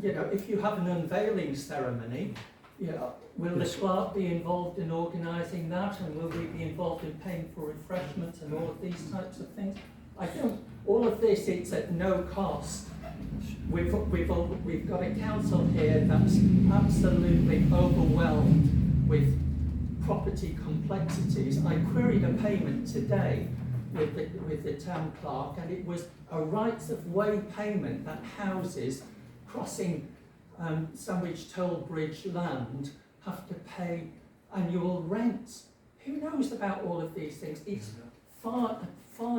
if you have an unveiling ceremony, will the clerk be involved in organising that, and will we be involved in paying for refreshments and all of these types of things? I think all of this, it's at no cost. We've got a council here that's absolutely overwhelmed with property complexities. I queried a payment today with the town clerk, and it was a rights of way payment that houses crossing Sandwich Toll Bridge land have to pay annual rents. Who knows about all of these things? It's far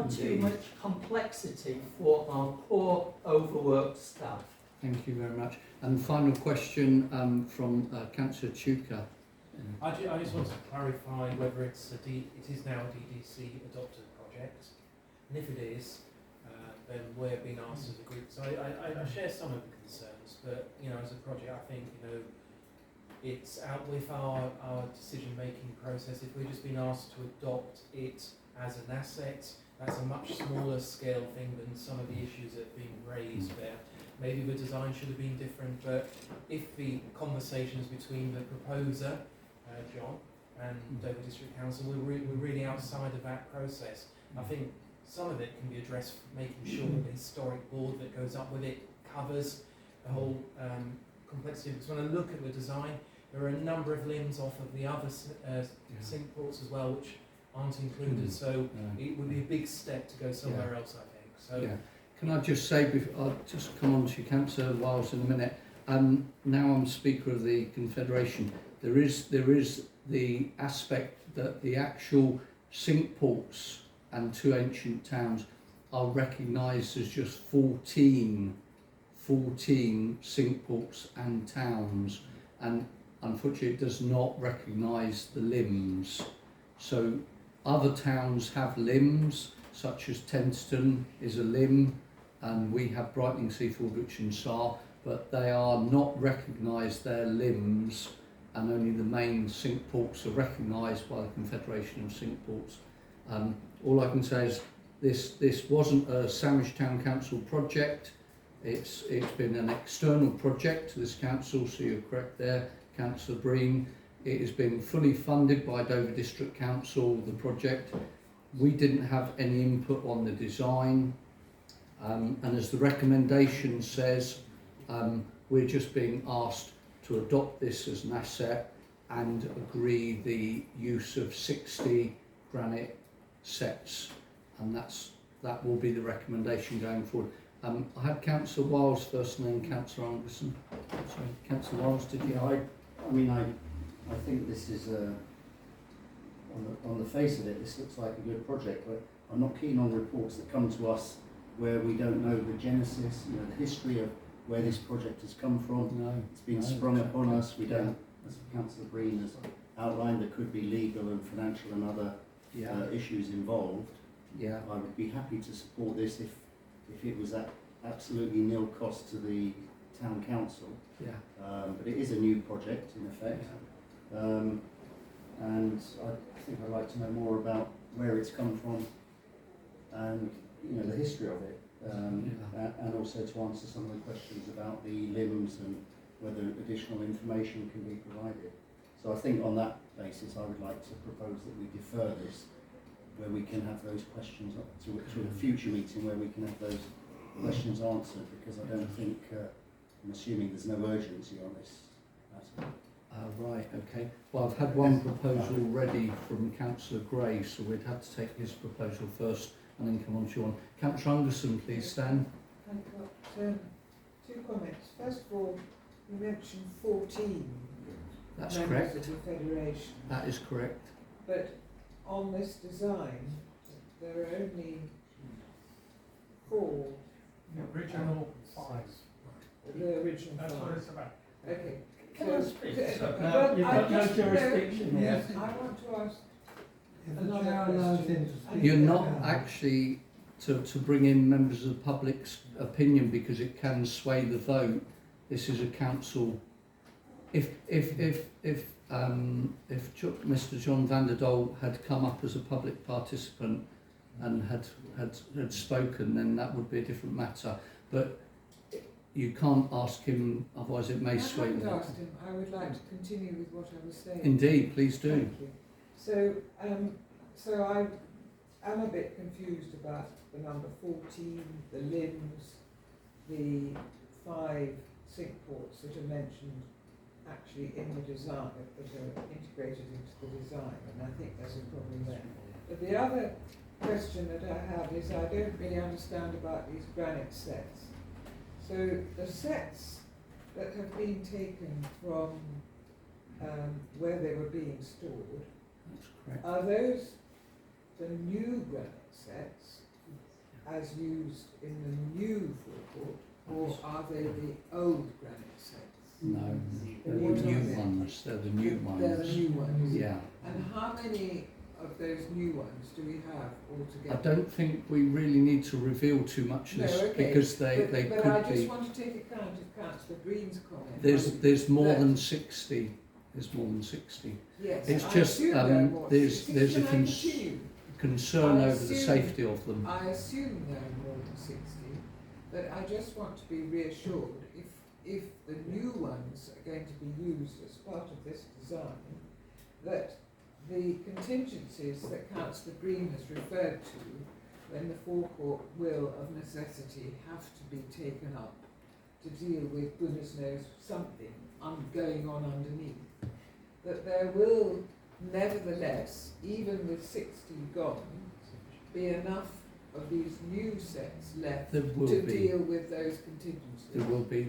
too much complexity for our poor, overworked staff. Thank you very much. And final question from Councillor Chuka. I just want to clarify whether it is now a DDC adopted project, and if it is, then we're being asked as a group. So I share some of the concerns, but as a project, I think it's out with our decision-making process. If we're just being asked to adopt it as an asset, that's a much smaller scale thing than some of the issues that are being raised there. Maybe the design should have been different, but if the conversations between the proposer, John, and Dover District Council, we're really outside of that process. I think some of it can be addressed, making sure that the historic board that goes up with it covers the whole complexity. Because when I look at the design, there are a number of limbs off of the other sink ports as well, which aren't included. So it would be a big step to go somewhere else, I think. So. Can I just say, I'll just come on to Councillor Wiles in a minute. Now I'm Speaker of the Confederation. There is the aspect that the actual sink ports and two ancient towns are recognised as just 14 sink ports and towns, and unfortunately it does not recognise the limbs. So other towns have limbs, such as Tenston is a limb, and we have Brightling, Seafield, Rich and Sarr, but they are not recognised, their limbs, and only the main sink ports are recognised by the Confederation of Sink Ports. All I can say is this wasn't a Sandwich Town Council project. It's been an external project to this council, so you're correct there, Councillor Breen. It has been fully funded by Dover District Council, the project. We didn't have any input on the design, and as the recommendation says, we're just being asked to adopt this as an asset and agree the use of 60 granite sets, and that will be the recommendation going forward. I had Councillor Wiles first and then Councillor Anderson. Sorry, Councillor Wiles, did you? I think this is on the face of it, this looks like a good project, but I'm not keen on reports that come to us where we don't know the genesis, the history of where this project has come from. It's been sprung upon us. We don't, as Councillor Breen has outlined, there could be legal and financial and other issues involved. I would be happy to support this if it was at absolutely nil cost to the town council. But it is a new project in effect. And I think I'd like to know more about where it's come from and the history of it, and also to answer some of the questions about the limbs and whether additional information can be provided. So I think on that basis I would like to propose that we defer this, where we can have those questions up to a future meeting where we can have those questions answered, because I don't think, I'm assuming there's no urgency on this matter. Right, okay. Well, I've had one proposal ready from Councillor Gray, so we'd have to take his proposal first and then come on to your one. Councillor Anderson, please stand. I've got two comments. First of all, you mentioned 14. That's members correct. of the Federation. That is correct. But on this design, there are only 4. The original 5. The original That's 5. what it's about. Okay. Can I speak? But You've I got no just- jurisdiction here. I want to ask If the another chair allows him question. to speak. You're not actually to bring in members of the public's opinion because it can sway the vote. This is a council. If Mr. John Vanderdal had come up as a public participant and had spoken, then that would be a different matter. But you can't ask him, otherwise it may sway I the haven't vote. asked him. I would like to continue with what I was saying. Indeed, please do. Thank you. So I am a bit confused about the number 14, the limbs, the 5 sink ports that are mentioned actually in the design, that are integrated into the design, and I think there's a problem there. But the other question that I have is I don't really understand about these granite sets. So the sets that have been taken from where they were being stored, That's correct. are those the new granite sets as used in the new forecourt, or are they the old granite sets? No, they're What the are new they? ones. They're the new ones. They're the new ones. Yeah. And how many of those new ones do we have altogether? I don't think we really need to reveal too much No, this okay. because they but could I just be. want to take account of Councillor Green's comment. There's more that- than 60. There's more than 60. Yes, It's I just assume there are more. there's a Can I continue? concern I over the assume- safety of them. I assume there are more than 60, but I just want to be reassured if the new ones are going to be used as part of this design, that the contingencies that Councillor Green has referred to when the forecourt will of necessity have to be taken up to deal with goodness knows something going on underneath, that there will nevertheless, even with 60 gone, be enough of these new sets left There will to be. deal with those contingencies. There will be,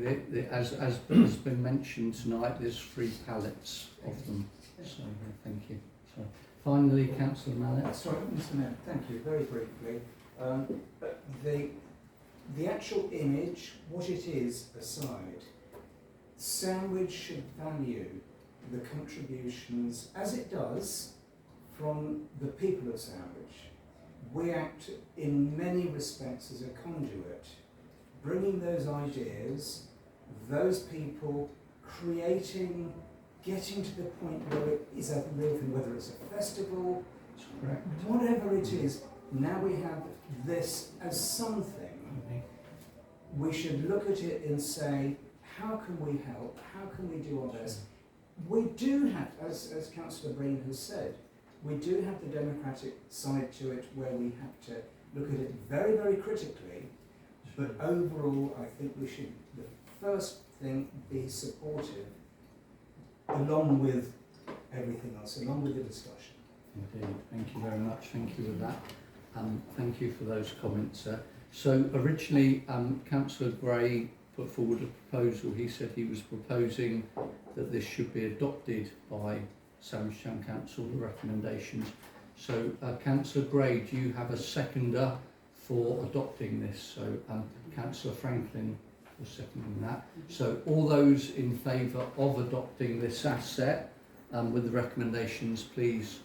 as has been mentioned tonight, there's 3 pallets of them. So thank you. So finally, Councillor Mallet. Sorry, Mr. Mayor, thank you. Very briefly, the actual image, what it is aside, Sandwich should value the contributions, as it does, from the people of Sandwich. We act in many respects as a conduit, bringing those ideas, those people, creating, getting to the point where it is a real thing, whether it's a festival, Correct. whatever it is. Now we have this as something. We should look at it and say, how can we help? How can we do our best? We do have, as Councillor Breen has said, we do have the democratic side to it where we have to look at it very, very critically, but overall I think we should, the first thing, be supportive along with everything else, along with the discussion. Indeed. Thank you very much. Thank you for that. Thank you for those comments. So originally, Councillor Gray put forward a proposal. He said he was proposing that this should be adopted by Sandwich Town Council, the recommendations. So Councillor Gray, do you have a seconder for adopting this? So Councillor Franklin was seconding that. So all those in favour of adopting this asset with the recommendations, please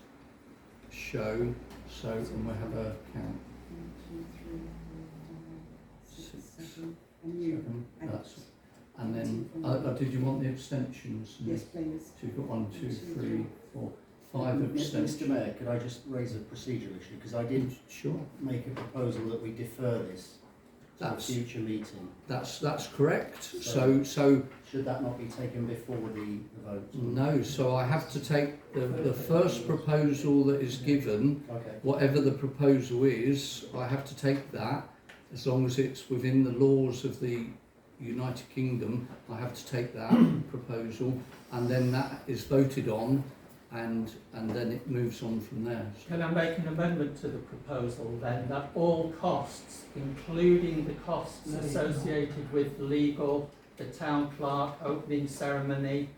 show. So, and we'll have a count. 7, and then, did you want the abstentions? Yes, please. So you've got 1, 2, 3, 4, 5 abstentions. Mr. Mayor, could I just raise a procedural issue? Because I did make a proposal that we defer this to a future meeting. That's correct. So should that not be taken before the vote? No. So I have to take the first proposal that is given, whatever the proposal is. I have to take that. As long as it's within the laws of the United Kingdom, I have to take that proposal, and then that is voted on, and then it moves on from there. Can I make an amendment to the proposal then, that all costs, including the costs associated with legal, the town clerk, opening ceremony,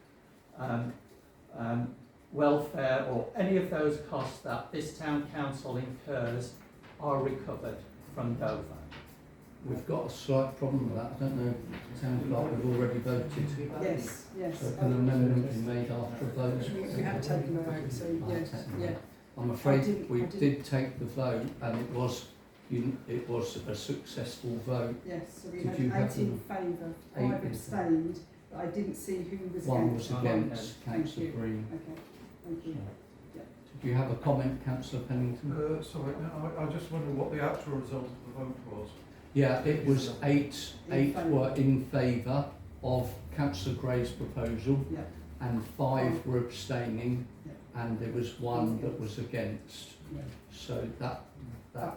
welfare or any of those costs that this town council incurs are recovered from Dover. We've got a slight problem with that. I don't know if the town clerk have already voted. Yes, yes. So can an amendment be made after a vote? We have taken a vote, so yes, yeah. I'm afraid we did take the vote, and it was a successful vote. Yes, so we Did you had have 8 in favour, 5 abstained, but I didn't see who was One was against. against, Thank Councillor you. Green. Okay, thank you. Yeah. Did you have a comment, Councillor Pennington? Sorry, no, I just wonder what the actual result of the vote was. Yeah, it was eight were in favour of Councillor Gray's proposal, Yeah. and 5 were abstaining, and there was 1 that was against. Yeah. So that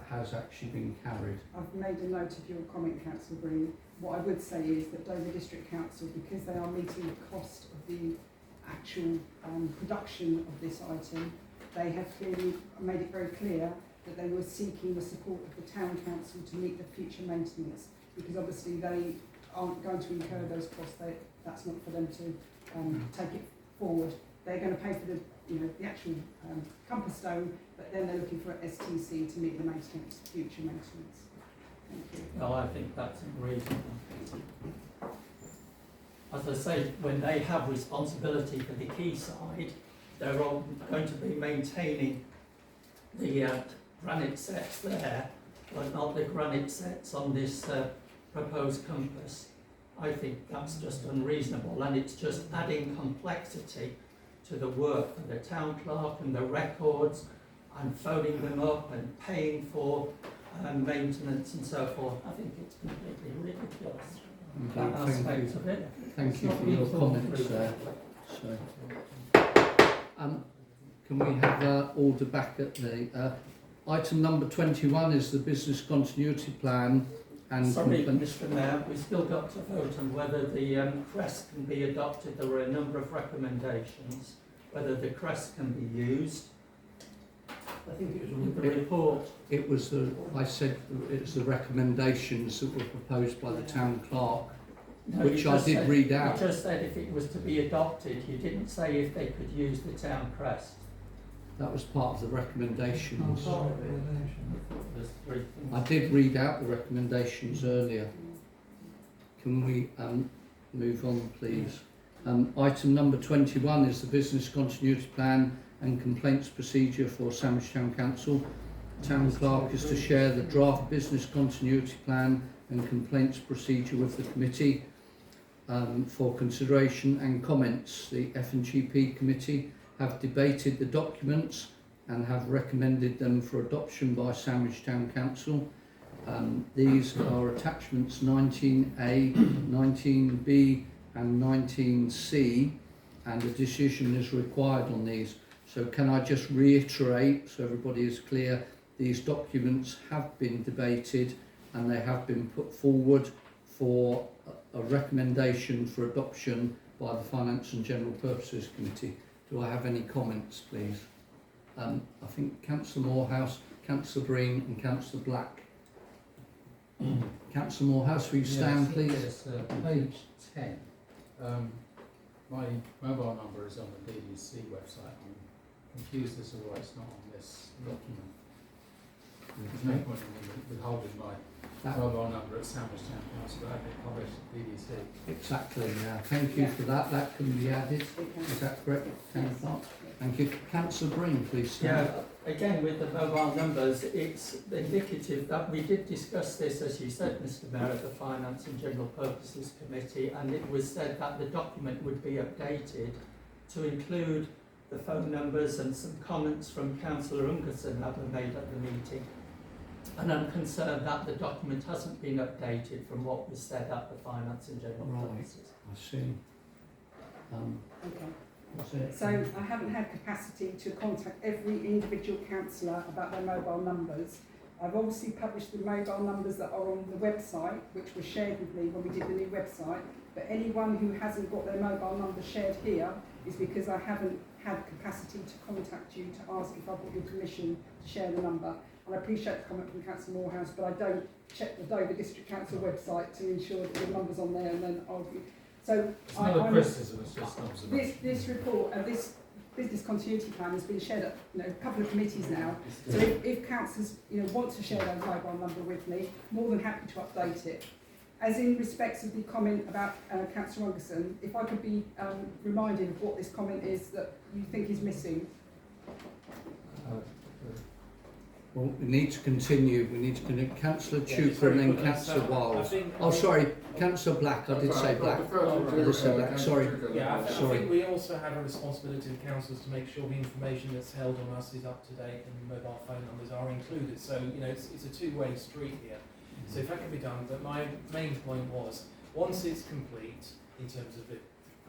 has actually been carried. I've made a note of your comment, Councillor Green. What I would say is that Dover District Council, because they are meeting the cost of the actual production of this item, they have clearly made it very clear that they were seeking the support of the town council to meet the future maintenance, because obviously they aren't going to incur those costs. That's not for them to take it forward. They're going to pay for the actual compass stone, but then they're looking for STC to meet the maintenance, future maintenance. Thank you. Well, I think that's reasonable. As I say, when they have responsibility for the quay side, they're all going to be maintaining the granite sets there, but not the granite sets on this proposed compass. I think that's just unreasonable, and it's just adding complexity to the work for the town clerk and the records, and phoning them up and paying for maintenance and so forth. I think it's completely ridiculous, that aspect of it. Thank you for your comments there. So, can we have order back at the item number 21 is the business continuity plan and sorry, Mr. Mayor, we've still got to vote on whether the crest can be adopted. There were a number of recommendations, whether the crest can be used. I think it was the report. It was the recommendations that were proposed by the town clerk, No, which I did read out. You just said if it was to be adopted. You didn't say if they could use the town crest. That was part of the recommendations. There's 3 things. I did read out the recommendations earlier. Can we move on, please? Item number 21 is the business continuity plan and complaints procedure for Sandwich Town Council. Town clerk is to share the draft business continuity plan and complaints procedure with the committee for consideration and comments. The F&GP committee have debated the documents and have recommended them for adoption by Sandwich Town Council. These are attachments 19A, 19B and 19C, and a decision is required on these. So can I just reiterate, so everybody is clear, these documents have been debated and they have been put forward for a recommendation for adoption by the Finance and General Purposes Committee. Do I have any comments, please? I think Councillor Morehouse, Councillor Breen and Councillor Black. Councillor Morehouse, will you stand, please? Yes, page 10. My mobile number is on the DDC website. I'm confused as to why it's not on this document. There's no point in withholding my mobile number at Sandwich Town Council, having it published at DDC. Exactly, yeah. Thank you for that. That can be added. Is that correct, Town Clerk? Thank you. Councillor Breen, please stand. Yeah, again with the mobile numbers, it's indicative that we did discuss this, as you said, Mr. Mayor, at the Finance and General Purposes Committee, and it was said that the document would be updated to include the phone numbers and some comments from Councillor Ungerson that were made at the meeting. And I'm concerned that the document hasn't been updated from what was said at the Finance and General Purposes. I see. Okay. That's it. So I haven't had capacity to contact every individual councillor about their mobile numbers. I've obviously published the mobile numbers that are on the website, which were shared with me when we did the new website, but anyone who hasn't got their mobile number shared here is because I haven't had capacity to contact you to ask if I've got your permission to share the number. And I appreciate the comment from Councillor Morehouse, but I don't check the Dover District Council website to ensure that the number's on there and then argue. So it's not a criticism, it's just an observation. This report and this business continuity plan has been shared at a couple of committees now. So if councillors want to share those mobile number with me, more than happy to update it. As in respects of the comment about Councillor Ungerson, if I could be reminded of what this comment is that you think is missing. Well, we need to continue. We need to continue. Councillor Chuper and then Councillor Wiles. Oh, sorry, Councillor Black. I did say Black. I did say Black. Sorry. Yeah, I sorry. think we also have a responsibility of councillors to make sure the information that's held on us is up to date and mobile phone numbers are included. So, it's a two-way street here. So if that can be done, but my main point was, once it's complete, in terms of the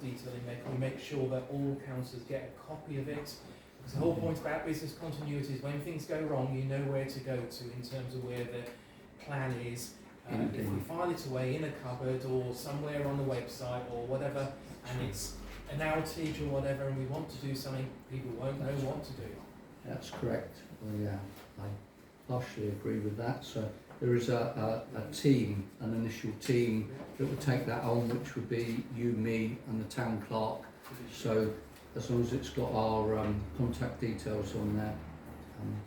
detailing, we make sure that all councillors get a copy of it. Because the whole point about business continuity is when things go wrong, you know where to go to in terms of where the plan is. If we file it away in a cupboard or somewhere on the website or whatever, and it's an outage or whatever, and we want to do something, people won't know what to do. That's correct. Well, yeah, I partially agree with that. So there is a team, an initial team that would take that on, which would be you, me, and the town clerk. So as long as it's got our contact details on there,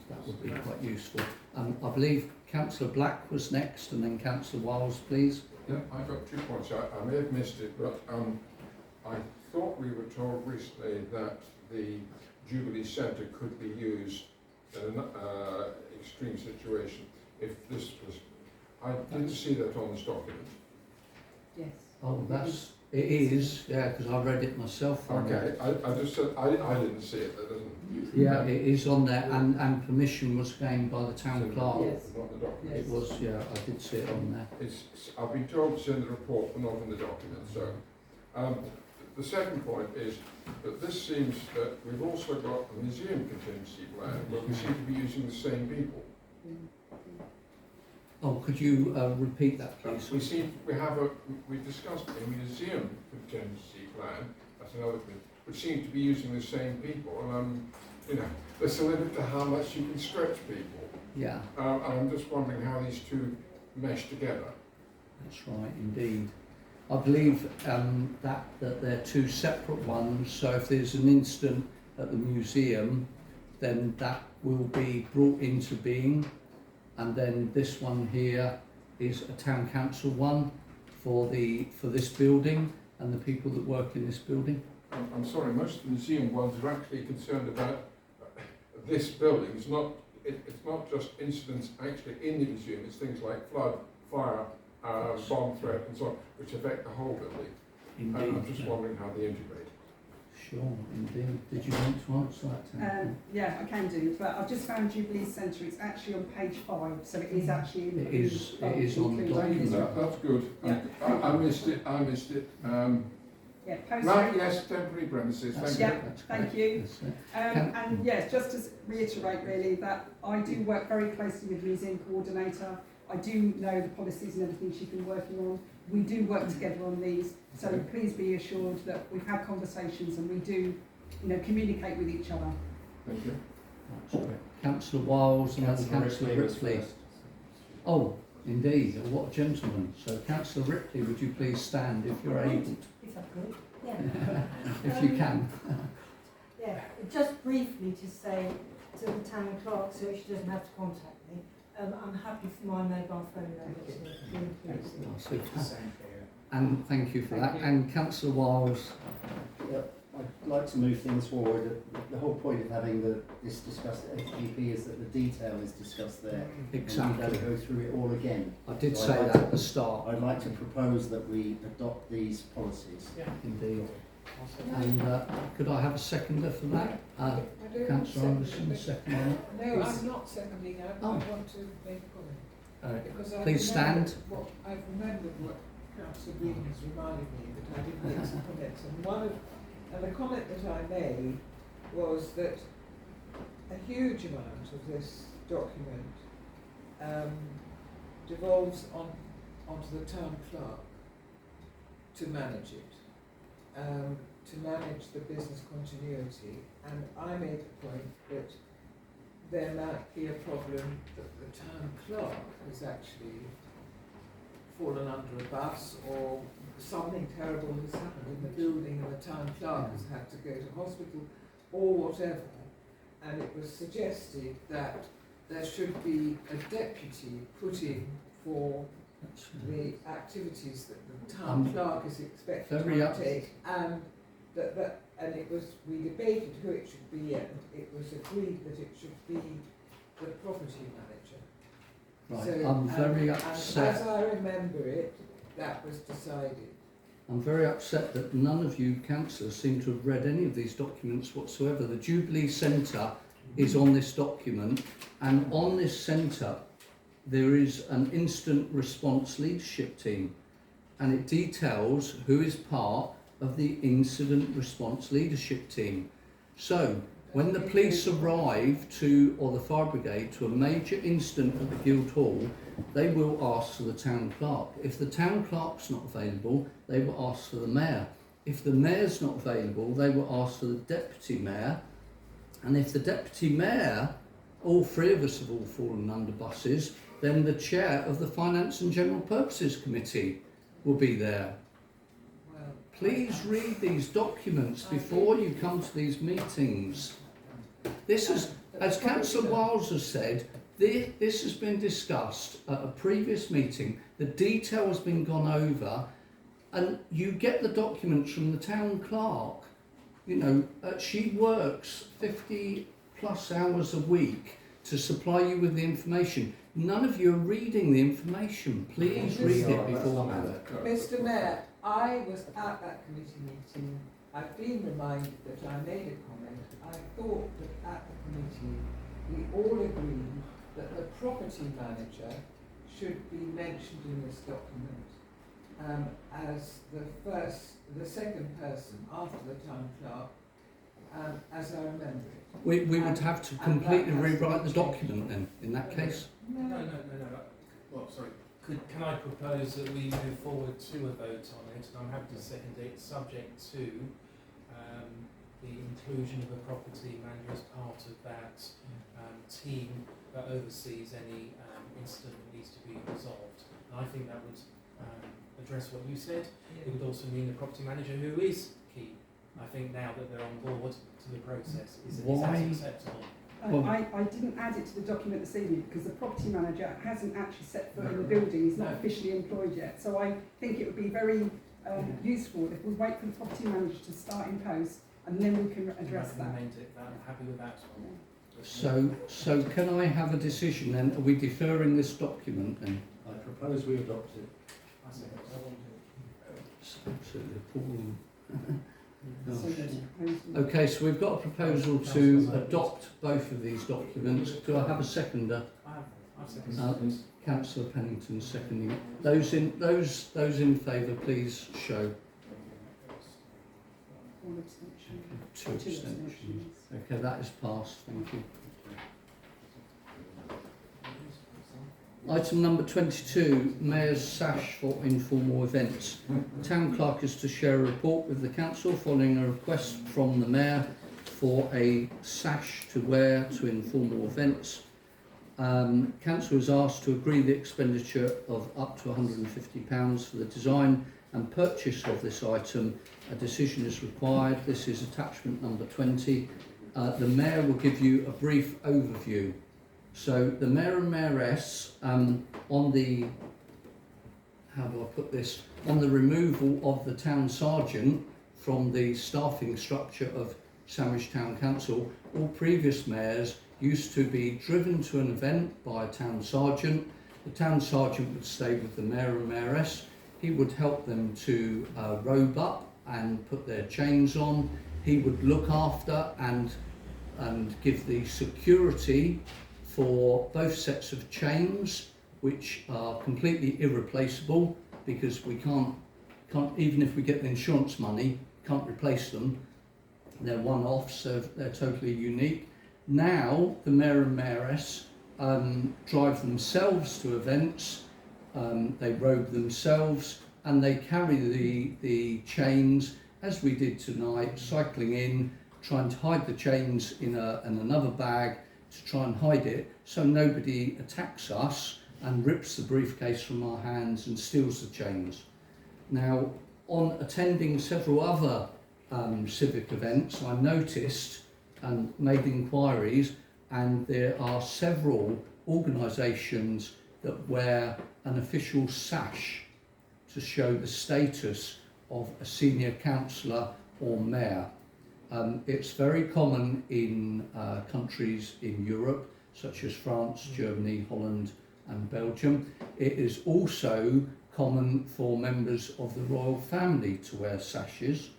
that would be quite useful. I believe Councillor Black was next, and then Councillor Wiles, please. Yeah, I've got 2 points. I may have missed it, but I thought we were told recently that the Jubilee Centre could be used in an extreme situation. If this was, I didn't see that on this document. Yes. Oh, it is, yeah, because I read it myself. Okay, I just said, I didn't see it, that doesn't. Yeah, it is on there, and permission was gained by the town clerk. Yes. Not the document. It was, yeah, I did see it on there. I've been told it's in the report, but not in the document, so. The second point is that this seems that we've also got a museum contingency plan, where we seem to be using the same people. Oh, could you repeat that, please? We discussed a museum contingency plan, that's another thing, which seems to be using the same people, and there's a limit to how much you can stretch people. Yeah. And I'm just wondering how these two mesh together. That's right, indeed. I believe that they're two separate ones, so if there's an incident at the museum, then that will be brought into being. And then this one here is a town council one for this building and the people that work in this building. I'm sorry, most of the museum ones are actually concerned about this building. It's not just incidents actually in the museum. It's things like flood, fire, bomb threat, and so on, which affect the whole building. Indeed. And I'm just wondering how they integrate. Sure, indeed. Did you want to answer that? Yeah, I can do, but I've just found Jubilee Centre. It's actually on page 5, so it is actually in It is on the document. That's good. Yeah. I missed it. Yeah, right, yes, temporary premises. Thank you. Thank you. And yes, just to reiterate really that I do work very closely with the museum coordinator. I do know the policies and everything she's been working on. We do work together on these, so please be assured that we've had conversations and we do, communicate with each other. Thank you. That's great. Councillor Wiles and then Councillor Ripley. Oh, indeed. What a gentleman. So, Councillor Ripley, would you please stand if you're able? If I could, yeah. If you can. Yeah, just briefly to say to the town clerk so she doesn't have to contact me, I'm happy for my mobile phone number to be in place. Super. And thank you for that. And Councillor Wiles. I'd like to move things forward. The whole point of having this discussed at FGP is that the detail is discussed there. Exactly. And we don't go through it all again. I did say that at the start. I'd like to propose that we adopt these policies. Yeah, indeed. And could I have a seconder for that? Councillor Anderson, the second on it. No, I'm not seconding that. Oh. I want to make a comment. Because Please stand. I've remembered what Councillor Green has reminded me that I did make some comments. And the comment that I made was that a huge amount of this document devolves onto the town clerk to manage it. To manage the business continuity, and I made the point that there might be a problem that the town clerk has actually fallen under a bus, or something terrible has happened in the building and the town clerk has had to go to hospital, or whatever, and it was suggested that there should be a deputy put in for the activities that the town clerk is expected to take, and and it was, we debated who it should be, and it was agreed that it should be the property manager. Right, So, I'm very and upset. as I remember it, that was decided. I'm very upset that none of you councillors seem to have read any of these documents whatsoever. The Jubilee Centre is on this document, and on this centre there is an instant response leadership team, and it details who is part of the incident response leadership team. So when the police arrive to, or the fire brigade, to a major incident at the Guildhall, they will ask for the town clerk. If the town clerk's not available, they will ask for the mayor. If the mayor's not available, they will ask for the deputy mayor. And if the deputy mayor, all three of us have all fallen under buses, then the chair of the Finance and General Purposes Committee will be there. Please read these documents before you come to these meetings. This is, as Councillor Wiles has said, this has been discussed at a previous meeting. The detail has been gone over, and you get the documents from the town clerk. You know, she works 50 plus hours a week to supply you with the information. None of you are reading the information. Please read it beforehand. Mr. Mayor, I was at that committee meeting. I've been reminded that I made a comment. I thought that at the committee we all agreed that the property manager should be mentioned in this document as the second person after the town clerk, as I remember it. We would have to completely rewrite the document then, in that case. No. Well, sorry. Can I propose that we move forward to a vote on it, and I'm happy to second it, subject to the inclusion of a property manager as part of that team that oversees any incident that needs to be resolved. And I think that would address what you said. It would also mean the property manager who is key. I think now that they're on board to the process, is that acceptable? I didn't add it to the document this evening because the property manager hasn't actually set foot in the building. He's not officially employed yet. So I think it would be very useful if we wait for the property manager to start in post, and then we can address that. I'm happy with that. So can I have a decision then? Are we deferring this document then? I propose we adopt it. I say It's absolutely appalling. Okay, so we've got a proposal to adopt both of these documents. Do I have a seconder? I've seconded. Councillor Pennington seconding it. Those in favour, please show. Two abstentions. Okay, that is passed. Thank you. Item number 22, Mayor's Sash for informal events. The Town Clerk is to share a report with the Council following a request from the Mayor for a sash to wear to informal events. Council was asked to agree the expenditure of up to £150 for the design and purchase of this item. A decision is required. This is attachment number 20. The Mayor will give you a brief overview. So the Mayor and Mayoress on the, how do I put this, on the removal of the Town Sergeant from the staffing structure of Sandwich Town Council, all previous mayors used to be driven to an event by a Town Sergeant. The Town Sergeant would stay with the Mayor and Mayoress. He would help them to robe up and put their chains on. He would look after and give the security for both sets of chains, which are completely irreplaceable because we can't even if we get the insurance money, can't replace them. They're one-offs, so they're totally unique. Now the Mayor and Mayoress drive themselves to events, they robe themselves, and they carry the chains, as we did tonight, cycling in, trying to hide the chains in another bag to try and hide it so nobody attacks us and rips the briefcase from our hands and steals the chains. Now, on attending several other civic events, I noticed and made inquiries, and there are several organisations that wear an official sash to show the status of a senior councillor or mayor. It's very common in countries in Europe, such as France, Germany, Holland and Belgium. It is also common for members of the royal family to wear sashes.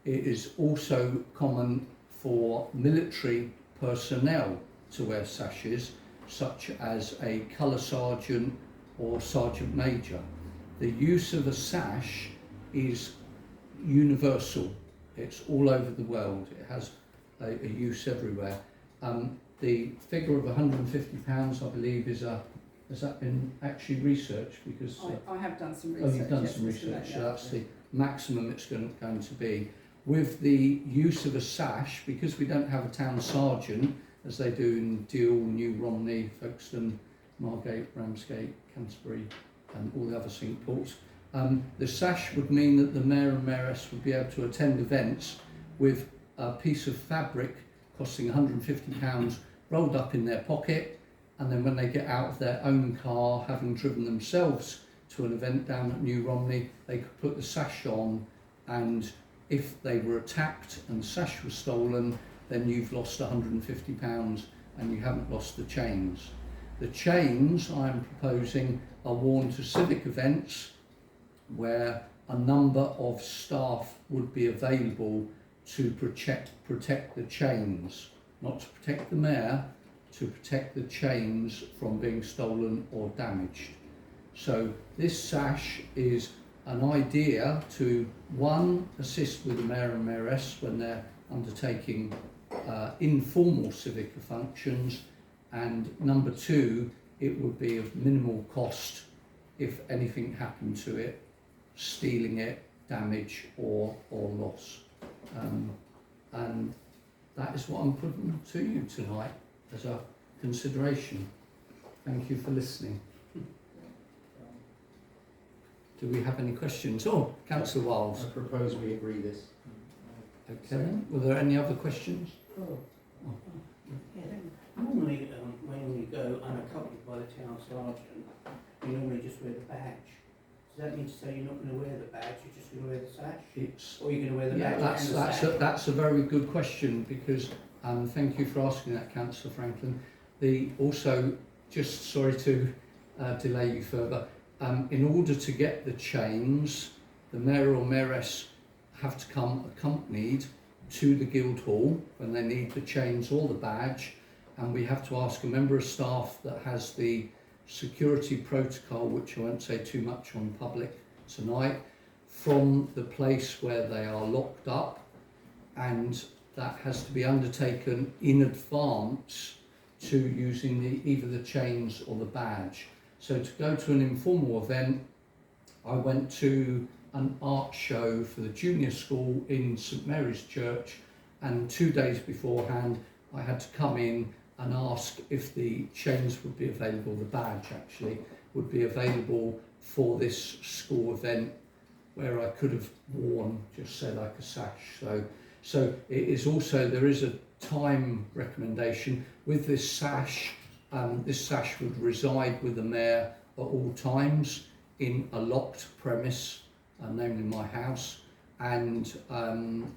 It is also common for military personnel to wear sashes, such as a colour sergeant or sergeant major. The use of a sash is universal. It's all over the world. It has a use everywhere. The figure of £150, I believe, has that been actually researched? Because I have done some research. Oh, you've done some research. So that's the maximum it's going to be. With the use of a sash, because we don't have a town sergeant, as they do in Deal, New Romney, Folkestone, Margate, Ramsgate, Canterbury, and all the other St Paul's, the sash would mean that the mayor and mayoress would be able to attend events with a piece of fabric costing £150 rolled up in their pocket, and then when they get out of their own car, having driven themselves to an event down at New Romney, they could put the sash on, and if they were attacked and the sash was stolen, then you've lost £150 and you haven't lost the chains. The chains I am proposing are worn to civic events where a number of staff would be available to protect the chains, not to protect the mayor, to protect the chains from being stolen or damaged. So this sash is an idea to, one, assist with the mayor and mayoress when they're undertaking informal civic functions, and number two, it would be of minimal cost if anything happened to it, stealing it, damage or loss. And that is what I'm putting to you tonight as a consideration. Thank you for listening. Do we have any questions? Oh, Councillor Wiles. I propose we agree this. Okay, were there any other questions? Yeah, normally when you go unaccompanied by the town sergeant, you normally just wear the badge. Does that mean to say you're not going to wear the badge, you're just going to wear the sash? Or you're going to wear the badge and the sash? That's a very good question, because thank you for asking that, Councillor Franklin. Also, just sorry to delay you further, in order to get the chains, the mayor or mayoress have to come accompanied to the Guildhall when they need the chains or the badge, and we have to ask a member of staff that has the security protocol, which I won't say too much on public tonight, from the place where they are locked up, and that has to be undertaken in advance to using either the chains or the badge. So to go to an informal event, I went to an art show for the junior school in St Mary's Church, and 2 days beforehand I had to come in and ask if the chains would be available, the badge actually, would be available for this school event, where I could have worn, just say, like a sash. So it is also, there is a time recommendation with this sash. This sash would reside with the mayor at all times in a locked premise, namely my house, and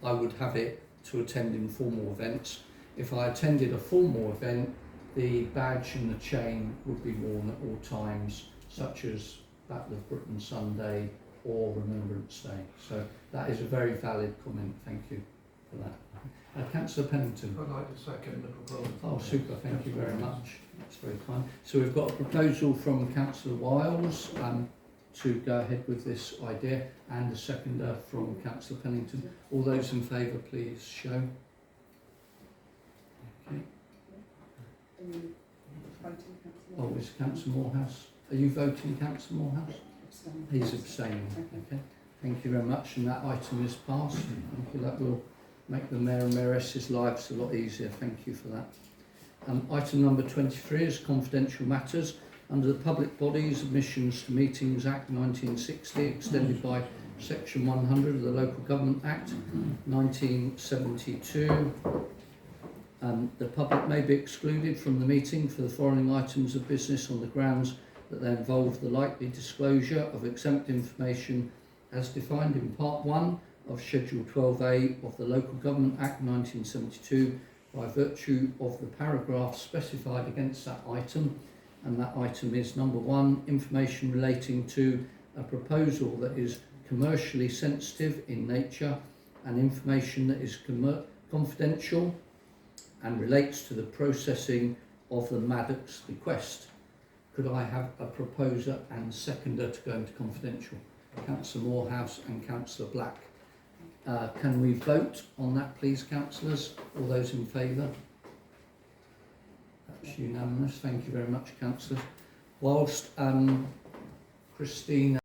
I would have it to attend informal events. If I attended a formal event, the badge and the chain would be worn at all times, such as Battle of Britain Sunday or Remembrance Day. So that is a very valid comment. Thank you for that. Councillor Pennington. I'd like to second the proposal. Oh, super. Thank you very much. That's very kind. So we've got a proposal from Councillor Wiles to go ahead with this idea, and a seconder from Councillor Pennington. All those in favour, please show. Okay. Oh, is Councillor Morehouse? Are you voting, Councillor Morehouse? He's abstaining. Okay. Thank you very much, and that item is passed. Thank you. That will make the mayor and mayoress's lives a lot easier. Thank you for that. Item number 23 is confidential matters. Under the Public Bodies Admissions to Meetings Act 1960, extended by Section 100 of the Local Government Act 1972. The public may be excluded from the meeting for the following items of business on the grounds that they involve the likely disclosure of exempt information as defined in Part 1 of Schedule 12A of the Local Government Act 1972 by virtue of the paragraph specified against that item, and that item is number 1, information relating to a proposal that is commercially sensitive in nature and information that is confidential and relates to the processing of the Maddox bequest. Could I have a proposer and seconder to go into confidential? Councillor Morehouse and Councillor Black. Can we vote on that, please, councillors? All those in favour? That's unanimous. Thank you very much, councillors. Whilst Christine